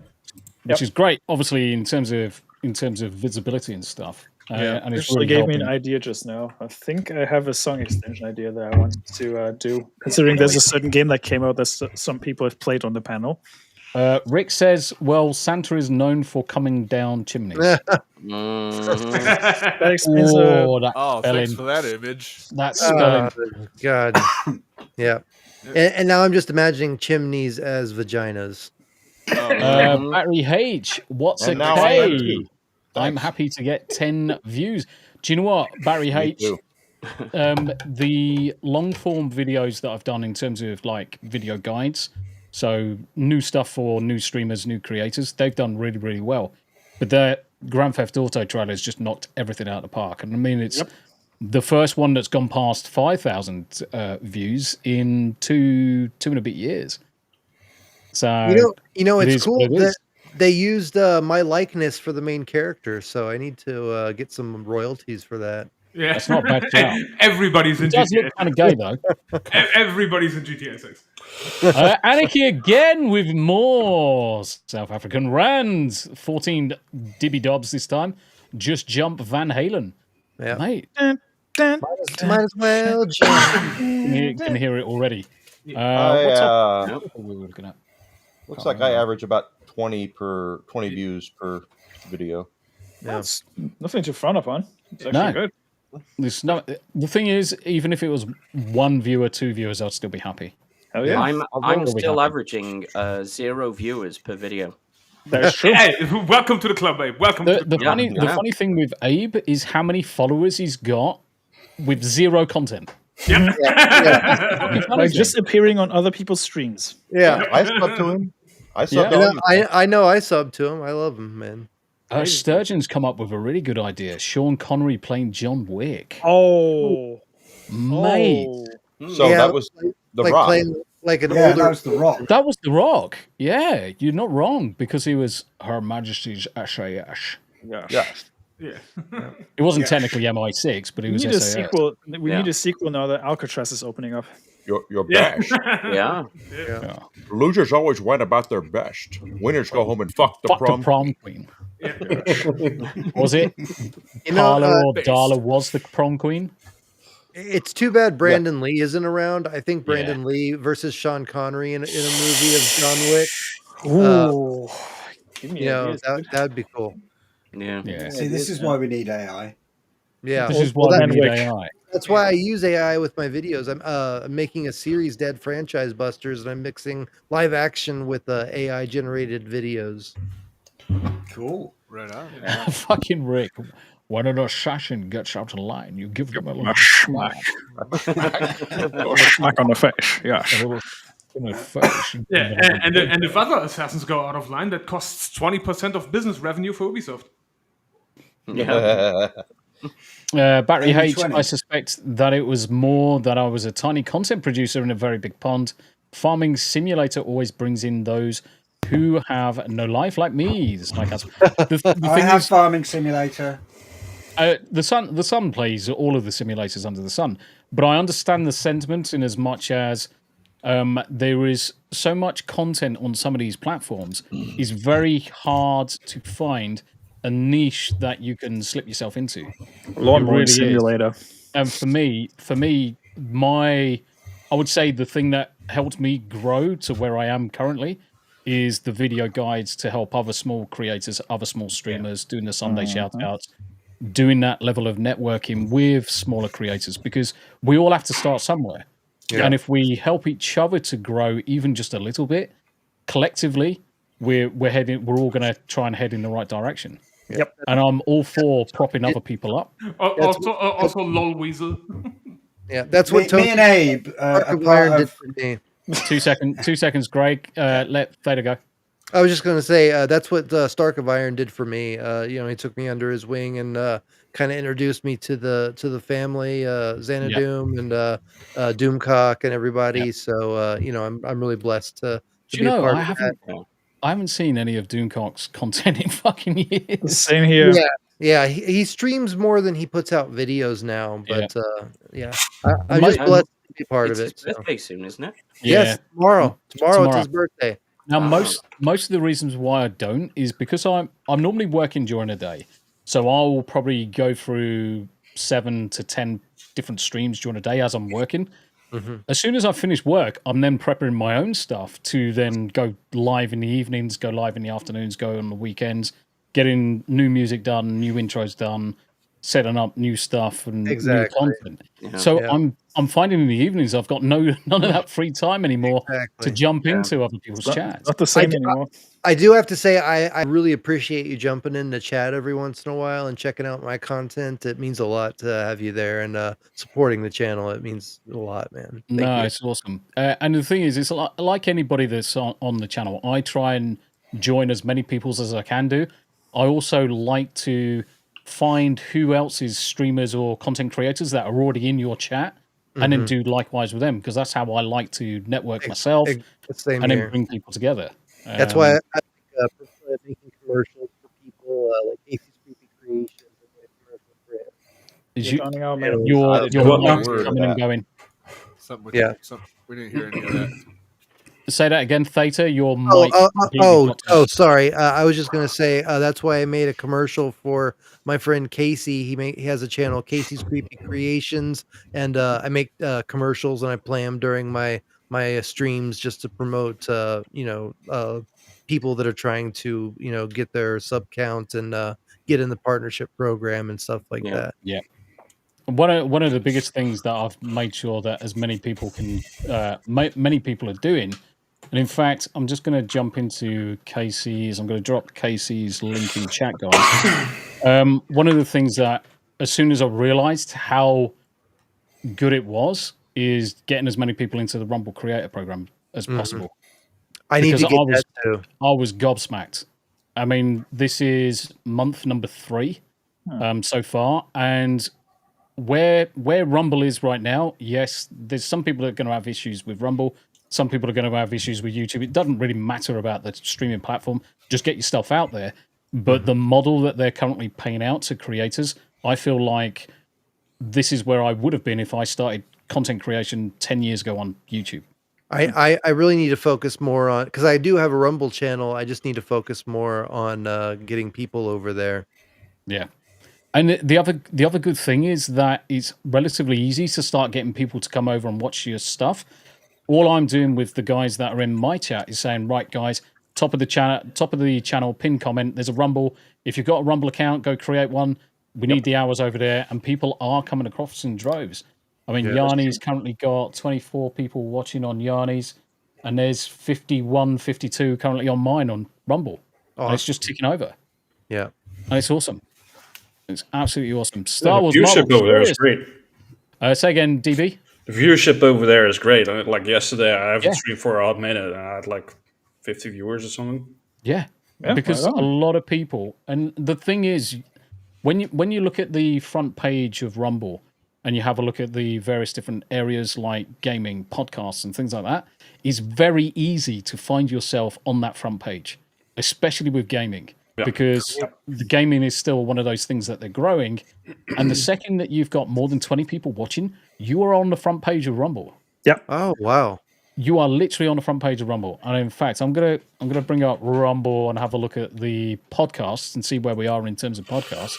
Which is great, obviously, in terms of visibility and stuff. And it's Actually really gave me helping. an idea just now. I think I have a song extension idea that I want to do. Considering there's a certain game that came out that some people have played on the panel. Rick says, well, Santa is known for coming down chimneys. That explains thanks for that image. That's spelling. God. Yeah. And now I'm just imagining chimneys as vaginas. Battery H, what's And a now I am K? too. I'm happy to get 10 views. Do you know what, Barry Me H? too. The long form videos that I've done in terms of like video guides, so new stuff for new streamers, new creators, they've done really, really well. But the Grand Theft Auto trailers just knocked everything out of the park. And I mean, it's the first one that's gone past 5,000 views in two and a bit years. So it's cool that they used my likeness for the main character, so I need to get some royalties for that. Yeah, that's not bad. Shout. Everybody's in It does GTA. look kind of gay though. Everybody's in GTA 6. Anarchy again with more South African rands. 14 dibby dobs this time. Just jump Van Halen. Yeah, mate. Might as well jump. You can hear it already. What's up? What we were looking at? Looks like I average about 20 views per video. Yeah. That's nothing to frown upon. It's actually good. It's not, the thing is, even if it was 1 viewer, 2 viewers, I'd still be happy. Hell yeah. I'm still averaging 0 viewers per video. That's true. Hey, welcome to the club, babe. Welcome to the club. The funny thing with Abe is how many followers he's got with 0 content. Like just appearing on other people's streams. Yeah, I sub to him. I sub I know I sub to him. I love him, man. Sturgeon's come up with a really good idea. Sean Connery playing John Wick. Oh, mate. So that was the Rock. Playing like an Yeah, older. that was The Rock. That was The Rock. Yeah, you're not wrong because he was Her Majesty's SAS. Yeah. It wasn't technically MI6, but he was need a SAS. sequel. We need a sequel now that Alcatraz is opening up. Your best. Yeah. Losers always win about their best. Winners go home and fuck the prom queen. Was it? Carla or Darla was the prom queen? It's too bad Brandon Lee isn't around. I think Brandon Lee versus Sean Connery in a movie of John Wick. Ooh. Give me that'd be cool. Yeah. See, this is why we need AI. Yeah, This is why we need AI. That's why I use AI with my videos. I'm making a series, Dead Franchise Busters, and I'm mixing live action with AI generated videos. Cool. Right on. Fucking Rick. When an assassin gets out of line, you give them a little smack. Smack on the face. Yeah. In the face. Yeah, and if other assassins go out of line, that costs 20% of business revenue for Ubisoft. Barry H, 20. I suspect that it was more that I was a tiny content producer in a very big pond. Farming Simulator always brings in those who have no life like me. The I have Farming Simulator. The sun plays all of the simulators under the sun, but I understand the sentiment in as much as there is so much content on some of these platforms. It's very hard to find a niche that you can slip yourself into. Lawnmower Simulator. And for me, I would say the thing that helped me grow to where I am currently is the video guides to help other small creators, other small streamers, doing the Sunday shout-outs, doing that level of networking with smaller creators, because we all have to start somewhere. Yeah. And if we help each other to grow even just a little bit, collectively, we're all going to try and head in the right direction. Yep. And I'm all for propping other people up. Also lol weasel. Yeah, that's what me and Abe are part did of. for me. 2 seconds, Greg. Let Theta go. I was just going to say that's what Stark of Iron did for me. He took me under his wing and kind of introduced me to the family, Xanadu and Doomcock and everybody. Yep. So I'm really blessed to be a part of that. I haven't seen any of Doomcock's content in fucking years. Same here. Yeah. He streams more than he puts out videos now, but I'm just blessed to be part of it. It's his birthday soon, isn't it? Yes, tomorrow. Tomorrow it's his birthday. Now, most of the reasons why I don't is because I'm normally working during the day, so I'll probably go through 7 to 10 different streams during the day as I'm working. Mm-hmm. As soon as I finish work, I'm then prepping my own stuff to then go live in the evenings, go live in the afternoons, go on the weekends, getting new music done, new intros done, setting up new stuff and new Exactly. content. Yeah. So Yeah. I'm finding in the evenings I've got none of that free time anymore to Exactly. jump Yeah. into other people's chats. Not the same anymore. I do have to say I really appreciate you jumping in the chat every once in a while and checking out my content. It means a lot to have you there and supporting the channel. It means a lot, man. Thank No, you. it's awesome. And the thing is, it's like anybody that's on the channel. I try and join as many people as I can do. I also like to find who else is streamers or content creators that are already in your chat, and then do likewise with them, because that's how I like to network myself Same and then here. bring people together. That's why I prefer making commercials for people like Casey's Creepy Creations and make a commercial for him. Is You're joining out, man. your What now? mic's coming and going. Something with Yeah. we didn't hear any of that. Say that again, Theta. Your mic. completely blocked out. Sorry. I was just gonna say that's why I made a commercial for my friend Casey. He has a channel, Casey's Creepy Creations, and I make commercials and I play them during my streams just to promote people that are trying to get their sub count and get in the partnership program and stuff like that. Yeah. One of the biggest things that I've made sure that as many people can, many people are doing, and in fact, I'm just going to jump into Casey's. I'm going to drop Casey's link in chat, guys. One of the things that, as soon as I realized how good it was, is getting as many people into the Rumble Creator Program as possible. I need to Because get that too. I was gobsmacked. I mean, this is month number 3 so far, and where Rumble is right now, yes, there's some people that are going to have issues with Rumble. Some people are going to have issues with YouTube. It doesn't really matter about the streaming platform. Just get your stuff out there. But the model that they're currently paying out to creators, I feel like this is where I would have been if I started content creation 10 years ago on YouTube. I really need to focus more on, because I do have a Rumble channel. I just need to focus more on getting people over there. Yeah. And the other good thing is that it's relatively easy to start getting people to come over and watch your stuff. All I'm doing with the guys that are in my chat is saying, right, guys, top of the channel, pin comment. There's a Rumble. If you've got a Rumble account, go create one. We need the hours over there, and people are coming across in droves. I mean, Yarny's currently got 24 people watching on Yarny's, and there's 51, 52 currently on mine on Rumble. And it's just ticking over. Yeah, and it's awesome. It's absolutely awesome. The Star Wars viewership Marvel over there is Studios. great. Say again, DB. The viewership over there is great. Like yesterday, I haven't Yeah. streamed for a hot minute, and I had like 50 viewers or something. Yeah, because a lot of people, and the thing is, when you look at the front page of Rumble and you have a look at the various different areas like gaming, podcasts, and things like that, it's very easy to find yourself on that front page, especially with gaming, because the gaming is still one of those things that they're growing. And the second that you've got more than 20 people watching, you are on the front page of Rumble. Yeah. Oh wow. You are literally on the front page of Rumble. And in fact, I'm gonna bring up Rumble and have a look at the podcasts and see where we are in terms of podcasts.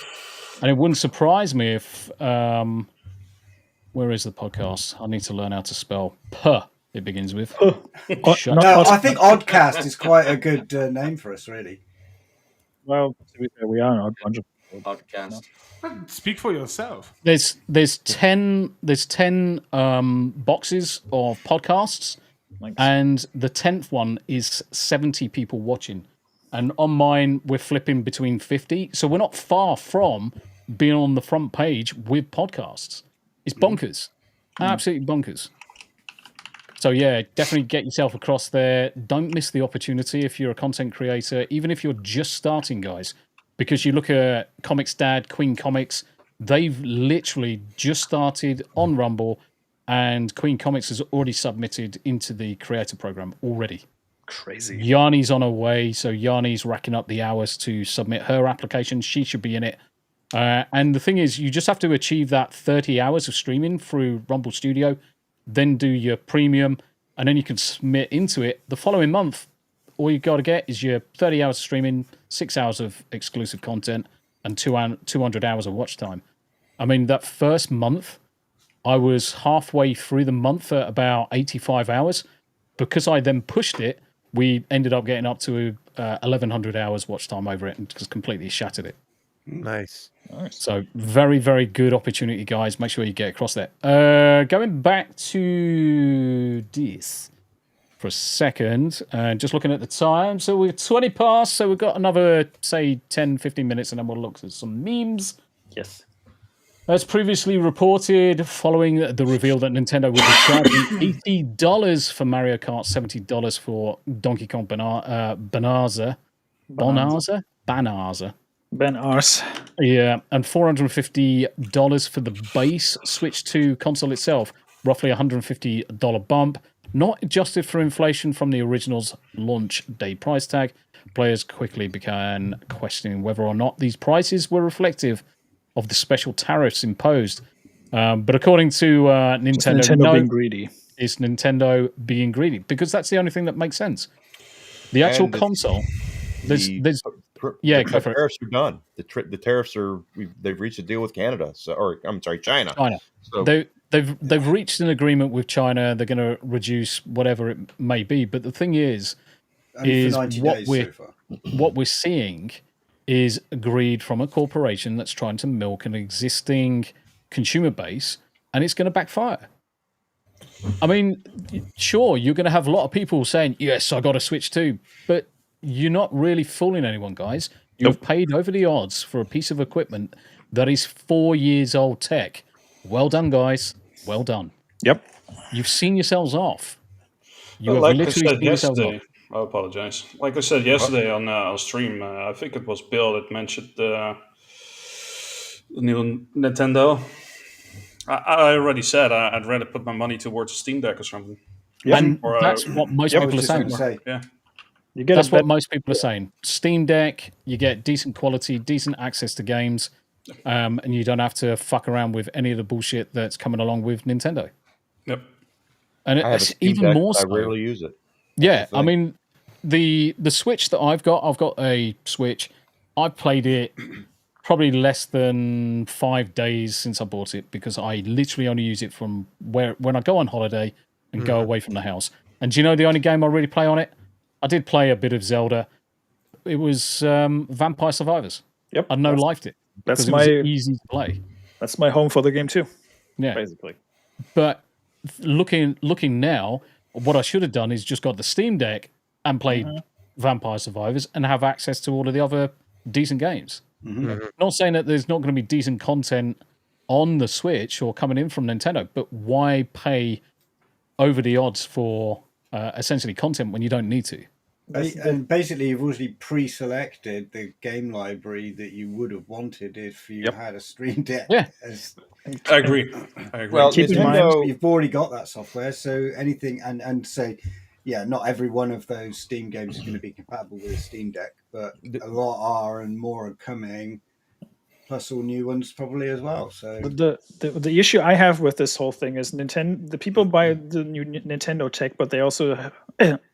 And it wouldn't surprise me if where is the podcast? I need to learn how to spell puh. It begins with. Shut No, up. I think Oddcast is quite a good name for us, really. Well, to be fair, we are an odd bunch of Podcast. Speak for yourself. There's 10 boxes of podcasts, and the 10th one is 70 people watching. And on mine, we're flipping between 50. So we're not far from being on the front page with podcasts. It's bonkers. Absolutely bonkers. So yeah, definitely get yourself across there. Don't miss the opportunity if you're a content creator, even if you're just starting, guys. Because you look at Comics Dad, Queen Comics, they've literally just started on Rumble, and Queen Comics has already submitted into the creator program already. Crazy. Yarny's on her way, so Yarny's racking up the hours to submit her application. She should be in it. And the thing is, you just have to achieve that 30 hours of streaming through Rumble Studio, then do your premium, and then you can submit into it the following month. All you got to get is your 30 hours of streaming, 6 hours of exclusive content, and 200 hours of watch time. I mean, that first month, I was halfway through the month at about 85 hours. Because I then pushed it, we ended up getting up to 1,100 hours watch time over it and just completely shattered it. Nice. Nice. So very, very good opportunity, guys. Make sure you get across there. Going back to this for a second, just looking at the time. So we're 20 past, so we've got another, say, 10, 15 minutes, and then we'll look at some memes. Yes. As previously reported, following the reveal that Nintendo will be charging $80 for Mario Kart, $70 for Donkey Kong Bonanza. Ben Ars. Yeah, and $450 for the base Switch 2 console itself, roughly $150 bump, not adjusted for inflation from the original's launch day price tag. Players quickly began questioning whether or not these prices were reflective of the special tariffs imposed. But according to Nintendo, being greedy. It's Nintendo being greedy, because that's the only thing that makes sense. The actual console, there's the tariffs are done. The tariffs they've reached a deal with Canada, China. So they've reached an agreement with China. They're going to reduce whatever it may be. But the thing is what we're seeing is greed from a corporation that's trying to milk an existing consumer base, and it's going to backfire. I mean, sure, you're going to have a lot of people saying, yes, I got a Switch too, but you're not really fooling anyone, guys. You've paid over the odds for a piece of equipment that is 4 years old tech. Well done, guys. Well done. Yep. You've seen yourselves off. You have like I literally said seen yourselves off. yesterday, I apologize. Like I said yesterday on stream, I think it was Bill that mentioned the new Nintendo. I already said I'd rather put my money towards a Steam Deck or something. Yeah, and that's what most people are saying. Yeah. That's what most people are saying. Steam Deck, you get decent quality, decent access to games, and you don't have to fuck around with any of the bullshit that's coming along with Nintendo. Yep. And it's even more so. I rarely use it. Yeah, I mean, the Switch that I've got a Switch. I've played it probably less than 5 days since I bought it, because I literally only use it from when I go on holiday and go away from the house. And do you know the only game I really play on it? I did play a bit of Zelda. It was Vampire Survivors. Yep. I liked it. That's it was easy to play. That's my home for the game too. Yeah. Basically. But looking now, what I should have done is just got the Steam Deck and played Vampire Survivors and have access to all of the other decent games. Not saying that there's not going to be decent content on the Switch or coming in from Nintendo, but why pay over the odds for essentially content when you don't need to? And basically, you've already pre-selected the game library that you would have wanted if you had a Stream Deck. Yeah, I agree. Well, keep in mind you've already got that software, so anything and say, yeah, not every one of those Steam games is going to be compatible with a Steam Deck, but a lot are, and more are coming. Plus, all new ones probably as well. So the issue I have with this whole thing is the people buy the new Nintendo tech, but they also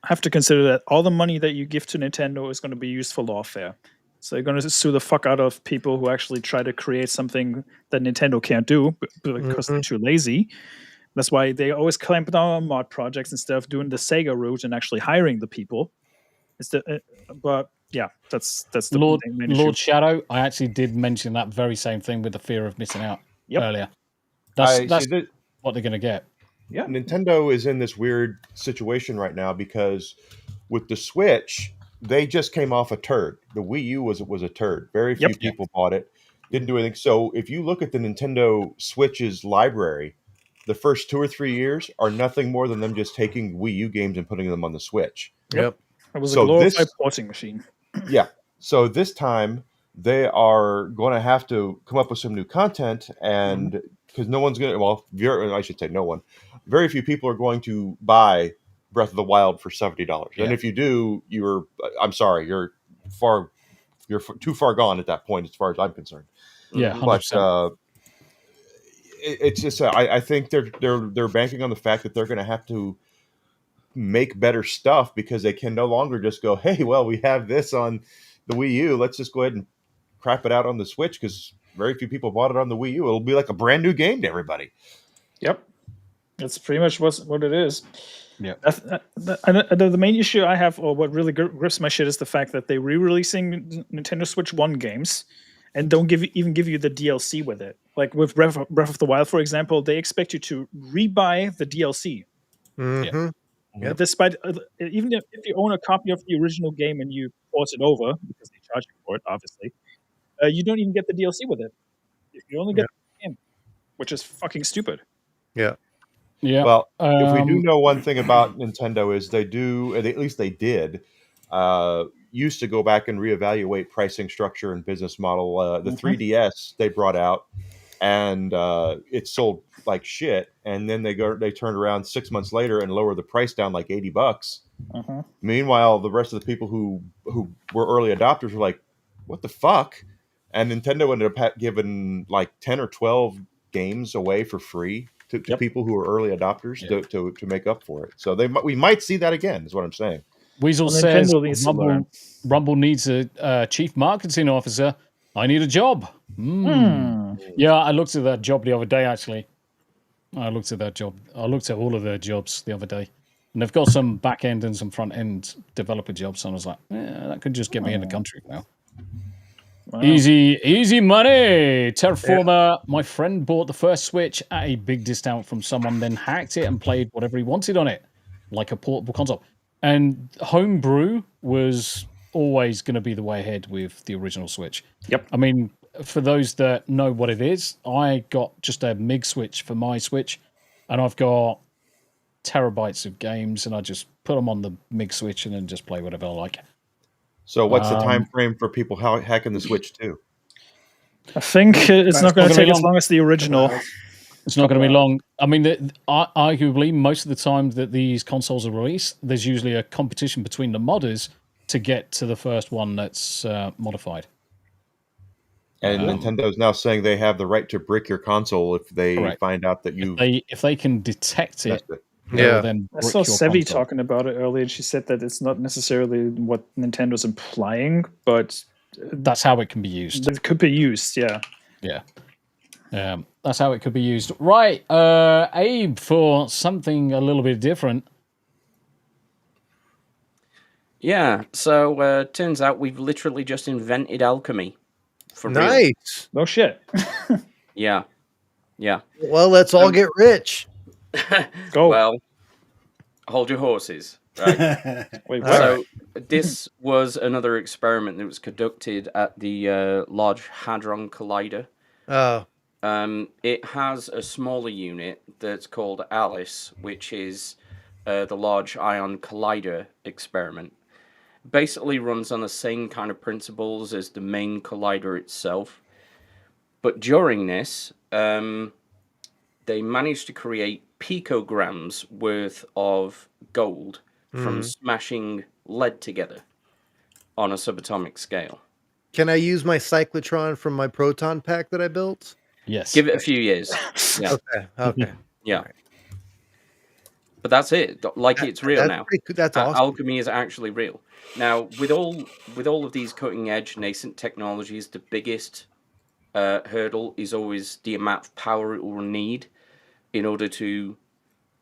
have to consider that all the money that you give to Nintendo is going to be used for lawfare. So they're going to sue the fuck out of people who actually try to create something that Nintendo can't do because they're too lazy. That's why they always clamp down on mod projects instead of doing the Sega route and actually hiring the people. But yeah, that's the main issue. Lord Shadow. I actually did mention that very same thing with the fear of missing out earlier. That's what they're going to get. Yeah, Nintendo is in this weird situation right now because with the Switch, they just came off a turd. The Wii U was a turd. Very few people bought it. Didn't do anything. So if you look at the Nintendo Switch's library, the first 2 or 3 years are nothing more than them just taking Wii U games and putting them on the Switch. Yep. It was a glorified porting machine. Yeah. So this time they are going to have to come up with some new content, and because no one's going to, well, I should say no one, very few people are going to buy Breath of the Wild for $70. And if you do, I'm sorry, you're too far gone at that point as far as I'm concerned. Yeah, 100%. But it's just I think they're banking on the fact that they're going to have to make better stuff because they can no longer just go, hey, well, we have this on the Wii U, let's just go ahead and crap it out on the Switch because very few people bought it on the Wii U. It'll be like a brand new game to everybody. Yep, that's pretty much what it is. Yeah. The main issue I have, or what really grips my shit, is the fact that they're re-releasing Nintendo Switch 1 games, and don't even give you the DLC with it. Like with Breath of the Wild, for example, they expect you to rebuy the DLC. Mm-hmm. Yep. Despite even if you own a copy of the original game and you port it over because they charge you for it, obviously, you don't even get the DLC with it. You only get the game, which is fucking stupid. Yeah. Yeah. Well, if we do know one thing about Nintendo is they do, at least they did, used to go back and reevaluate pricing structure and business model. The 3DS they brought out, and it sold like shit. And then they turned around 6 months later and lowered the price down like $80. Meanwhile, the rest of the people who were early adopters were like, "What the fuck?" And Nintendo ended up giving like 10 or 12 games away for free to people who are early adopters to make up for it. So we might see that again, is what I'm saying. Weasel says Rumble needs a chief marketing officer. I need a job. Yeah, I looked at that job the other day, actually. I looked at that job. I looked at all of their jobs the other day. And they've got some back end and some front end developer jobs. And I was like, that could just get me in the country now. Wow. Easy money. Terraformer, my friend bought the first Switch at a big discount from someone, then hacked it and played whatever he wanted on it, like a portable console. And homebrew was always going to be the way ahead with the original Switch. Yep. I mean, for those that know what it is, I got just a MIG switch for my Switch, and I've got terabytes of games, and I just put them on the MIG switch and then just play whatever I like. So what's the time frame for people hacking the Switch too? I think it's not going to take as long as the original. It's not going to be long. I mean, arguably, most of the time that these consoles are released, there's usually a competition between the modders to get to the first one that's modified. And Nintendo's now saying they have the right to brick your console if they find out that if they can detect it. Yeah, then I saw Sevi talking about it earlier, and she said that it's not necessarily what Nintendo's implying, but that's how it can be used. It could be used, yeah. Yeah. That's how it could be used. Right, Abe, for something a little bit different. Yeah, so turns out we've literally just invented alchemy. For real. Nice. No shit. Yeah. Well, let's all get rich. Go. Well, hold your horses. Right. Wait, so this was another experiment that was conducted at the Large Hadron Collider. Oh. It has a smaller unit that's called ALICE, which is the Large Ion Collider experiment. Basically runs on the same kind of principles as the main collider itself. But during this, they managed to create picograms worth of gold from smashing lead together on a subatomic scale. Can I use my cyclotron from my proton pack that I built? Yes. Give it a few years. Yeah. Okay. Yeah. But that's it. Like, it's real now. That's awesome. Alchemy is actually real. Now, with all of these cutting edge nascent technologies, the biggest hurdle is always the amount of power it will need in order to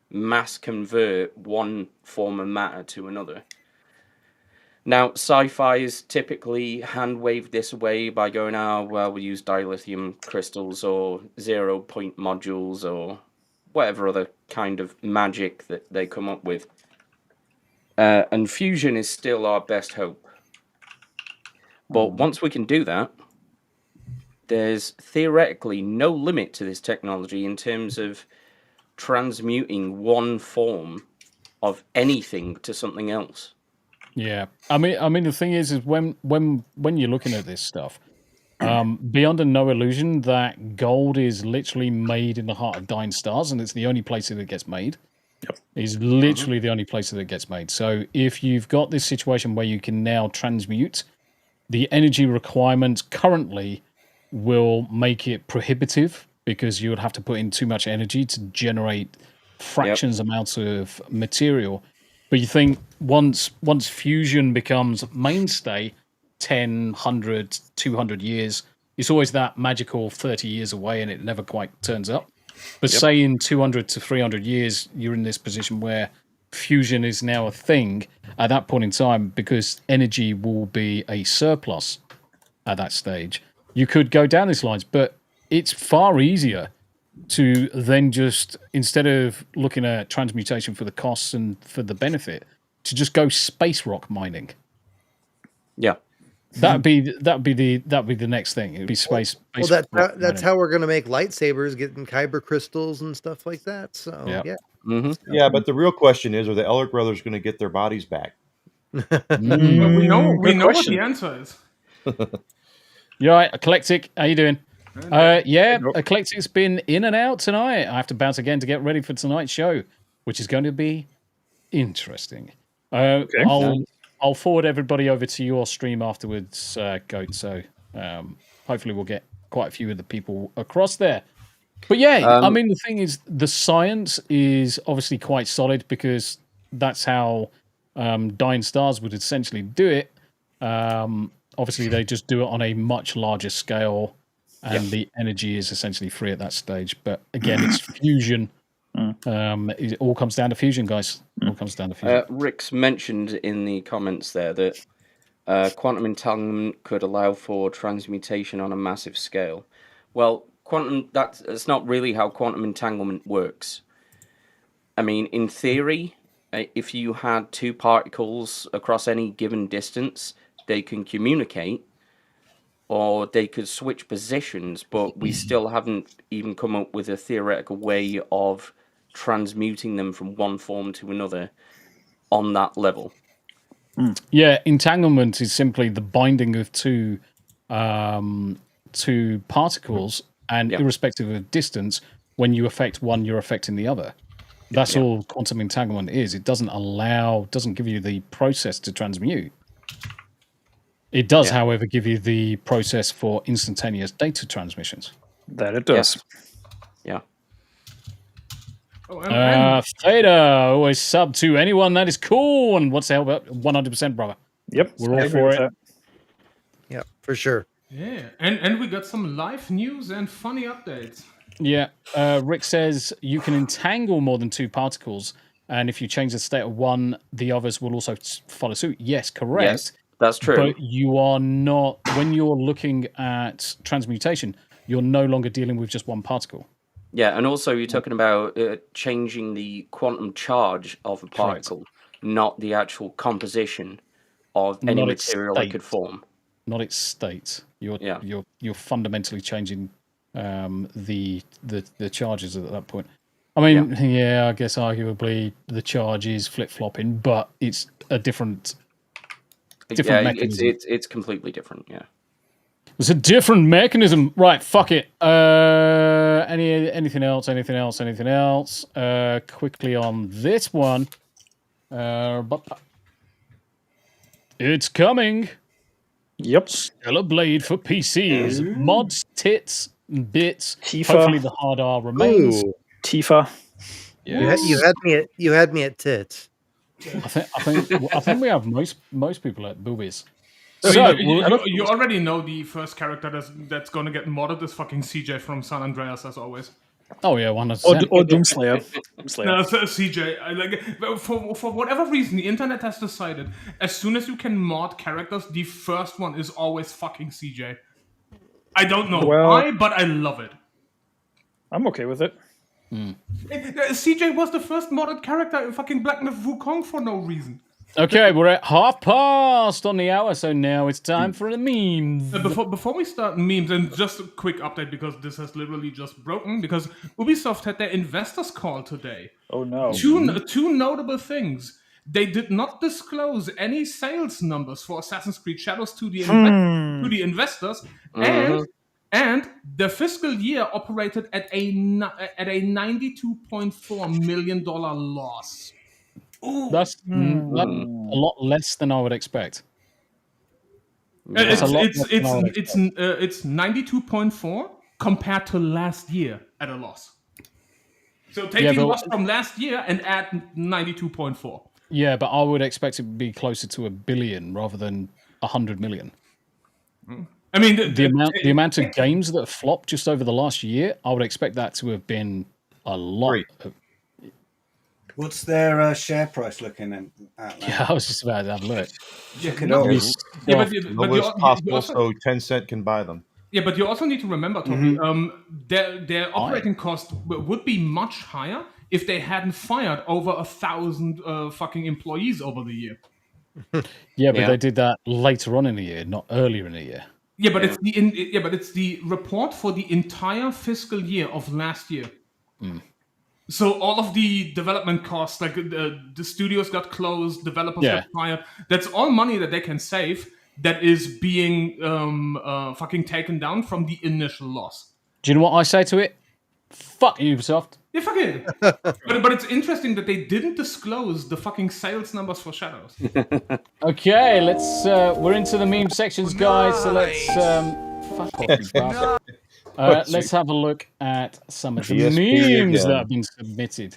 mass convert one form of matter to another. Now, sci-fi is typically hand-waved this way by going, we use dilithium crystals or 0-point modules or whatever other kind of magic that they come up with. And fusion is still our best hope. But once we can do that, there's theoretically no limit to this technology in terms of transmuting one form of anything to something else. Yeah, I mean, the thing is when you're looking at this stuff, be under no illusion that gold is literally made in the heart of dying stars, and it's the only place that it gets made. Yep, it's literally the only place that it gets made. So if you've got this situation where you can now transmute, the energy requirements currently will make it prohibitive because you would have to put in too much energy to generate fractions amounts of material. But you think once fusion becomes mainstay, 10, 100, 200 years, it's always that magical 30 years away and it never quite turns up. But say in 200 to 300 years, you're in this position where fusion is now a thing at that point in time, because energy will be a surplus at that stage. you could go down these lines, but it's far easier to then just, instead of looking at transmutation for the costs and for the benefit, to just go space rock mining. Yeah. That'd be the next thing. It'd be space. Well, that's how we're gonna make lightsabers, getting kyber crystals and stuff like that. So yeah. Yeah, but the real question is, are the Eller brothers going to get their bodies back? We know Good what question. the answer is. You all right, Eclectic? How you doing? Yeah, Eclectic's been in and out tonight. I have to bounce again to get ready for tonight's show, which is going to be interesting. I'll forward everybody over to your stream afterwards, Goat. So hopefully we'll get quite a few of the people across there. But yeah, I mean, the thing is, the science is obviously quite solid because that's how Dying Stars would essentially do it. Obviously, they just do it on a much larger scale, and the energy is essentially free at that stage. But again, it's fusion. It all comes down to fusion, guys. It all comes down to fusion. Rick's mentioned in the comments there that quantum entanglement could allow for transmutation on a massive scale. Well, that's not really how quantum entanglement works. I mean, in theory, if you had two particles across any given distance, they can communicate, or they could switch positions, but we still haven't even come up with a theoretical way of transmuting them from one form to another on that level. Yeah, entanglement is simply the binding of two particles, and irrespective of distance, when you affect one, you're affecting the other. That's all quantum entanglement is. It doesn't give you the process to transmute. It does, however, give you the process for instantaneous data transmissions. That it does. Yeah. Theta, always sub to anyone that is cool. And what's the hell about 100%, brother? Yep. We're all for it. Yeah, for sure. Yeah, and we got some live news and funny updates. Yeah, Rick says you can entangle more than two particles, and if you change the state of one, the others will also follow suit. Yes, correct. Yes, that's true. But you are not, when you're looking at transmutation, you're no longer dealing with just one particle. Yeah, and also you're talking about changing the quantum charge of a particle, not the actual composition of any material it could form. Not its state. You're fundamentally changing the charges at that point. I mean, I guess arguably the charge is flip-flopping, but it's a different mechanism. It's completely different, yeah. It's a different mechanism. Right, fuck it. Anything else? Quickly on this one. It's coming. Yep. Stellar Blade for PCs. Mods, tits, bits. Tifa. Hopefully the hard R remains. Ooh. Tifa. Yes. You had me at tits. I think we have most people at boobies. So you already know the first character that's going to get modded is fucking CJ from San Andreas, as always. Oh yeah, 100%. Or Doomslayer. No, CJ. For whatever reason, the internet has decided as soon as you can mod characters, the first one is always fucking CJ. I don't know why, but I love it. I'm okay with it. CJ was the first modded character in fucking Black Myth Wukong for no reason. Okay, we're at 1:30 on the hour, so now it's time for the memes. Before we start memes, and just a quick update because this has literally just broken, because Ubisoft had their investors call today. Oh no. Two notable things. They did not disclose any sales numbers for Assassin's Creed Shadows to the investors, and the fiscal year operated at a $92.4 million loss. That's a lot less than I would expect. It's 92.4 compared to last year at a loss. So take the loss from last year and add 92.4. Yeah, but I would expect it to be closer to $1 billion rather than 100 million. I mean, the amount of games that have flopped just over the last year, I would expect that to have been a lot. What's their share price looking at now? Yeah, I was just about to have a look. Look it up. Lowest possible, so Tencent can buy them. Yeah, but you also need to remember, Tombi, their operating cost would be much higher if they hadn't fired over 1,000 fucking employees over the year. Yeah, but they did that later on in the year, not earlier in the year. Yeah, but it's the report for the entire fiscal year of last year. So all of the development costs, like the studios got closed, developers got fired. That's all money that they can save. That is being fucking taken down from the initial loss. Do you know what I say to it? Fuck Ubisoft. Yeah, fuck it. but it's interesting that they didn't disclose the fucking sales numbers for Shadows. Okay, let's. We're into the meme sections, guys. So let's. Fuck off, you bastard. Let's have a look at some of the memes that have been submitted.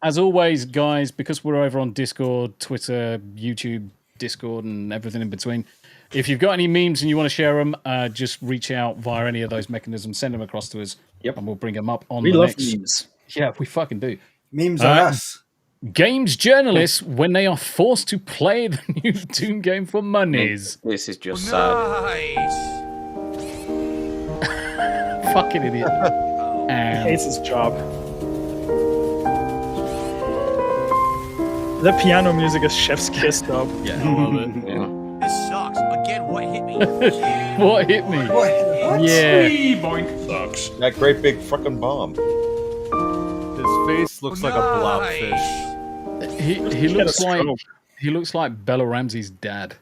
As always, guys, because we're over on Discord, Twitter, YouTube, Discord, and everything in between. If you've got any memes and you want to share them, just reach out via any of those mechanisms. Send them across to us, and we'll bring them up on the next. We love memes. Yeah, we fucking do. Memes are us. Games journalists when they are forced to play the new Doom game for monies. This is just sad. Fucking idiot. He hates his job. The piano music is chef's kiss, though. Yeah, I love it. This sucks. Again, what hit me? What hit me? What? Yeah. Boink. Sucks. That great big fucking bomb. His face looks like a blobfish. He looks like Bella Ramsey's dad.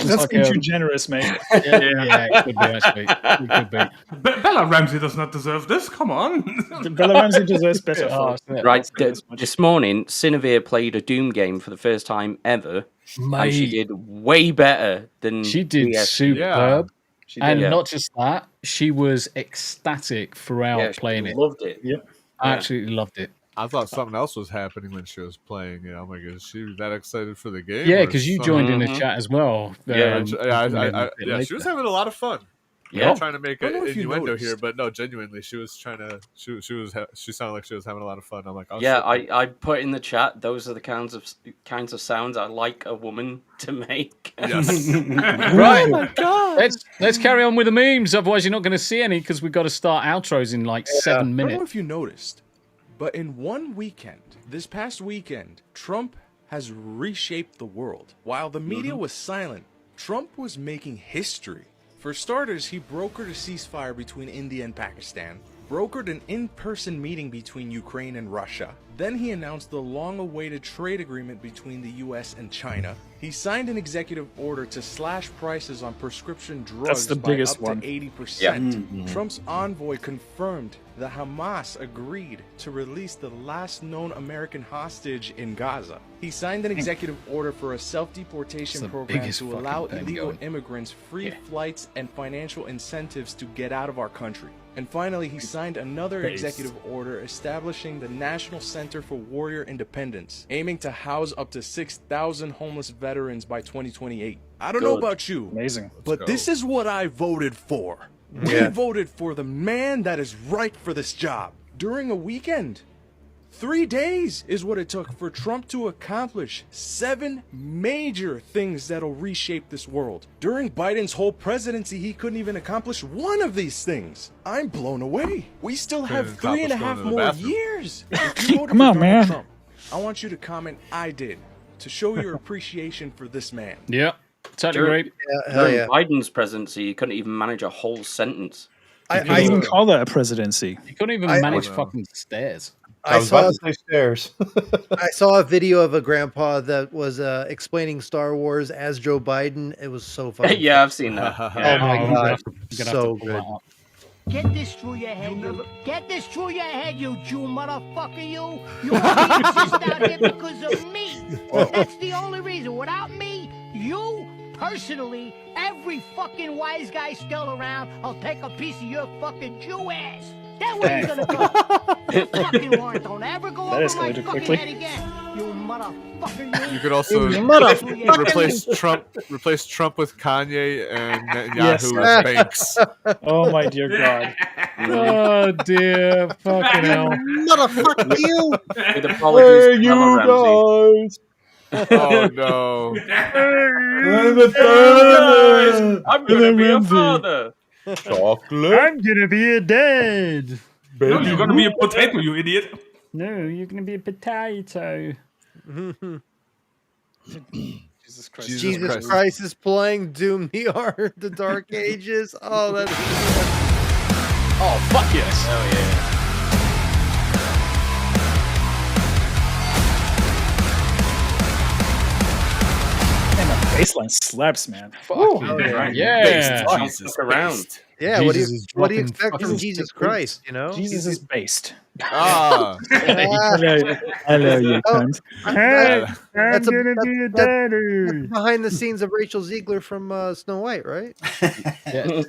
That's being too generous, mate. Yeah, it could be actually. It could be. Bella Ramsey does not deserve this. Come on. Bella Ramsey deserves better. Right, this morning, Cinevere played a Doom game for the first time ever, and she did way better than she did. Superb. And not just that, she was ecstatic throughout playing it. Loved it. Yep. I absolutely loved it. I thought something else was happening when she was playing. I'm like, is she that excited for the game? Yeah, because you joined in the chat as well. She was having a lot of fun. Yeah, I'm trying to make an innuendo here, but no, genuinely, she was trying to. She sounded like she was having a lot of fun. I'm like, I put in the chat. Those are the kinds of sounds I like a woman to make. Yes. Right. Oh my god. Let's carry on with the memes. Otherwise, you're not going to see any because we've got to start outros in like 7 minutes. I don't know if you noticed, but in one weekend, this past weekend, Trump has reshaped the world. While the media was silent, Trump was making history. For starters, he brokered a ceasefire between India and Pakistan, brokered an in-person meeting between Ukraine and Russia. Then he announced the long-awaited trade agreement between the US and China. He signed an executive order to slash prices on prescription drugs by up to 80%. Trump's envoy confirmed that Hamas agreed to release the last known American hostage in Gaza. He signed an executive order for a self-deportation program to allow illegal immigrants free flights and financial incentives to get out of our country. And finally, he signed another executive order establishing the National Center for Warrior Independence, aiming to house up to 6,000 homeless veterans by 2028. I don't know about you, but this is what I voted for. We voted for the man that is right for this job. During a weekend, 3 days is what it took for Trump to accomplish 7 major things that'll reshape this world. During Biden's whole presidency, he couldn't even accomplish one of these things. I'm blown away. We still have 3.5 more years. If you voted Come on, for Donald man. Trump, I want you to comment "I did" to show your appreciation for this man. Yeah, totally great. During Biden's presidency, he couldn't even manage a whole sentence. I even call that a presidency. You couldn't even manage fucking stairs. I was about to say stairs. I saw a video of a grandpa that was explaining Star Wars as Joe Biden. It was so funny. Yeah, I've seen that. Oh my god, so good. Get this through your head, you. Get this through your head, you Jew motherfucker, you. You exist out here because of me. That's the only reason. Without me, you personally, every fucking wise guy still around, I'll take a piece of your fucking Jew ass. That way you're gonna go. You fucking warrant, don't ever go over my fucking head again. You motherfucker, You could also replace Trump with Kanye and Netanyahu with Banks. Oh my dear God. Oh dear, fucking hell. Motherfucker, you. With apologies to Bella Ramsey. Oh no! I'm gonna be a father. Chocolate. I'm gonna be a dad. No, you're gonna be a potato, you idiot. No, you're gonna be a potato. Jesus Christ. Jesus Christ is playing Doom the Dark Ages. Oh, that's Oh, fuck yes. Oh yeah. And the baseline slaps, man. Fuck Woo. yeah. Jesus around. yeah. Jesus What do you is expect dropping from Jesus Christ? You know, Jesus is based. Ah, Hello, you cunt. Hey, I'm gonna be a daddy. That's behind the scenes of Rachel Ziegler from Snow White, right?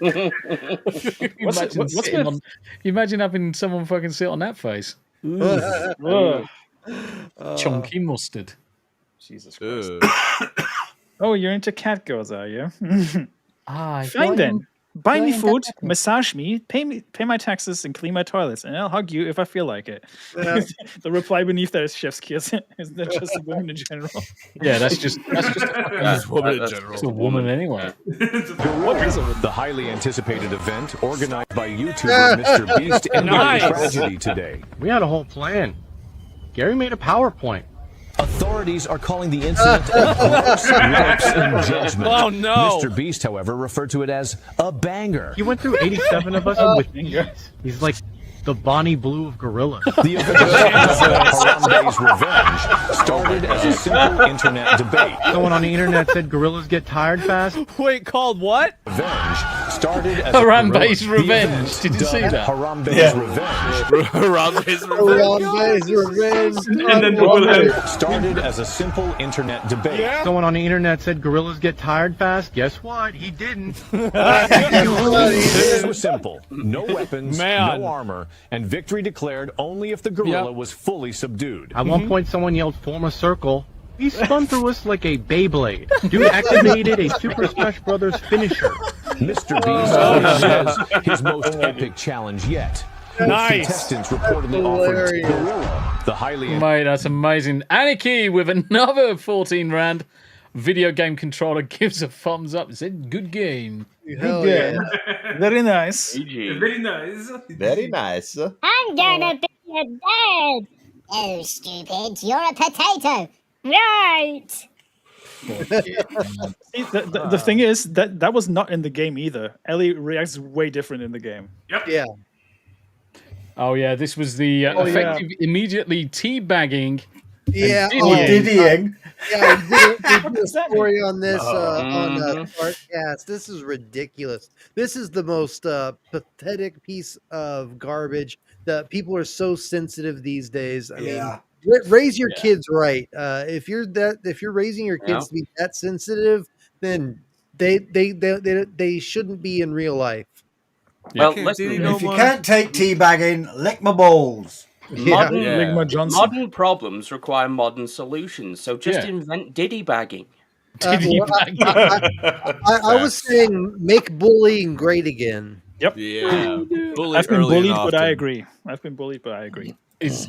You imagine having someone fucking sit on that face. Chunky mustard. Jesus Christ. Oh, you're into cat girls, are you? Ah, Fine then. Buy me going food, back. massage me, pay my taxes, and clean my toilets, and I'll hug you if I feel like it. The reply beneath that is chef's kiss. Isn't that just a woman in general? Yeah, that's just that's woman in general. It's a woman anyway. The highly anticipated event organized by YouTuber Mr. Beast ended in tragedy today. We had a whole plan. Gary made a PowerPoint. Authorities are calling the incident a gross lapse in judgment. Oh, no. Mr. Beast, however, referred to it as a banger. He went through 87 of us with ease. He's like the Bonnie Blue of gorillas. The event Harambe's Revenge started as a simple internet debate. Someone on the internet said gorillas get tired fast. Wait, called what? Revenge started as Harambe's a Revenge. Did you see that? Harambe's Revenge. Harambe's Revenge. And then the started as a simple internet debate. Someone on the internet said gorillas get tired fast. Guess what? He didn't. This was simple. No weapons, no armor, and victory declared only if the gorilla was fully subdued. At one point, someone yelled, "Form a circle." He spun through us like a Beyblade. Dude activated a Super Smash Brothers finisher. Mr. Beast says his most epic challenge yet. Nice. Contestants reportedly offered gorilla, the highly... Mate, that's amazing. Aniki with another 14 rand. Video game controller gives a thumbs up. It said, good game. Hell yeah. Very nice. Very nice. Very nice. I'm gonna be a dad. Oh, stupid, you're a potato. Right. See, the thing is that was not in the game either. Ellie reacts way different in the game. Yep. Yeah. Oh, yeah, this was the effective immediately teabagging. Yeah, diddying. Yeah, we did a story on this on Smartcast. This is ridiculous. This is the most pathetic piece of garbage that people are so sensitive these days. I mean, raise your kids right. If you're raising your kids to be that sensitive, then they shouldn't be in real life. Well, if you can't take teabagging, lick my balls. Modern problems require modern solutions. So just invent diddy bagging. I was saying make bullying great again. Yep. Yeah. I've been bullied, but I agree. Is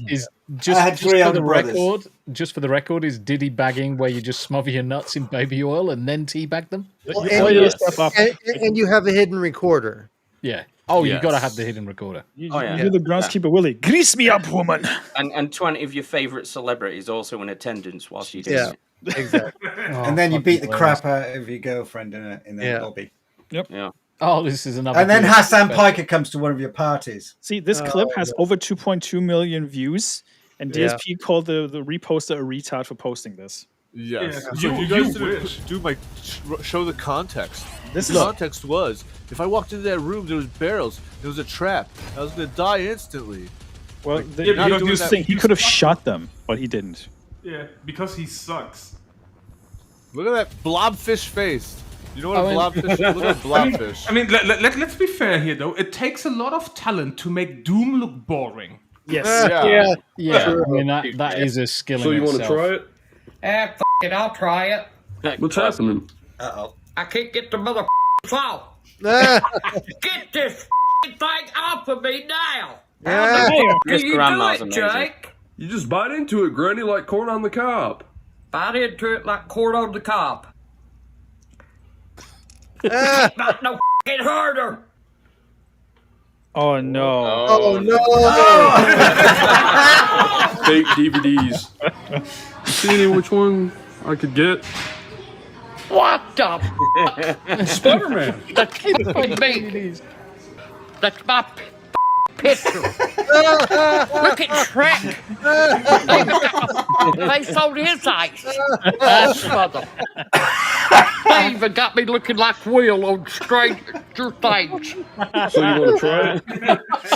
just for the record? Just for the record, is diddy bagging where you just smother your nuts in baby oil and then teabag them? Well, and you have a hidden recorder. Yeah. Oh, you got to have the hidden recorder. You're the groundskeeper, Willie. Grease me up, woman. And 20 of your favorite celebrities also in attendance whilst you do it. Exactly. And then you beat the crap out of your girlfriend in the lobby. Yep. Yeah. Oh, this is another. And then Hassan Piker comes to one of your parties. See, this clip has over 2.2 million views, and DSP called the reposter a retard for posting this. Yes. You guys didn't show the context. The context was, if I walked into that room, there was barrels. There was a trap. I was going to die instantly. Well, he could have shot them, but he didn't. Yeah, because he sucks. Look at that blobfish face. You know what a blobfish is? Look at blobfish. I mean, let's be fair here, though. It takes a lot of talent to make Doom look boring. Yes. Yeah. I mean, that is a skill in itself. So you want to try it? F it, I'll try it. What's happening? I can't get the mother off. Get this thing off of me now. How the This do you do grandma's it, amazing. Jake? You just bite into it, Granny, like corn on the cob. Bite into it like corn on the cob. Not no f***ing harder. Oh no! Oh no! Fake DVDs. See which one I could get? What the? Spider-Man. That's from me. That's my picture. Look at Shrek. They sold his ice. Mother. They even got me looking like Will on Stranger Things. So you want to try it?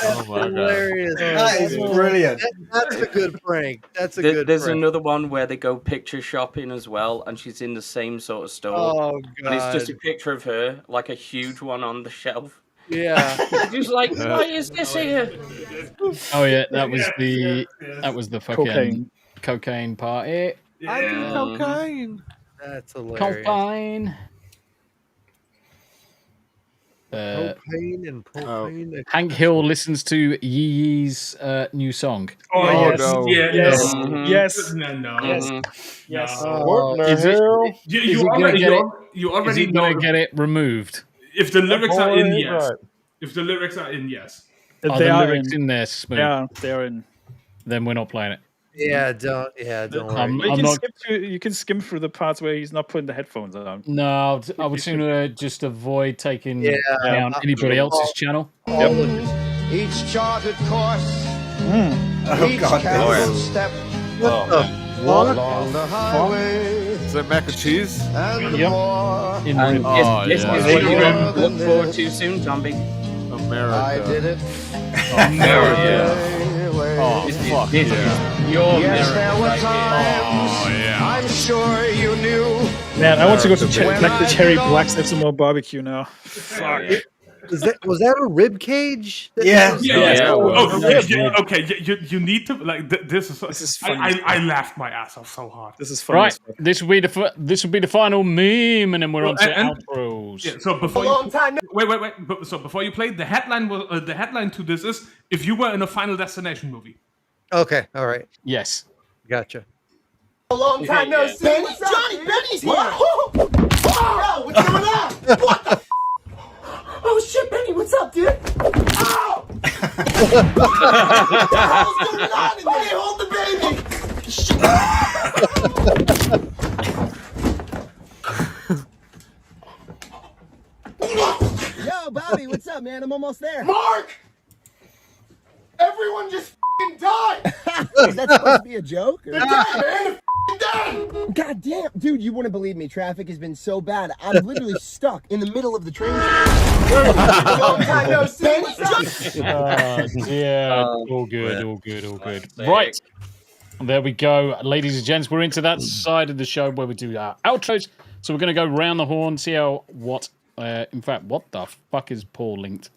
Oh my god, Hilarious. That is brilliant. That's a good prank. That's a good There's prank. another one where they go picture shopping as well, and she's in the same sort of store. Oh But it's just a god. picture of her, like a huge one on the shelf. Yeah. She's like, why is this here? Oh yeah, that was the fucking Cocaine. cocaine party. I do cocaine. That's hilarious. Cocaine. Propane and propane. Hank Hill listens to Yee Yee's new song. Oh, Oh, yes. no. Yeah, yes. Mhm. Yes. No. Yes. Yes. Oh, Is it? You, Is you he gonna already, get it? you Is already he know gonna get it removed? if the lyrics are in. Boy, Yes. right. If the lyrics are in, yes. Are They the are lyrics in. in there, Smooth? Yeah, they're in. Then we're not playing it. Yeah, don't worry. I'm You can, not. you can skim through the parts where he's not putting the headphones on. No, I would sooner just avoid taking Yeah. down anybody else's channel. Each charted course, Oh each god, careful this. step What the along the highway, Is that mac and cheese? and the Yep. more In And room. this yeah. is what you can look forward to soon, Tombi. America. I did it. America. Oh, fuck This yeah. is your Yes, there America were right here. times Oh, yeah. I'm sure you knew. Man, I want to go to When Black the I Cherry belong- Blacks have some more barbecue now. Fuck. Was that a rib cage? Yeah. Yeah. well. You need to like. This is funny. I laughed my ass off so hard. This is funny. Right, as fuck. this will be the final meme, and then we're on to and- outros. Yeah, so before wait. So before you play, the headline was the headline to this is if you were in a Final Destination movie. Okay, all right. Yes. Gotcha. A long time no see. Benny's Johnny Benny's here. Bro, what's going on? What the? Oh shit, Benny, what's up, dude? Ow! What the hell's going on? Benny, hold the baby. Yo, Bobby, what's up, man? I'm almost there. Mark! Everyone just f***ing died! Is that supposed to be a joke? They're dead, man! They're f***ing dead! God damn. Dude, you wouldn't believe me. Traffic has been so bad. I'm literally stuck in the middle of the train. Long time no see. Yeah, all good. Right. There we go. Ladies and gents, we're into that side of the show where we do our outros. So we're going to go round the horn, see how, in fact, what the fuck is Paul linked?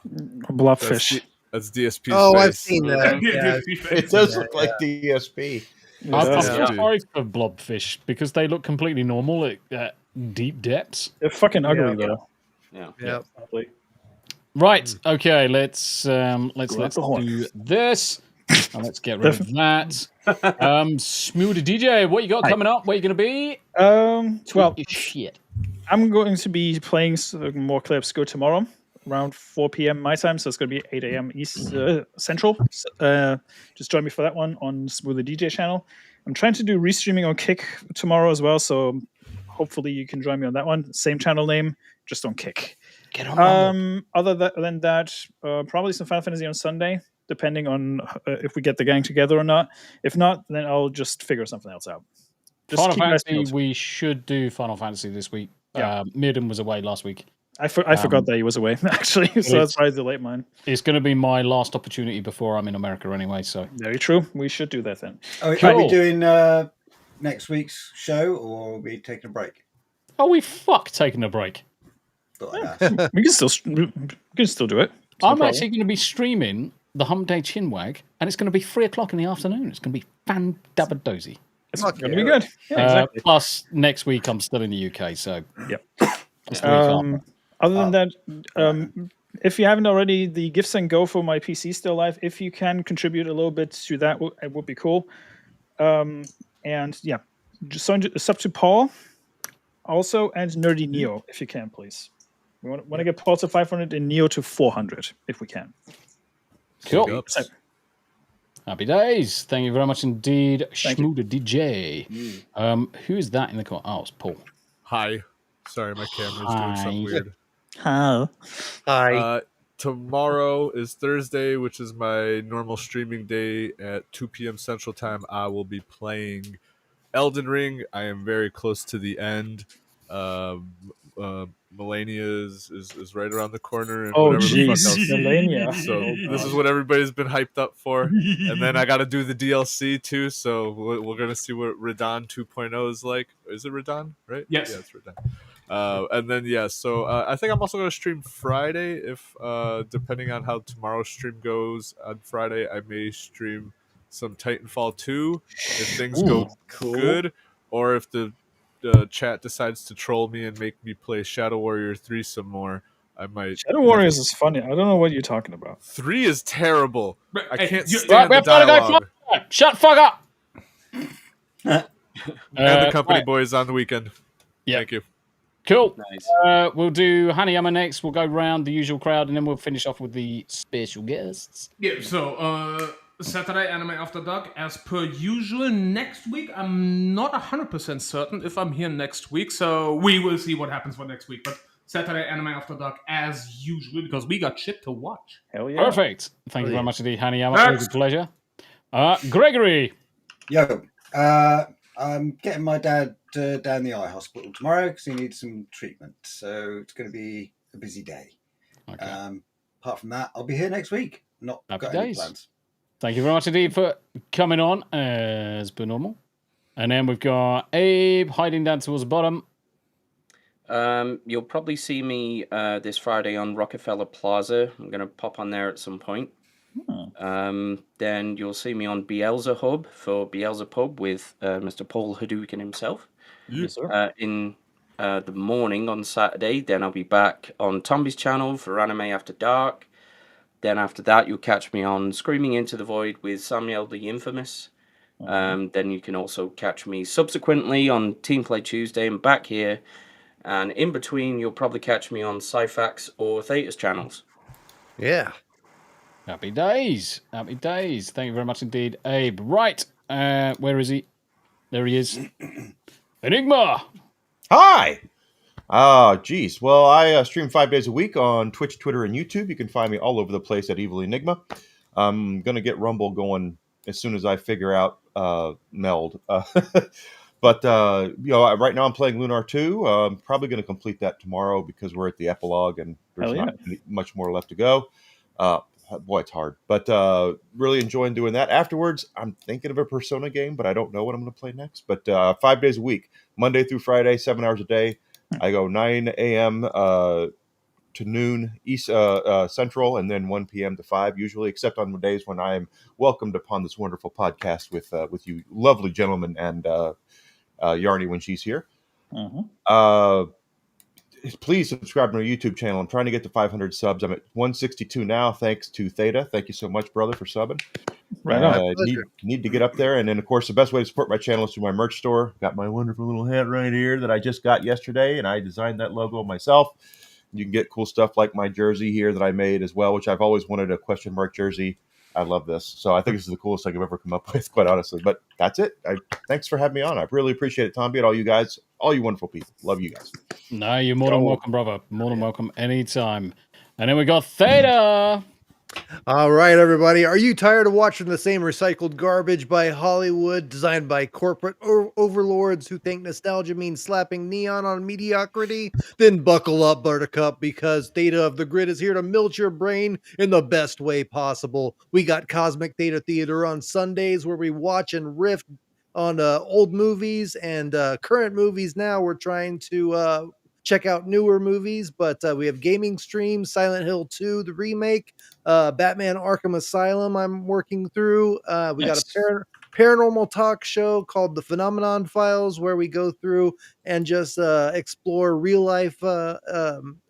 Blobfish. That's DSP. Oh, I've face. seen that. Yeah, It does look like DSP. I'm sorry for blobfish because they look completely normal at deep depths. They're fucking ugly though. Yeah. Right. Okay. Let's do horn. this. And let's get rid of that. Smu the DJ, what you got coming up? Where you going to be? Well, shit. I'm going to be playing some more clips go tomorrow around 4 p.m. my time, so it's going to be 8 a.m. East Central. Just join me for that one on Smu the DJ channel. I'm trying to do restreaming on Kick tomorrow as well, so hopefully you can join me on that one. Same channel name, just on Kick. Get on. Other than that, probably some Final Fantasy on Sunday, depending on if we get the gang together or not. If not, then I'll just figure something else out. Just Final keep my Fantasy, notes. we should do Final Fantasy this week. Yeah. Mirden was away last week. I forgot that he was away, actually, so that's why I delayed mine. It's going to be my last opportunity before I'm in America anyway, so. Very true. We should do that then. Are we doing next week's show, or are we taking a break? Are we taking a break? we can still do it. It's no I'm problem. actually going to be streaming the Hump Day Chinwag, and it's going to be 3 o'clock in the afternoon. It's going to be fan-dabba-dozy. It's going to be good. Yeah, exactly. Plus, next week I'm still in the UK, so. Yep. It's the week after. Other than that, if you haven't already, the Gifts and Go for my PC is still live. If you can contribute a little bit to that, it would be cool. And yeah, sub to Paul, also, and Nerdy Neo, if you can, please. We want to get Paul to 500 and Neo to 400, if we can. Cool. Happy days. Thank you very much indeed, Smu the DJ. Who is that in the corner? Oh, it's Paul. Hi. Sorry, my camera's doing something weird. Hi. Tomorrow is Thursday, which is my normal streaming day at 2 p.m. Central Time. I will be playing Elden Ring. I am very close to the end. Melania is right around the corner. And whatever the fuck else. Melania. So this is what everybody's been hyped up for. And then I got to do the DLC too. So we're going to see what Radon 2.0 is like. Is it Radon, right? Yes. Yeah, it's Radon. And then so I think I'm also going to stream Friday. If depending on how tomorrow's stream goes on Friday, I may stream some Titanfall 2 if things go good, or if the chat decides to troll me and make me play Shadow Warrior 3 some more. I might. Shadow Warriors is funny. I don't know what you're talking about. 3 is terrible. I can't Right, stand we the have to go dialogue. Shut the fuck up. And the company right. boys on the weekend. Yeah. Thank you. Cool. Nice. We'll do Hanayama next. We'll go round the usual crowd, and then we'll finish off with the special guests. Yeah, so Saturday Anime After Dark, as per usual. Next week, I'm not 100% certain if I'm here next week, so we will see what happens for next week. But Saturday Anime After Dark, as usual, because we got shit to watch. Hell yeah. Perfect. Thank you very much indeed, Hanayama. Always a pleasure. Gregory. Yo, I'm getting my dad down the eye hospital tomorrow because he needs some treatment. So it's going to be a busy day. Okay. Apart from that, I'll be here next week. Not Happy got any days. plans. Thank you very much indeed for coming on as per normal. And then we've got Abe hiding down towards the bottom. You'll probably see me this Friday on Rockefeller Plaza. I'm going to pop on there at some point. Then you'll see me on Beelzehub for Beelzepub with Mr. Paul Hadouken himself. Yes, sir. In the morning on Saturday. Then I'll be back on Tombi's channel for Anime After Dark. Then after that, you'll catch me on Screaming Into the Void with Samuel the Infamous. Then you can also catch me subsequently on Team Play Tuesday and back here. And in between, you'll probably catch me on Cyfax or Theta's channels. Yeah. Happy days. Happy days. Thank you very much indeed, Abe. Right. Where is he? There he is. Enigma. Hi. Geez. Well, I stream 5 days a week on Twitch, Twitter, and YouTube. You can find me all over the place at EvilEnygma. I'm going to get Rumble going as soon as I figure out Meld. But, right now I'm playing Lunar 2. I'm probably going to complete that tomorrow because we're at the epilogue and there's not much more left to go. Boy, it's hard. But really enjoying doing that. Afterwards, I'm thinking of a Persona game, but I don't know what I'm going to play next. But 5 days a week, Monday through Friday, 7 hours a day. I go 9 a.m. To noon East Central, and then 1 p.m. to 5 usually, except on the days when I am welcomed upon this wonderful podcast with you lovely gentlemen and Yarny when she's here. Please subscribe to my YouTube channel. I'm trying to get to 500 subs. I'm at 162 now, thanks to Theta. Thank you so much, brother, for subbing. Right on. Need to get up there. And then, of course, the best way to support my channel is through my merch store. Got my wonderful little hat right here that I just got yesterday, and I designed that logo myself. You can get cool stuff like my jersey here that I made as well, which I've always wanted a question mark jersey. I love this. So I think this is the coolest thing I've ever come up with, quite honestly. But that's it. Thanks for having me on. I really appreciate it, Tombi, and all you guys, all you wonderful people. Love you guys. No, you're more than welcome, brother. More than welcome anytime. And then we got Theta. All right, everybody. Are you tired of watching the same recycled garbage by Hollywood, designed by corporate overlords who think nostalgia means slapping neon on mediocrity? Then buckle up, Buttercup, because Theta of the Grid is here to melt your brain in the best way possible. We got Cosmic Theta Theater on Sundays where we watch and riff on old movies and current movies. Now we're trying to check out newer movies, but we have gaming streams, Silent Hill 2, the remake, Batman Arkham Asylum I'm working through. We got a paranormal talk show called The Phenomenon Files, where we go through and just explore real life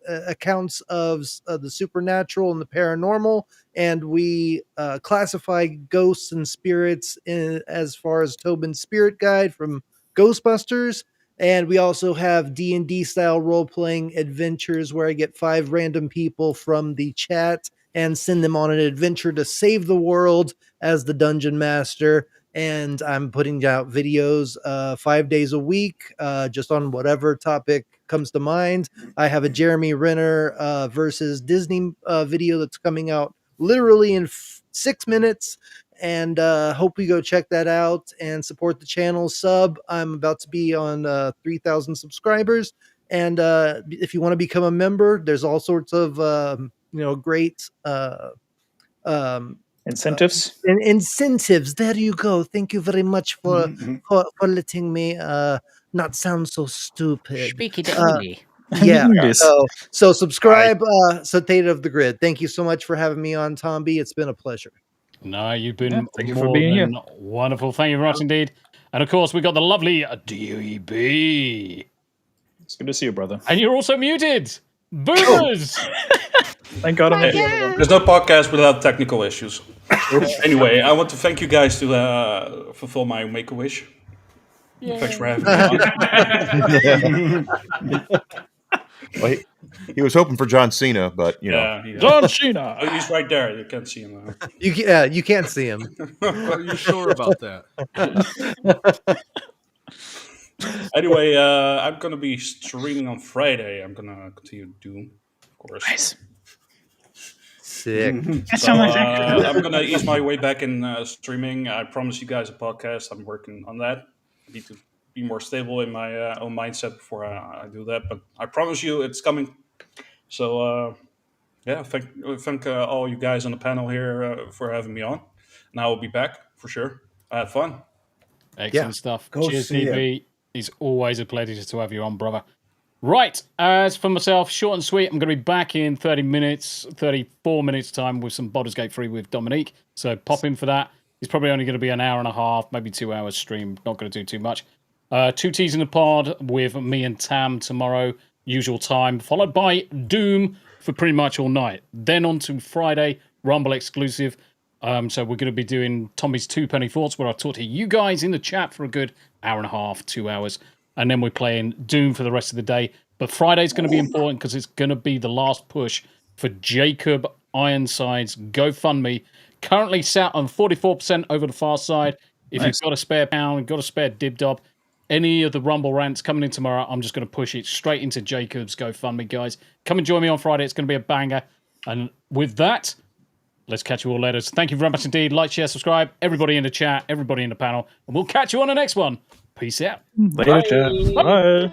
accounts of the supernatural and the paranormal. And we classify ghosts and spirits as far as Tobin's Spirit Guide from Ghostbusters. And we also have D&D style role-playing adventures where I get 5 random people from the chat and send them on an adventure to save the world as the dungeon master. And I'm putting out videos 5 days a week, just on whatever topic comes to mind. I have a Jeremy Renner versus Disney video that's coming out literally in 6 minutes. And hope you go check that out and support the channel. I'm about to be on 3,000 subscribers. And if you want to become a member, there's all sorts of great incentives. Incentives. There you go. Thank you very much for letting me not sound so stupid. Speak it only. Yeah. So subscribe. So Theta of the Grid. Thank you so much for having me on, Tombi. It's been a pleasure. No, you've been thank you more for being than here. wonderful. Thank you very much indeed. And of course, we got the lovely DEB. It's good to see you, brother. And you're also muted. Boomers! Thank God I'm here. There's no podcast without technical issues. Anyway, I want to thank you guys to fulfill my Make-A-Wish. Thanks for having me on. Well, he was hoping for John Cena, but you know. John Cena. Oh, he's right there. You can't see him. You can't see him. Are you sure about that? Anyway, I'm gonna be streaming on Friday. I'm gonna continue Doom, of course. Nice. Sick. So, I'm gonna ease my way back in streaming. I promise you guys a podcast. I'm working on that. I need to be more stable in my own mindset before I do that. But I promise you, it's coming. So thank all you guys on the panel here for having me on. And I will be back for sure. I had fun. Excellent stuff. Cheers, DB. It's always a pleasure to have you on, brother. Right, as for myself, short and sweet, I'm going to be back in 34 minutes time with some Baldur's Gate 3 with Dominique. So pop in for that. It's probably only going to be an hour and a half, maybe 2 hours stream. Not going to do too much. 2 T's in the pod with me and Tam tomorrow, usual time, followed by Doom for pretty much all night. Then on to Friday, Rumble exclusive. So we're going to be doing Tombi's 2 Penny Thoughts, where I talk to you guys in the chat for a good hour and a half, 2 hours. And then we're playing Doom for the rest of the day. But Friday's going to be important because it's going to be the last push for Jacob Ironside's GoFundMe. Currently sat on 44% over the far side. If you've got a spare pound, got a spare dib-dob, any of the Rumble rants coming in tomorrow, I'm just going to push it straight into Jacob's GoFundMe, guys. Come and join me on Friday. It's going to be a banger. And with that, let's catch you all later. So thank you very much indeed. Like, share, subscribe. Everybody in the chat, everybody in the panel. And we'll catch you on the next one. Peace out. Later, chat. Bye.